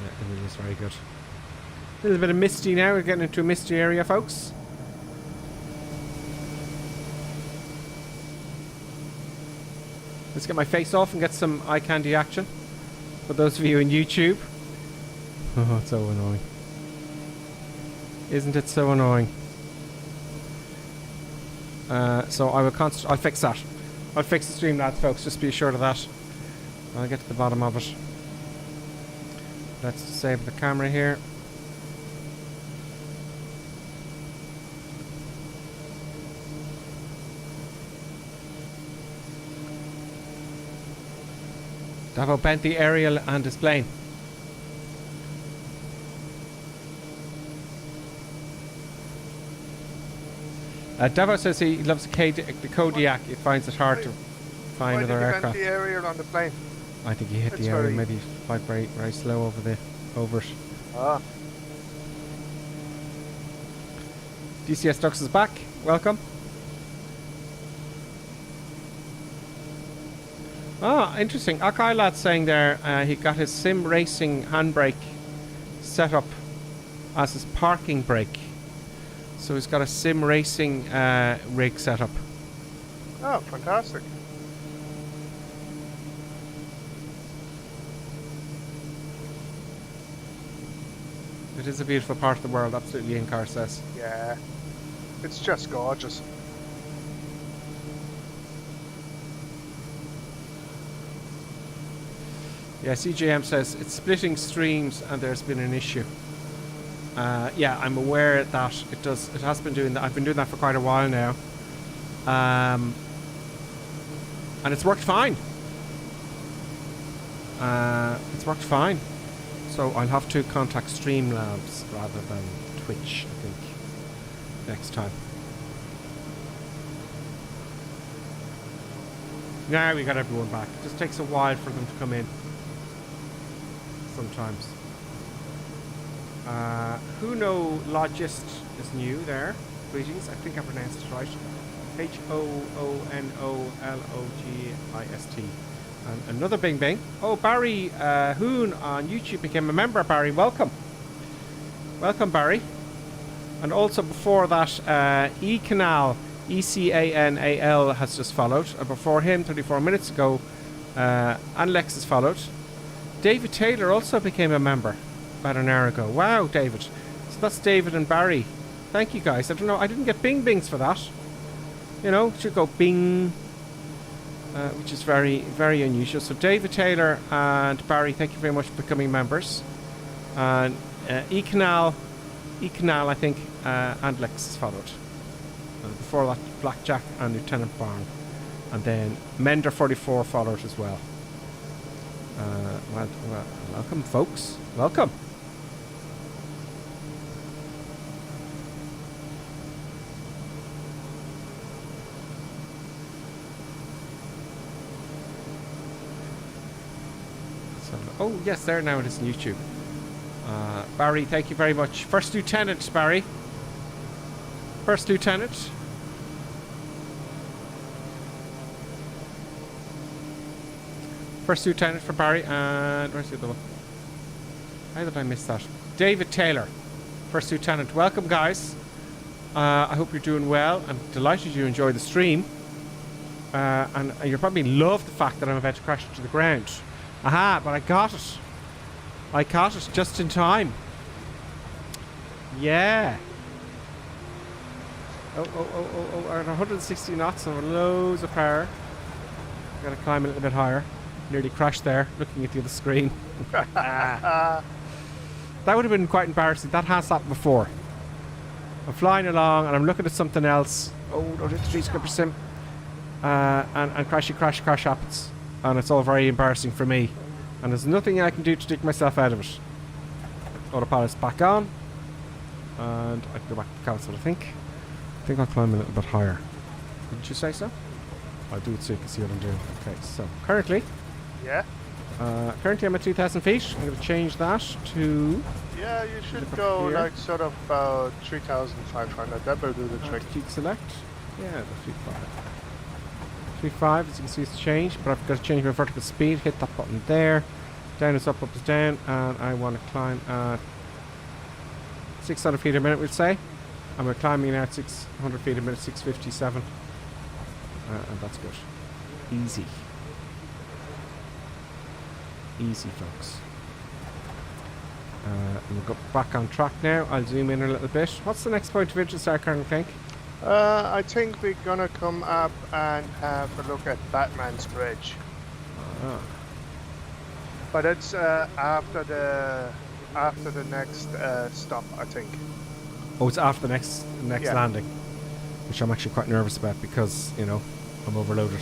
Yeah, it really is very good. A little bit of misty now. We're getting into a misty area, folks. Let's get my face off and get some eye candy action. For those of you in YouTube. Oh, it's so annoying. Isn't it so annoying? So I will I'll fix that. I'll fix the Streamlabs, folks. Just be assured of that. I'll get to the bottom of it. Let's disable the camera here. Davo bent the aerial and his plane. Davo says he loves the Kodiak. He finds it hard to find other aircraft. Why did you bend the aerial on the plane? I think he hit the aerial. Maybe flight very slow over it. Ah. DCS Dux is back. Welcome. Ah, interesting. Akai lad saying there he got his sim racing handbrake set up as his parking brake. So he's got a sim racing rig set up. Oh, fantastic. It is a beautiful part of the world, absolutely, Inkar says. Yeah. It's just gorgeous. Yeah, CJM says it's splitting streams and there's been an issue. Yeah, I'm aware that it does. It has been doing that. I've been doing that for quite a while now, and it's worked fine. It's worked fine. So I'll have to contact Streamlabs rather than Twitch, I think, next time. Now we got everyone back. It just takes a while for them to come in. Sometimes. Huno Logist is new there. Greetings. I think I pronounced it right. Hoonologist. And another Bing Bing. Oh, Barry Hoon on YouTube became a member. Barry, welcome. Welcome, Barry. And also before that, eCanal, ECANAL has just followed. And before him, 34 minutes ago, Anlex has followed. David Taylor also became a member about an hour ago. Wow, David. So that's David and Barry. Thank you, guys. I don't know. I didn't get Bing Bings for that. You know, it should go Bing. Which is very, very unusual. So David Taylor and Barry, thank you very much for becoming members. And eCanal, I think, and Lex has followed. Before that, Blackjack and Lieutenant Barn. And then Mender44 followed as well. Well, welcome, folks. Welcome. Oh, yes, there now it is on YouTube. Barry, thank you very much. First Lieutenant, Barry. First Lieutenant. First lieutenant for Barry, and where's the other one? How did I miss that? David Taylor, first lieutenant. Welcome, guys. I hope you're doing well. I'm delighted you enjoy the stream. And you probably love the fact that I'm about to crash into the ground. Aha, but I got it. I caught it just in time. Yeah. Oh, at 160 knots and loads of power. Gotta climb a little bit higher. Nearly crashed there, looking at the other screen. That would have been quite embarrassing. That has happened before. I'm flying along and I'm looking at something else. Oh, don't hit the tree, Skipper Sim. And crash happens. And it's all very embarrassing for me. And there's nothing I can do to dig myself out of it. Autopilot's back on. And I can go back to the console, I think. I think I'll climb a little bit higher. Didn't you say so? I'll do it so you can see what I'm doing. Okay, so currently... Yeah? Currently I'm at 2,000 feet. I'm going to change that to... Yeah, you should go like sort of about 3,500. That will do the trick. Click select. Yeah, the 3.5. 3.5, as you can see, it's changed, but I've got to change my vertical speed. Hit that button there. Down is up is down, and I want to climb at 600 feet a minute, we'll say. And we're climbing now at 600 feet a minute, 657. And that's good. Easy. Easy, folks. We'll go back on track now. I'll zoom in a little bit. What's the next point of interest there, Colonel Clink? I think we're gonna come up and have a look at Batman's Bridge. But it's after the next stop, I think. Oh, it's after the next landing, which I'm actually quite nervous about because, you know, I'm overloaded.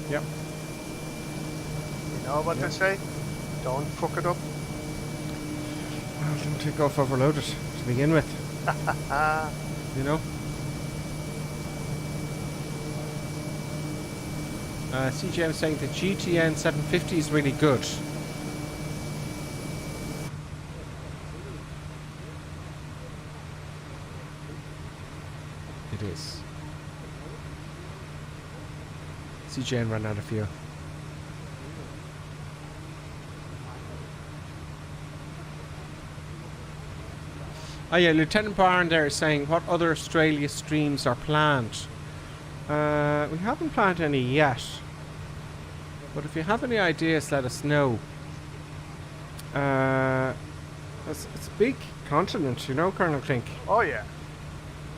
Yep. You know what they say? Don't fuck it up. Well, don't take off overloaded to begin with. You know? CGM saying the GTN 750 is really good. It is. CGN ran out of fuel. Oh yeah, Lieutenant Barn there is saying what other Australia streams are planned. We haven't planned any yet. But if you have any ideas, let us know. It's a big continent, you know, Colonel Clink. Oh yeah.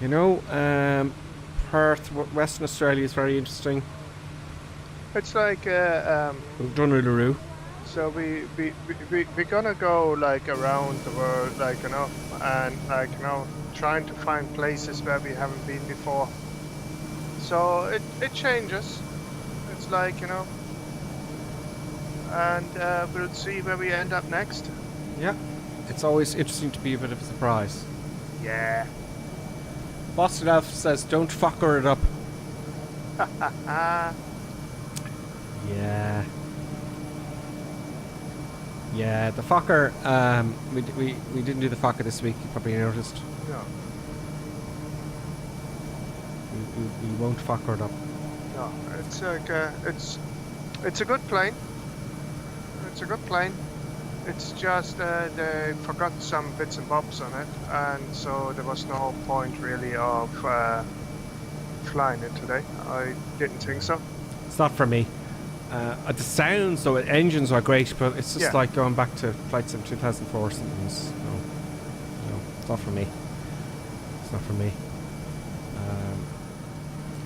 You know, Perth, Western Australia is very interesting. It's like We've done Uluru. So we're gonna go like around the world, like, you know, and like, you know, trying to find places where we haven't been before. So it changes. It's like, you know, and we'll see where we end up next. Yeah, it's always interesting to be a bit of a surprise. Yeah. Boston Elf says, "Don't fucker it up." Yeah. Yeah, the fucker. We didn't do the fucker this week. You probably noticed. No. We won't fucker it up. No, it's like it's a good plane. It's a good plane. It's just they forgot some bits and bobs on it, and so there was no point really of flying it today. I didn't think so. It's not for me. The sounds, though, engines are great, but it's just like going back to Flight Sim 2004 or something. No, it's not for me. It's not for me.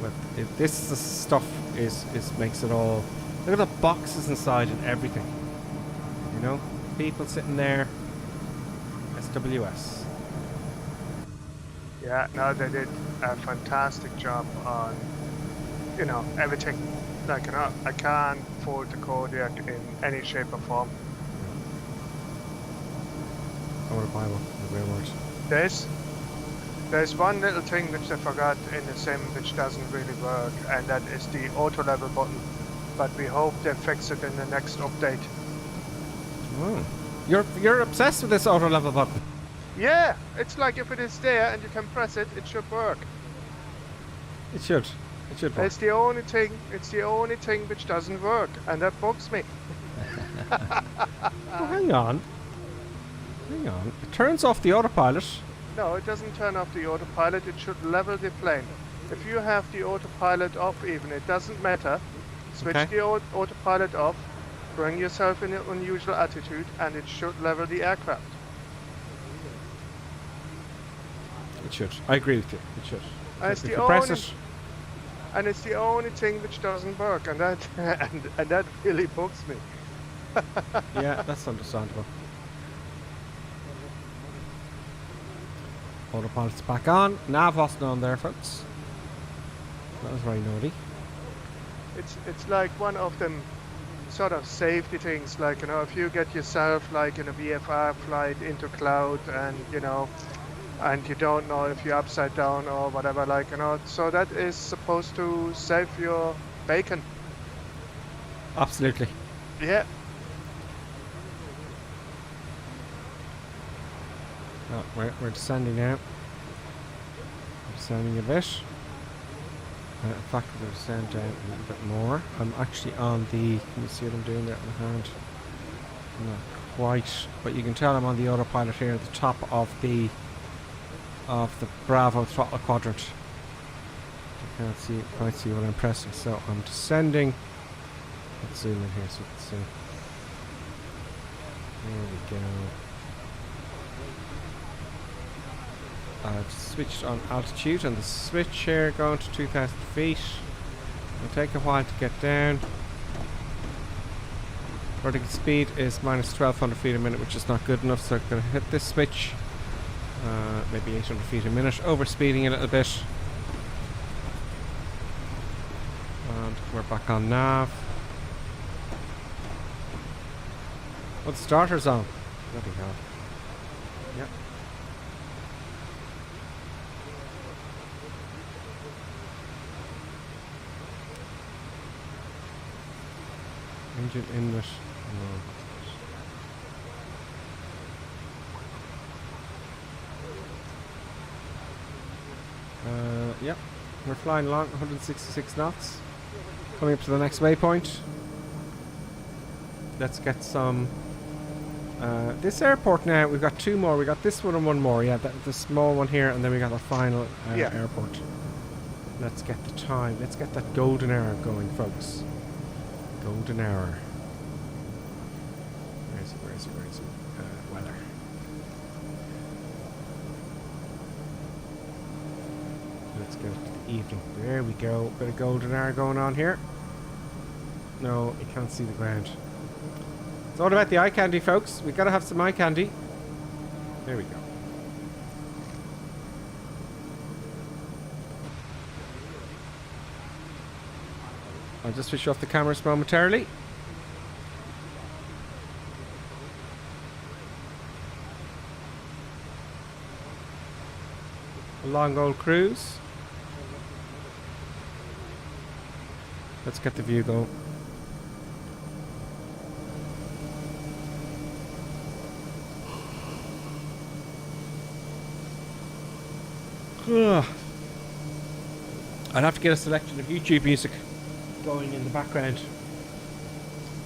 But this stuff is makes it all. Look at the boxes inside and everything. You know, people sitting there. SWS. Yeah, no, they did a fantastic job on, you know, everything. Like, you know, I can't fault the Kodiak in any shape or form. I want to buy one, the real word. There's one little thing which I forgot in the sim which doesn't really work, and that is the auto level button. But we hope they fix it in the next update. Oh. You're obsessed with this auto level button. Yeah, it's like if it is there and you can press it, it should work. It should. It should work. It's the only thing. It's the only thing which doesn't work, and that bugs me. Oh, hang on. Hang on. It turns off the autopilot. No, it doesn't turn off the autopilot. It should level the plane. If you have the autopilot off, even it doesn't matter. Switch the autopilot off. Bring yourself in an unusual attitude, and it should level the aircraft. It should. I agree with you. It should. And If you press it. And it's the only thing which doesn't work, and that and that really bugs me. Yeah, that's understandable. Autopilot's back on. Nav wasn't on there, folks. That was very naughty. It's like one of them sort of safety things, like, you know, if you get yourself like in a VFR flight into cloud, and you know, and you don't know if you're upside down or whatever, like, you know, so that is supposed to save your bacon. Absolutely. Yeah. Oh, we're descending now. We're descending a bit. In fact, we're going to descend down a little bit more. I'm actually on the... Can you see what I'm doing there in the hand? Not quite, but you can tell I'm on the autopilot here at the top of the Bravo throttle quadrant. You can't see, quite see what I'm pressing, so I'm descending. Let's zoom in here so you can see. There we go. I've switched on altitude on the switch here, going to 2,000 feet. It'll take a while to get down. Vertical speed is minus 1,200 feet a minute, which is not good enough, so I'm going to hit this switch. Maybe 800 feet a minute, overspeeding a little bit. And we're back on nav. Oh, the starter's on. Bloody hell. Yep. Engine inlet. Yep, we're flying along 166 knots. Coming up to the next waypoint. Let's get some. This airport now, we've got two more. We got this one and one more. Yeah, the small one here, and then we got the final airport. Let's get the time. Let's get that golden hour going, folks. Golden hour. Where is it? Where is it? Where is it? Weather. Let's go to the evening. There we go. Bit of golden hour going on here. No, you can't see the ground. It's all about the eye candy, folks. We gotta have some eye candy. There we go. I'll just switch off the cameras momentarily. A long old cruise. Let's get the view going. I'd have to get a selection of YouTube music going in the background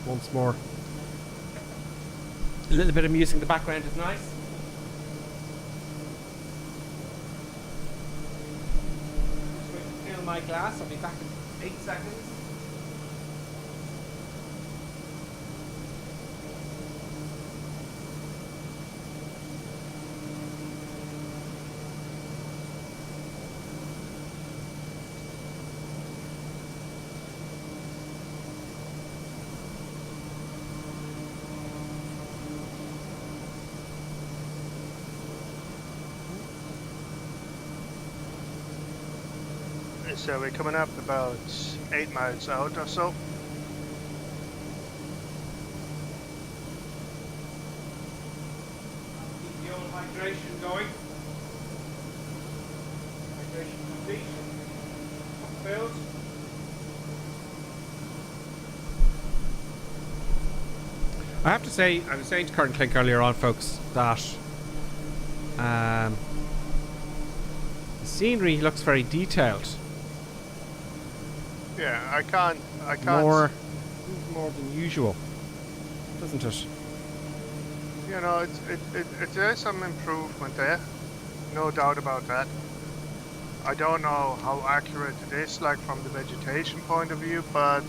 once more. A little bit of music in the background is nice. Just going to fill my glass. I'll be back in 8 seconds. So we're coming up about 8 miles out or so. Keep the old hydration going. Hydration complete. Filled. I have to say, I was saying to Kurt and Clink earlier on, folks, that the scenery looks very detailed. Yeah, I can't. More than usual, doesn't it? You know, there's some improvement there, no doubt about that. I don't know how accurate it is, like from the vegetation point of view, but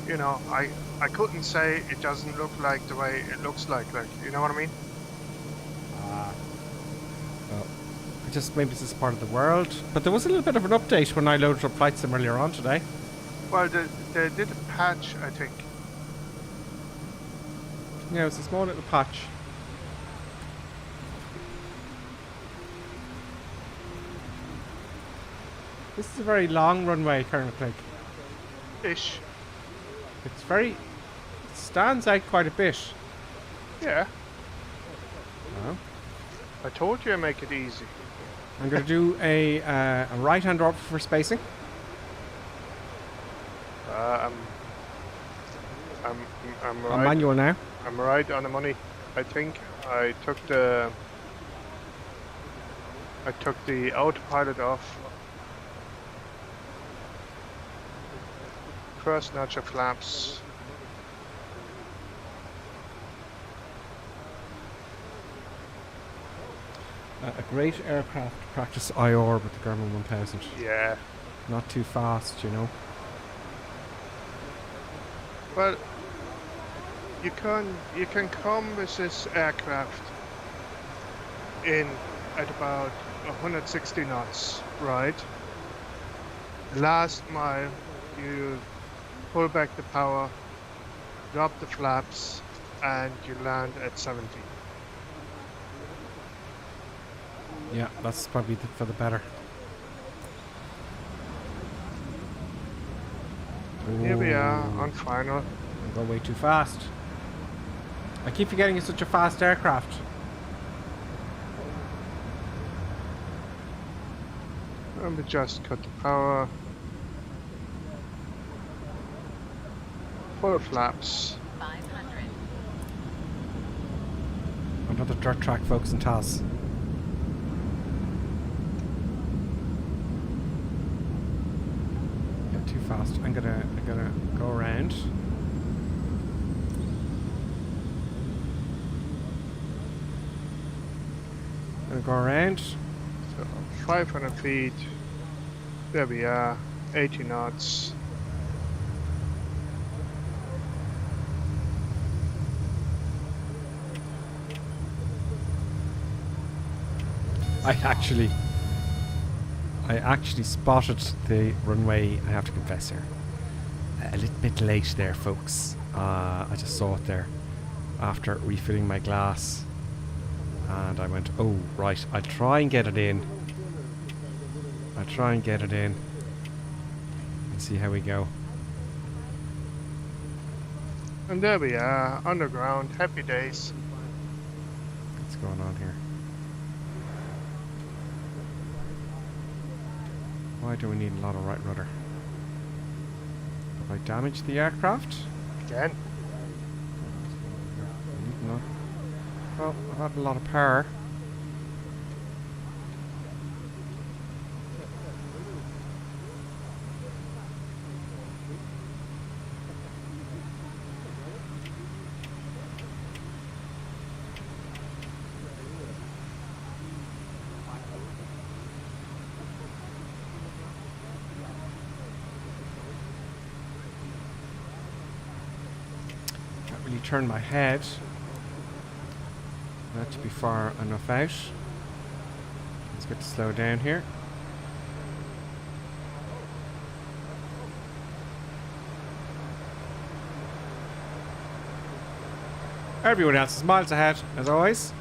you know, I couldn't say it doesn't look like the way it looks like you know what I mean? Well, just maybe this is part of the world. But there was a little bit of an update when I loaded up Flight Sim earlier on today. Well, they did a patch, I think. Yeah, it was a small little patch. This is a very long runway, Colonel Clegg. Ish. It's very... It stands out quite a bit. Yeah. Oh. I told you I'd make it easy. I'm going to do a right-hand orbit for spacing. I'm right. On manual now. I'm right on the money. I think I took the autopilot off. First notch of flaps. A great aircraft to practice IR with the Garmin 1000. Yeah. Not too fast, you know. Well, you can come with this aircraft in at about 160 knots, right? Last mile, you pull back the power, drop the flaps, and you land at 70. Yeah, that's probably for the better. Here we are on final. I go way too fast. I keep forgetting it's such a fast aircraft. Let me just cut the power. Full flaps. 500. Another dirt track, folks, in Tas. Too fast. I'm gonna go around. Gonna go around. So 500 feet. There we are. 80 knots. I actually spotted the runway, I have to confess here. A little bit late there, folks. I just saw it there after refilling my glass. And I went, oh, right, I'll try and get it in. And see how we go. And there we are, underground, happy days. What's going on here? Why do we need a lot of right rudder? Have I damaged the aircraft? Again? No. Well, I've had a lot of power. Turn my head. That should be far enough out. Let's get to slow down here. Everyone else is miles ahead, as always.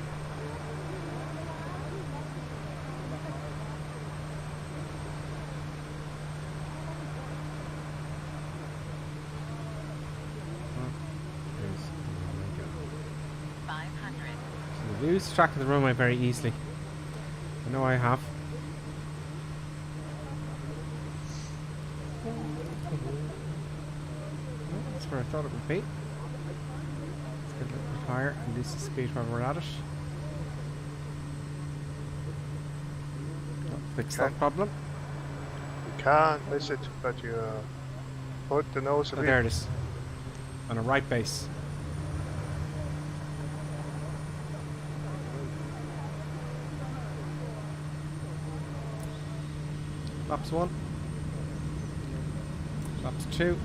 Lose track of the runway very easily. I know I have. That's where I thought it would be. Let's get a little bit higher and lose the speed while we're at it. Fix that problem. You can't miss it, but you put the nose of Oh, it. there it is. On a right base. Flaps 1. Flaps 2.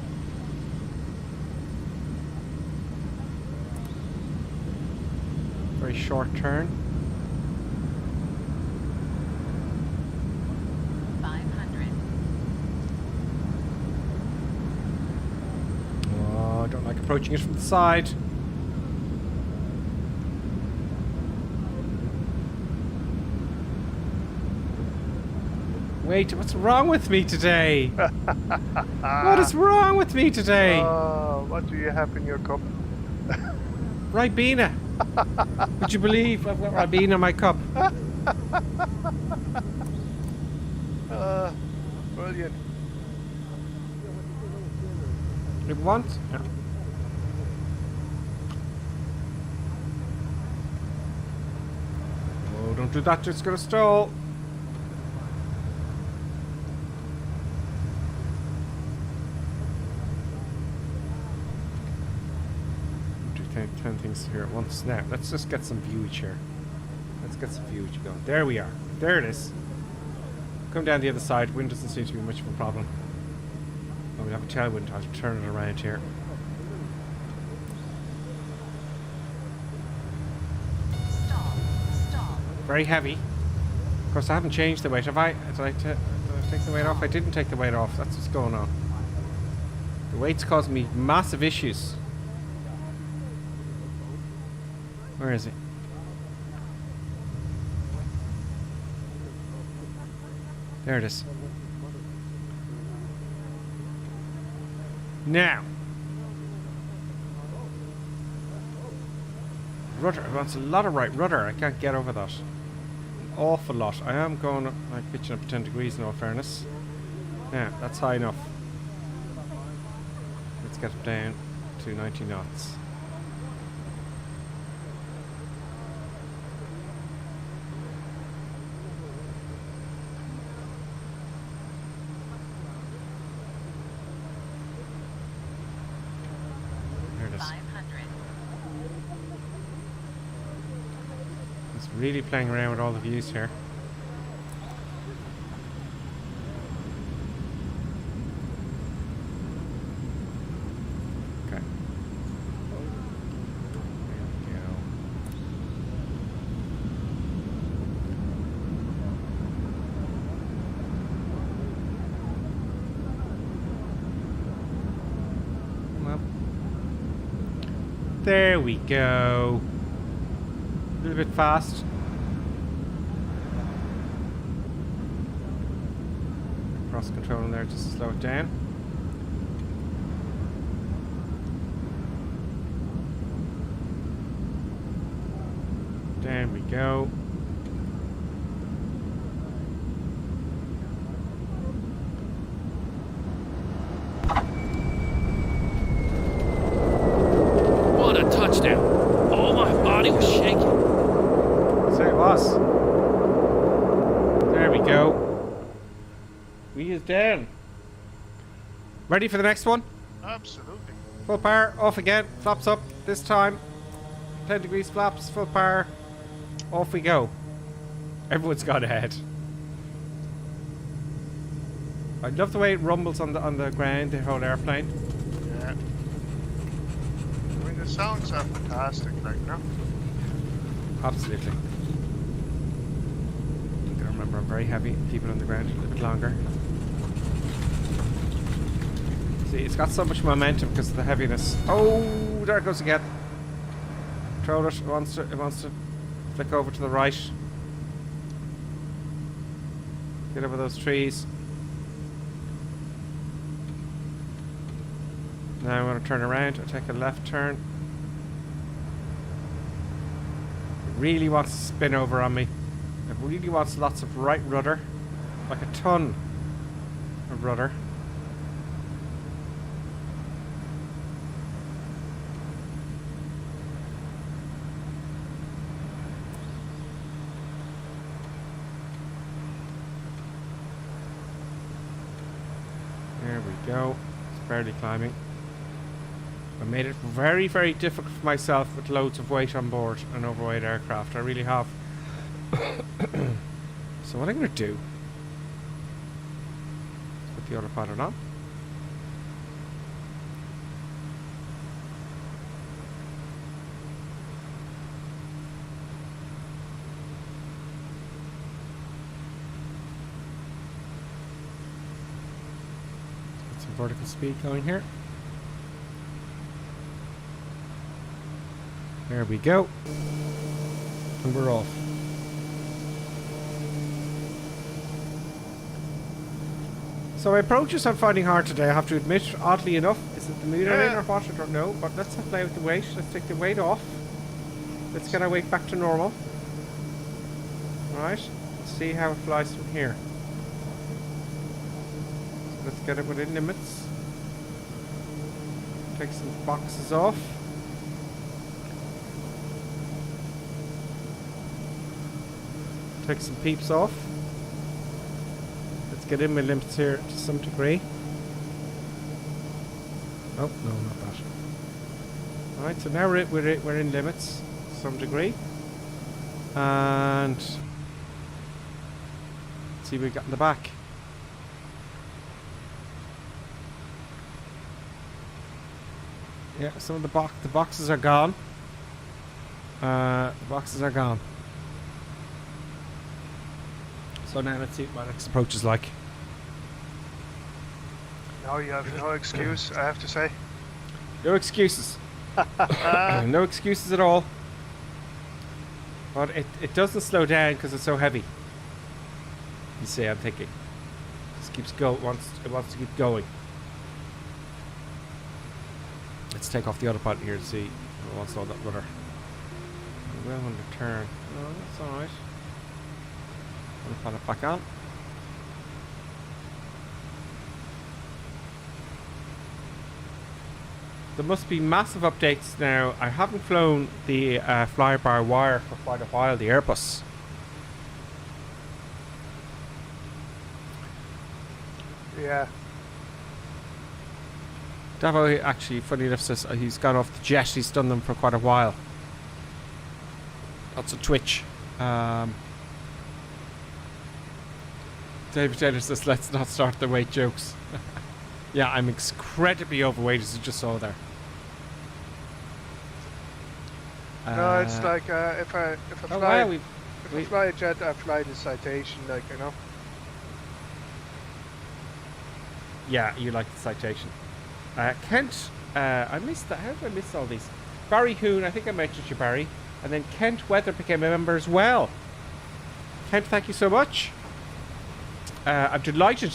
Very short turn. 500. Oh, I don't like approaching it from the side. Wait, what's wrong with me today? What is wrong with me today? What do you have in your cup? Ribena. Would you believe I've got Ribena in my cup? Brilliant. You want? Yeah. Oh, don't do that, it's gonna stall. Do 10 things here at once. Now, let's just get some viewage here. Let's get some viewage going. There we are. There it is. Come down the other side. Wind doesn't seem to be much of a problem. Oh, we have a tailwind. I'll turn it around here. Stop. Very heavy. Of course, I haven't changed the weight, have I? Did I take the weight off? I didn't take the weight off. That's what's going on. The weight's causing me massive issues. Where is it? There it is. Now. Rudder. It wants a lot of right rudder. I can't get over that. An awful lot. I am going up, like pitching up 10 degrees in all fairness. Yeah, that's high enough. Let's get it down to 90 knots. Really playing around with all the views here. Okay. There we go. Come up. There we go. A little bit fast. Cross control in there just to slow it down. There we go. What a touchdown. Oh, my body was shaking. So it was. There we go. We is down. Ready for the next one? Absolutely. Full power, off again, flaps up this time. 10 degrees flaps, full power. Off we go. Everyone's gone ahead. I love the way it rumbles on the ground, the whole airplane. Yeah. I mean, the sounds are fantastic, like, no? Absolutely. I'm gonna remember I'm very heavy. Keep it on the ground a little bit longer. See, it's got so much momentum because of the heaviness. Oh, there it goes again. Control it. It wants to flick over to the right. Get over those trees. Now I'm going to turn around. I'll take a left turn. It really wants to spin over on me. It really wants lots of right rudder. Like a ton of rudder. barely climbing. I made it very, very difficult for myself with loads of weight on board an overweight aircraft. I really have. So what I'm going to do, put the autopilot on. Get some vertical speed going here. There we go. And we're off. So my approaches I'm finding hard today, I have to admit, oddly enough. Is it the mood I'm in or what? I don't know. But let's play with the weight. Let's take the weight off. Let's get our weight back to normal. Alright. Let's see how it flies from here. So let's get it within limits. Take some boxes off. Take some peeps off. Let's get in with limits here to some degree. Oh, no, not that. Alright, so now we're in limits to some degree. And let's see what we got in the back. Yeah, some of the boxes are gone. The boxes are gone. So now let's see what my next approach is like. No, you have no excuse, I have to say. No excuses. No excuses at all. But it doesn't slow down because it's so heavy. You see, I'm thinking. It just keeps going. It wants to keep going. Let's take off the autopilot here to see what's all that rudder. Well under turn. No, that's alright. Autopilot back on. There must be massive updates now. I haven't flown the fly-by-wire for quite a while, the Airbus. Yeah. Davo actually, funny enough, says he's gone off the jet. He's done them for quite a while. Lots of twitch. David Taylor says, let's not start the weight jokes. Yeah, I'm incredibly overweight, as you just saw there. No, it's like if I fly a jet, I fly the citation, like, you know. Yeah, you like the citation. Kent, I missed that. How did I miss all these? Barry Hoon, I think I mentioned you, Barry. And then Kent Weather became a member as well. Kent, thank you so much. I'm delighted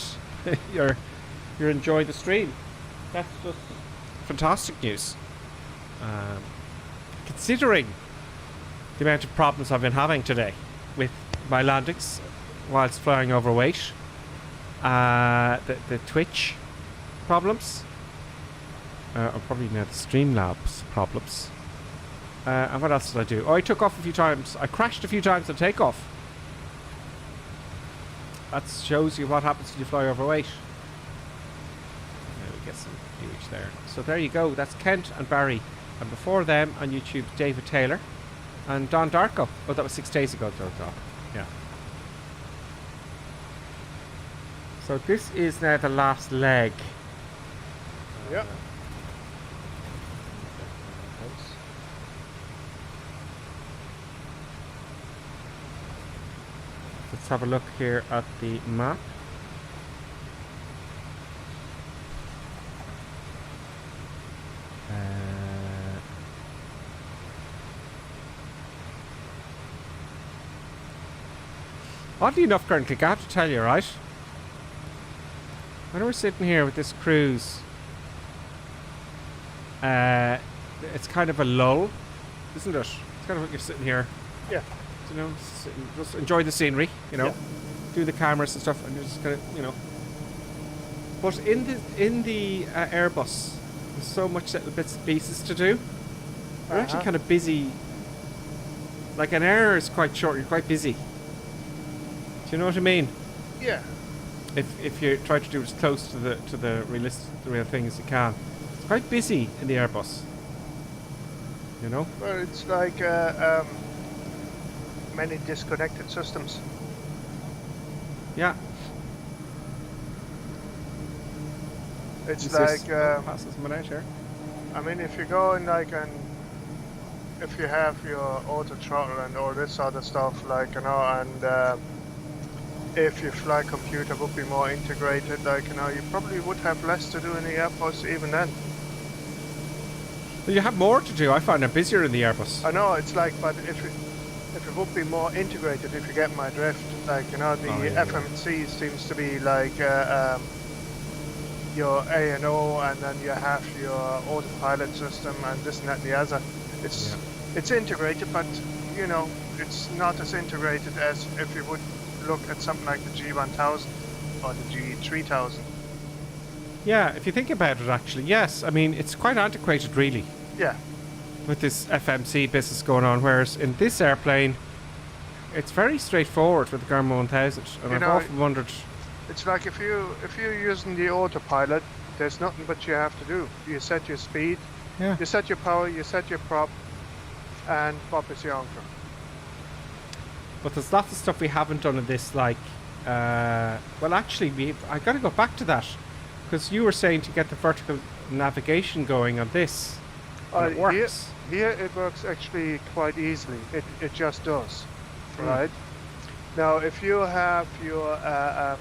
you're enjoying the stream. That's just fantastic news. Considering the amount of problems I've been having today with my landings whilst flying overweight, the Twitch problems, or probably now the Streamlabs problems. And what else did I do? Oh, I took off a few times. I crashed a few times on takeoff. That shows you what happens when you fly overweight. Now we get some viewage there. So there you go. That's Kent and Barry. And before them on YouTube, David Taylor and Don Darko. Oh, that was 6 days ago. Yeah. So this is now the last leg. Yep. Let's have a look here at the map. Oddly enough, currently, I have to tell you, right? When we're sitting here with this cruise, it's kind of a lull, isn't it? It's kind of like you're sitting here. Yeah. You know, just enjoy the scenery, you know, do the cameras and stuff, and you're just gonna, you know. But in the Airbus, there's so much little bits and pieces to do. You're actually kind of busy. Like an hour is quite short. You're quite busy. Do you know what I mean? Yeah. if you try to do it as close to the real thing as you can. It's quite busy in the Airbus. You know? Well, it's like many disconnected systems. Yeah. It's like passes someone out here. I mean, if you go in like if you have your auto throttle and all this other stuff, like and if your flight computer would be more integrated, like you probably would have less to do in the Airbus even then. Well, you have more to do. I find it busier in the Airbus. I know, it's like, but if it would be more integrated, if you get my drift, like the FMC seems to be like your A&O, and then you have your autopilot system and this and that and the other. It's integrated, but it's not as integrated as if you would look at something like the G1000 or the G3000. Yeah, if you think about it, actually, yes. I mean, it's quite antiquated, really. Yeah. With this FMC business going on, whereas in this airplane, it's very straightforward with the Garmin 1000. And I've often wondered. It's like if you're using the autopilot, there's nothing but you have to do. You set your speed, you set your power, you set your prop, and pop is your anchor. But there's lots of stuff we haven't done in this, like, well, actually, I got to go back to that, because you were saying to get the vertical navigation going on this. It works. Here it works actually quite easily. It just does, right? Now, if you have your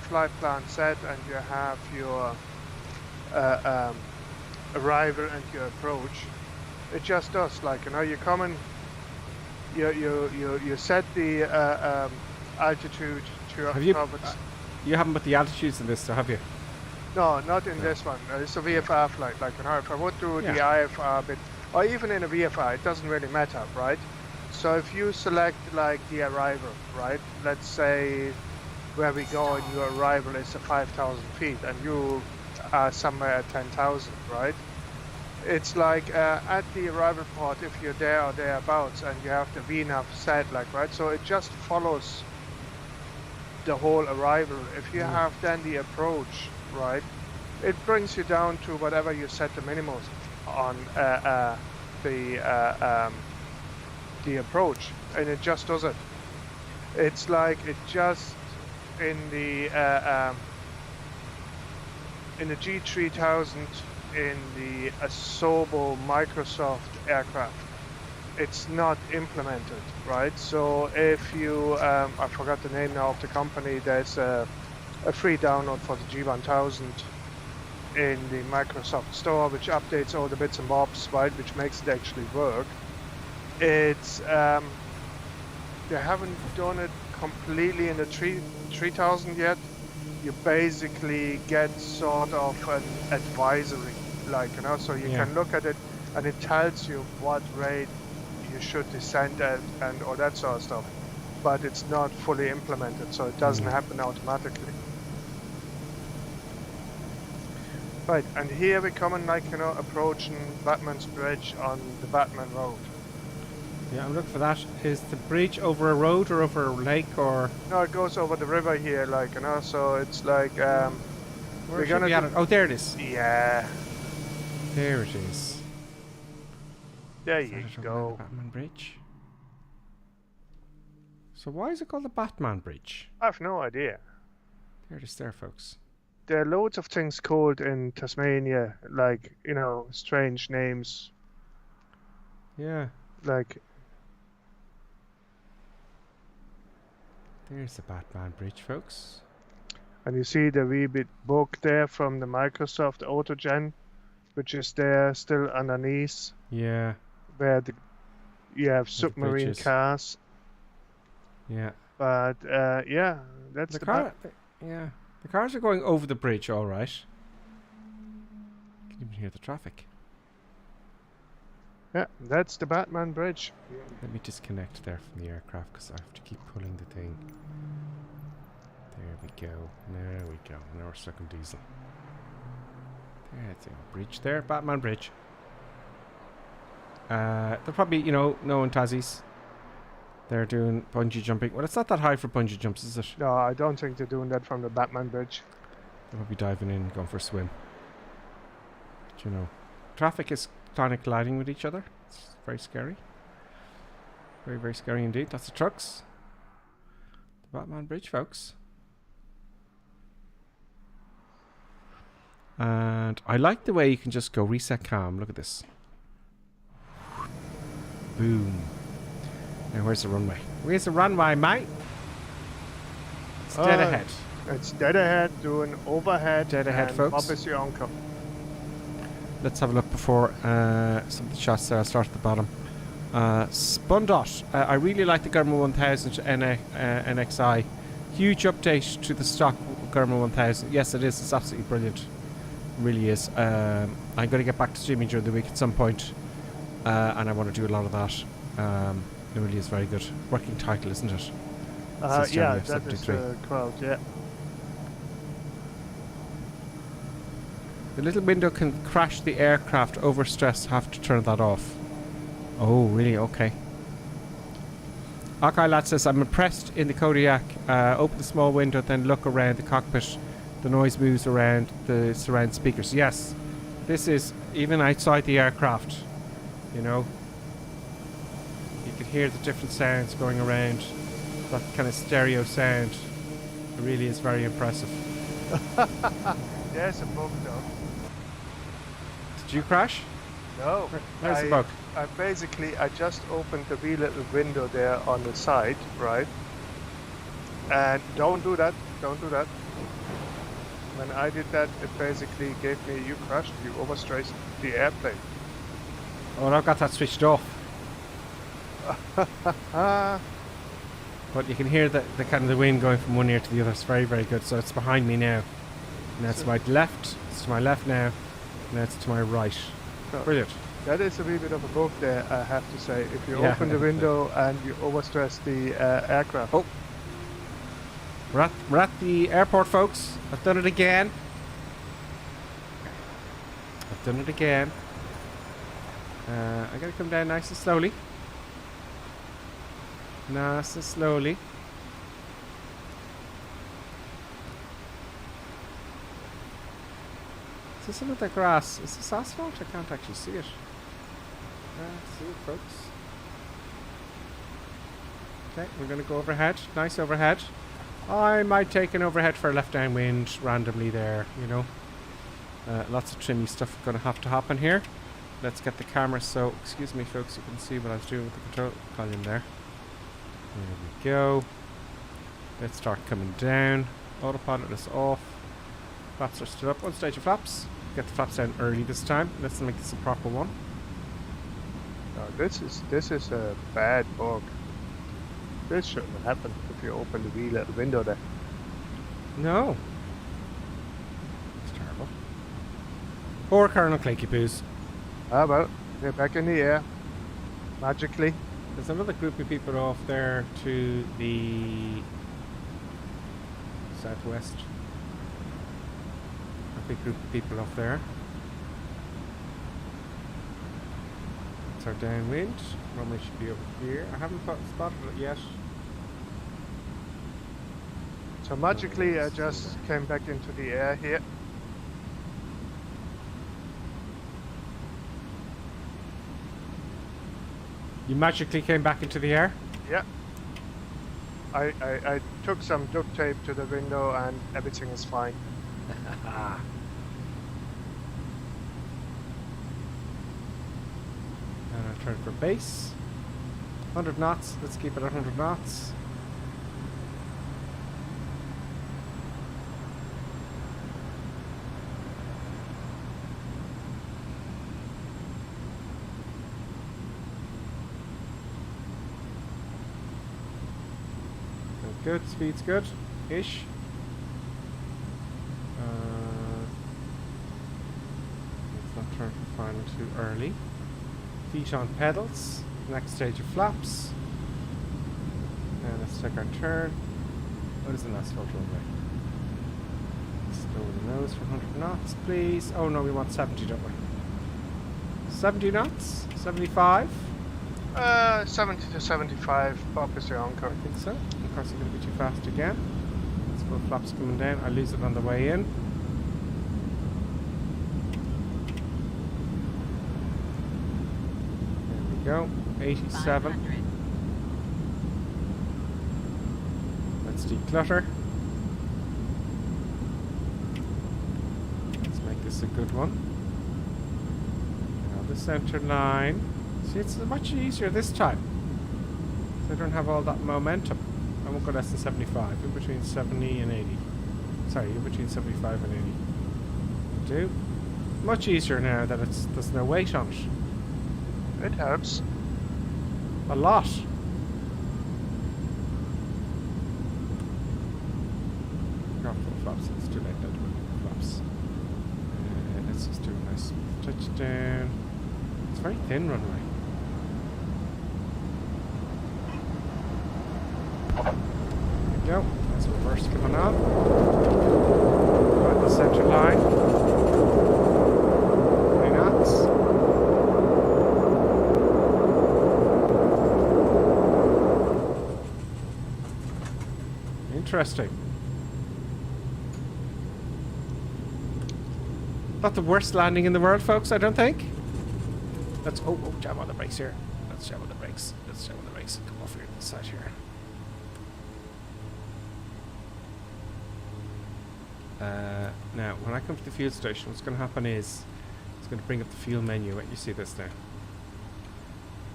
flight plan set and you have your arrival and your approach, it just does. Like you come in, you set the altitude to you haven't put the altitudes in this, so have you? No, not in this one. It's a VFR flight. Like if I would do the IFR bit, or even in a VFR, it doesn't really matter, right? So if you select like the arrival, right? Let's say where we go and your arrival is at 5,000 feet and you are somewhere at 10,000, right? It's like at the arrival port, if you're there or thereabouts and you have the VNAV set, like, right? So it just follows the whole arrival. If you have then the approach, right? It brings you down to whatever you set the minimum on the approach, and it just does it. It's like it just in the G3000 in the Asobo Microsoft aircraft, it's not implemented, right? So if you I forgot the name now of the company, there's a free download for the G1000 in the Microsoft store, which updates all the bits and bobs, right, which makes it actually work. It's they haven't done it completely in the 3000 yet. You basically get sort of an advisory, like, so you can look at it and it tells you what rate you should descend at and all that sort of stuff, but it's not fully implemented, so it doesn't happen automatically. Right, and here we come in, like, approaching Batman's Bridge on the Batman Road. Yeah, I'm looking for that. Is the bridge over a road or over a lake or? No, it goes over the river here, like, so it's like, we're gonna be at it. Oh, there it is. Yeah. There it is. There you go. The Batman Bridge. So why is it called the Batman Bridge? I've no idea. There it is there, folks. There are loads of things called in Tasmania, like, strange names. Yeah. Like, there's the Batman Bridge, folks. And you see the wee bit book there from the Microsoft AutoGen, which is there still underneath. Yeah. Where you have submarine cars. Yeah. But yeah, that's the car. Yeah, the cars are going over the bridge, all right. You can even hear the traffic. Yeah, that's the Batman Bridge. Let me disconnect there from the aircraft because I have to keep pulling the thing. There we go. There we go. Now we're stuck on diesel. There's the bridge there. Batman Bridge. They're probably, knowing Tassies. They're doing bungee jumping. Well, it's not that high for bungee jumps, is it? No, I don't think they're doing that from the Batman Bridge. I'll be diving in and going for a swim. But, you know, traffic is kind of colliding with each other. It's very scary. Very, very scary indeed. That's the trucks. The Tasman Bridge, folks. And I like the way you can just go reset cam. Look at this. Boom. Now where's the runway? Where's the runway, mate? It's dead ahead. It's dead ahead, doing overhead. Dead ahead, and folks. Obviously anchor. Let's have a look before some of the shots there. I'll start at the bottom. Spun dot. I really like the Garmin 1000 NXI. Huge update to the stock Garmin 1000. Yes, it is. It's absolutely brilliant. It really is. I'm going to get back to streaming during the week at some point, and I want to do a lot of that. It really is very good. Working title, isn't it? Yeah, that is the crowd, yeah. The little window can crash the aircraft. Overstress, have to turn that off. Oh, really? Okay. Okay, lad says, I'm impressed in the Kodiak. Open the small window, then look around the cockpit. The noise moves around the surround speakers. Yes, this is even outside the aircraft. You know, you can hear the different sounds going around. That kind of stereo sound. It really is very impressive. There's a bug though. Did you crash? No. There's the bug. I just opened the wee little window there on the side, right? And don't do that. Don't do that. When I did that, it basically gave me, you crashed, you overstressed the airplane. Oh, I've got that switched off. But you can hear the kind of the wind going from one ear to the other. It's very, very good. So it's behind me now. Now it's to my left. It's to my left now. Now it's to my right. Brilliant. That is a wee bit of a bug there, I have to say. If you open the window and you overstress the aircraft. Oh. We're at the airport, folks. I've done it again. I've done it again. I gotta come down nice and slowly. Nice and slowly. Is this another grass? Is this asphalt? I can't actually see it. See it, folks. Okay, we're going to go overhead. Nice overhead. I might take an overhead for a left downwind randomly there, you know. Lots of trimmy stuff going to have to happen here. Let's get the camera so, excuse me folks, you can see what I was doing with the control column there. There we go. Let's start coming down. Autopilot is off. Flaps are still up. One stage of flaps. Get the flaps down early this time. Let's make this a proper one. This is a bad bug. This shouldn't have happened if you open the wee little window there. No. It's terrible. Poor Colonel Claky Poos. Ah well, they're back in the air. Magically. There's another group of people off there to the southwest. A big group of people off there. That's our downwind. Runway should be over here. I haven't spotted it yet. So magically I just came back into the air here. You magically came back into the air? Yeah. I took some duct tape to the window and everything is fine. And I'll turn for base. 100 knots. Let's keep it at 100 knots. Good, speed's good, ish. Let's not turn for final too early. Feet on pedals. Next stage of flaps. And let's take our turn. What is an asphalt runway? Slow the nose for 100 knots, please. Oh no, we want 70, don't we? 70 knots? 75? 70 to 75, obviously anchor. I think so. Of course, you're going to be too fast again. Let's go flaps coming down. I lose it on the way in. go. 87. Let's declutter. Let's make this a good one. Now the center line. See, it's much easier this time. So I don't have all that momentum. I won't go less than 75. In between 70 and 80. Sorry, in between 75 and 80. Will do. Much easier now that there's no weight on it. It helps. A lot. Got full flaps. It's too late now to put flaps. Let's just do a nice touchdown. It's a very thin runway. There we go. There's reverse coming on. Got the center line. 3 knots. Interesting. Not the worst landing in the world, folks, I don't think. Let's jam on the brakes here. Let's jam on the brakes. Let's jam on the brakes. Come off here to the side here. Now, when I come to the fuel station, what's going to happen is it's going to bring up the fuel menu. Let you see this now.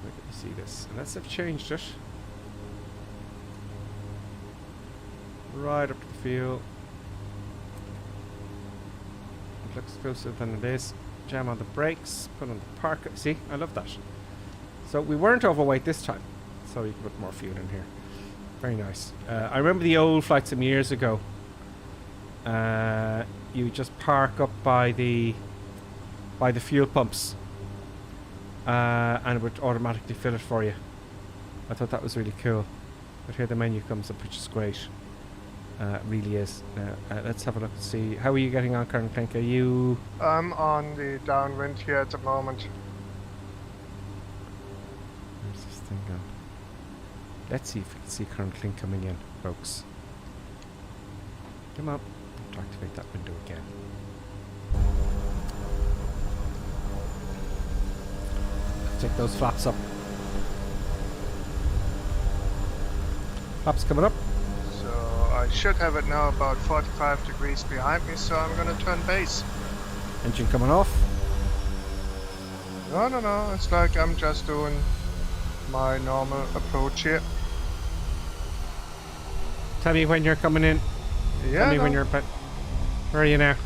Let you see this. Unless I've changed it. Right up to the fuel. It looks closer than it is. Jam on the brakes. Put on the park. See, I love that. So we weren't overweight this time. So you can put more fuel in here. Very nice. I remember the old flights some years ago. You just park up by the fuel pumps, and it would automatically fill it for you. I thought that was really cool. But here the menu comes up, which is great. It really is. Let's have a look and see. How are you getting on, Colonel Klink? Are you? I'm on the downwind here at the moment. Where's this thing gone? Let's see if we can see Colonel Klink coming in, folks. Come on. To activate that window again. Take those flaps up. Flaps coming up. So I should have it now about 45 degrees behind me, so I'm gonna turn base. Engine coming off. No, it's like I'm just doing my normal approach here. Tell me when you're coming in. Yeah. Tell me when you're. Where are you now?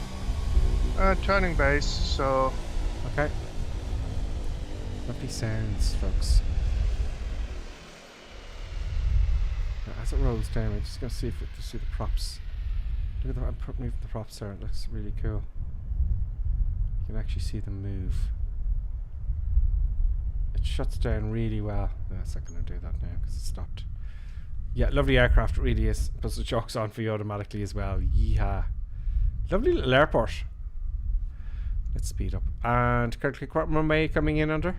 Turning base, so... Okay. Lovely sounds, folks. Now, as it rolls down, I'm just going to see if it to see the props. Look at the, I'm moving the props there. It looks really cool. You can actually see them move. It shuts down really well. No, it's not going to do that now because it stopped. Yeah, lovely aircraft, it really is. Plus the chocks on for you automatically as well. Yeehaw. Lovely little airport. Let's speed up. And currently, what runway coming in under?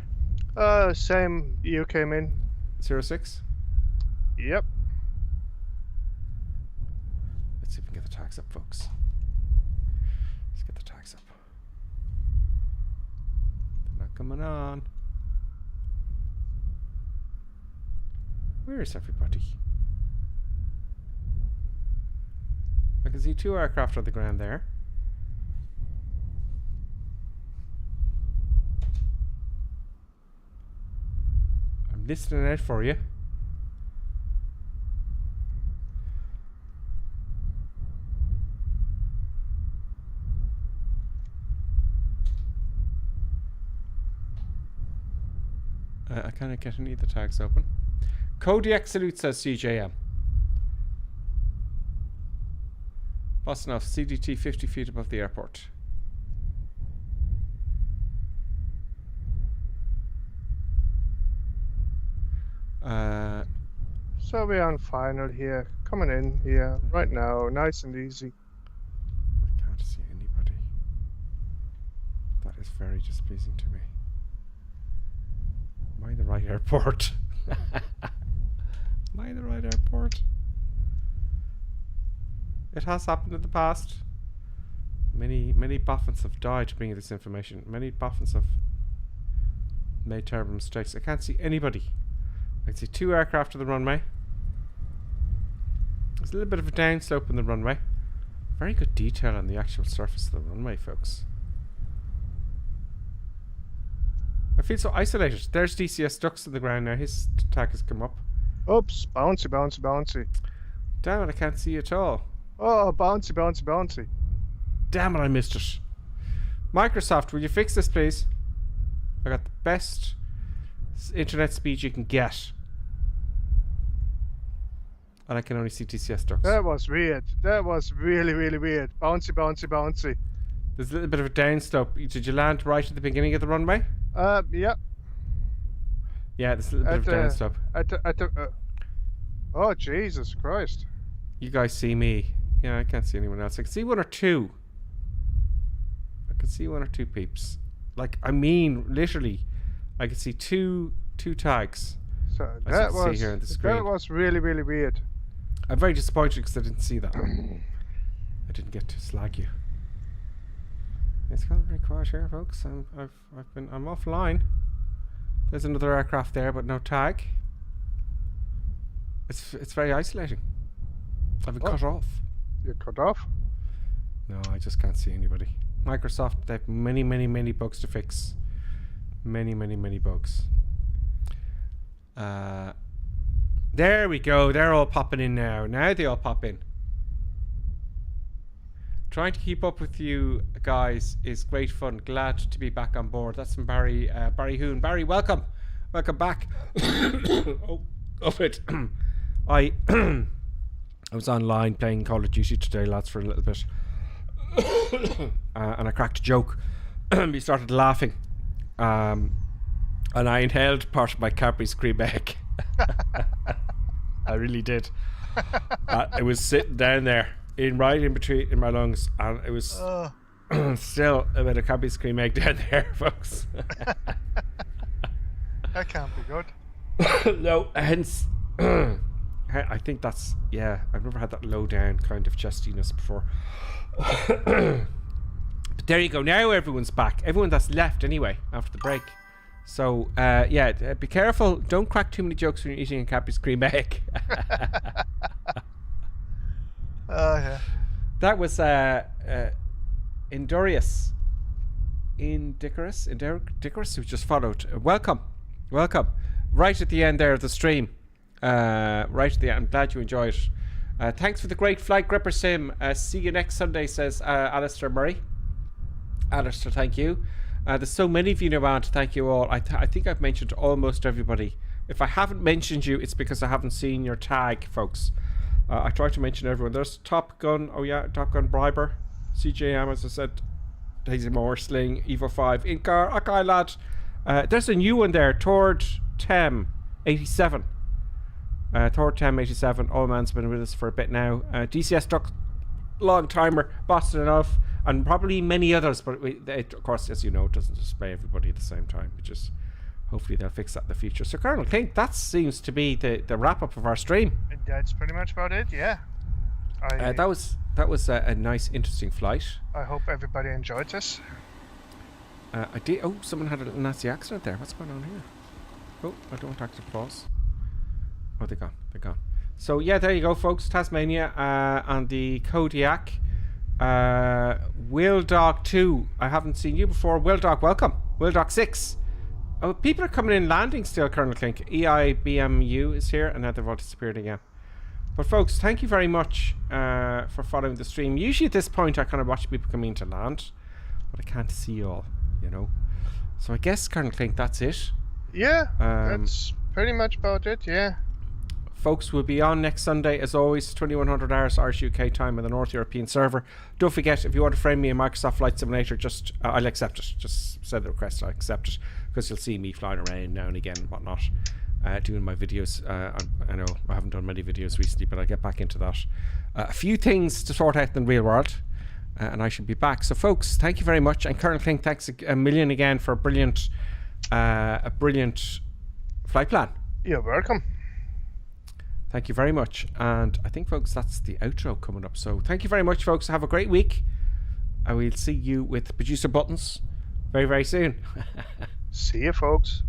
Same you came in. 06? Yep. Let's see if we can get the tags up, folks. Let's get the tags up. They're not coming on. Where is everybody? I can see 2 aircraft on the ground there. I'm listening out for you. I can't get any of the tags open. Kodiak salute, says CJM. Boston off CDT 50 feet above the airport. So we're on final here. Coming in here right now. Nice and easy. I can't see anybody. That is very displeasing to me. Am I in the right airport? Am I in the right airport? It has happened in the past. Many boffins have died to bring you this information. Many boffins have Made terrible mistakes. I can't see anybody. I can see 2 aircraft on the runway. There's a little bit of a downslope in the runway. Very good detail on the actual surface of the runway, folks. I feel so isolated. There's DCS Ducks on the ground now. His tag has come up. Oops, bouncy, bouncy, bouncy. Damn it, I can't see you at all. Oh, bouncy, bouncy, bouncy. Damn it, I missed it. Microsoft, will you fix this, please? I got the best internet speed you can get. And I can only see DCS Ducks. That was weird. That was really, really weird. Bouncy, bouncy, bouncy. There's a little bit of a downslope. Did you land right at the beginning of the runway? Yeah. Yeah, there's a little bit of downslope. Oh, Jesus Christ. You guys see me. Yeah, I can't see anyone else. I can see 1 or 2. I can see 1 or 2 peeps. Like, I mean, literally, I can see two tags. So that was, see here on the screen. that was really, really weird. I'm very disappointed because I didn't see that. I didn't get to slag you. It's gotten very quiet here, folks. I'm offline. There's another aircraft there, but no tag. It's very isolating. I've been cut off. You're cut off? No, I just can't see anybody. Microsoft, they have many, many, many bugs to fix. Many, many, many bugs. There we go. They're all popping in now. Now they all pop in. Trying to keep up with you guys is great fun. Glad to be back on board. That's from Barry Hoon. Barry, welcome. Welcome back. Oh, it. I was online playing Call of Duty today, lads, for a little bit. And I cracked a joke. We started laughing. And I inhaled part of my Cadbury's cream egg. I really did. It was sitting down there, right in between in my lungs, and it was still a bit of Cadbury's cream egg down there, folks. That can't be good. No, hence, I think that's, yeah, I've never had that low down kind of chestiness before. But there you go. Now everyone's back. Everyone that's left anyway after the break. So, yeah, be careful. Don't crack too many jokes when you're eating a Cadbury's cream egg. Oh, yeah. That was Indicarus, who just followed. Welcome. Right at the end there of the stream. Right at the end. I'm glad you enjoyed it. Thanks for the great flight gripper sim. See you next Sunday, says Alistair Murray. Alistair, thank you. There's so many of you now on to thank you all. I think I've mentioned almost everybody. If I haven't mentioned you, it's because I haven't seen your tag, folks. I tried to mention everyone. There's Top Gun. Oh yeah, Top Gun Briber. CJM, as I said. Daisy Moore, Sling, Evo 5, Incar, okay lad. There's a new one there, Tord Tem 87. Tord Tem 87. Old man's been with us for a bit now. DCS Duck, long timer, Boston enough, and probably many others. But of course, as you know, it doesn't display everybody at the same time. Which is, hopefully they'll fix that in the future. So Colonel King, that seems to be the wrap up of our stream. That's pretty much about it. Yeah. That was a nice, interesting flight. I hope everybody enjoyed this. I did. Oh, someone had a little nasty accident there. What's going on here? Oh, I don't want active applause. Oh, they're gone. So yeah, there you go, folks. Tasmania and the Kodiak. Will Dog 2. I haven't seen you before. Will Dog, welcome. Will Dog 6. Oh, people are coming in landing still, Colonel Clink. EIBMU is here, and now they've all disappeared again. But folks, thank you very much for following the stream. Usually at this point I kind of watch people come in to land, but I can't see you all, you know. So I guess, Colonel Clink, that's it. Yeah, that's pretty much about it, yeah. Folks, we'll be on next Sunday, as always, 2100 hours Irish UK time on the North European server. Don't forget, if you want to frame me a Microsoft Flight Simulator, just I'll accept it. Just send the request, I'll accept it, because you'll see me flying around now and again and whatnot. Doing my videos. I know I haven't done many videos recently, but I'll get back into that. A few things to sort out in the real world, and I should be back. So folks, thank you very much, and Colonel King, thanks a million again for a brilliant flight plan. You're welcome. Thank you very much, and I think, folks, that's the outro coming up. So thank you very much, folks. Have a great week. I will see you with producer buttons very, very soon. See you, folks.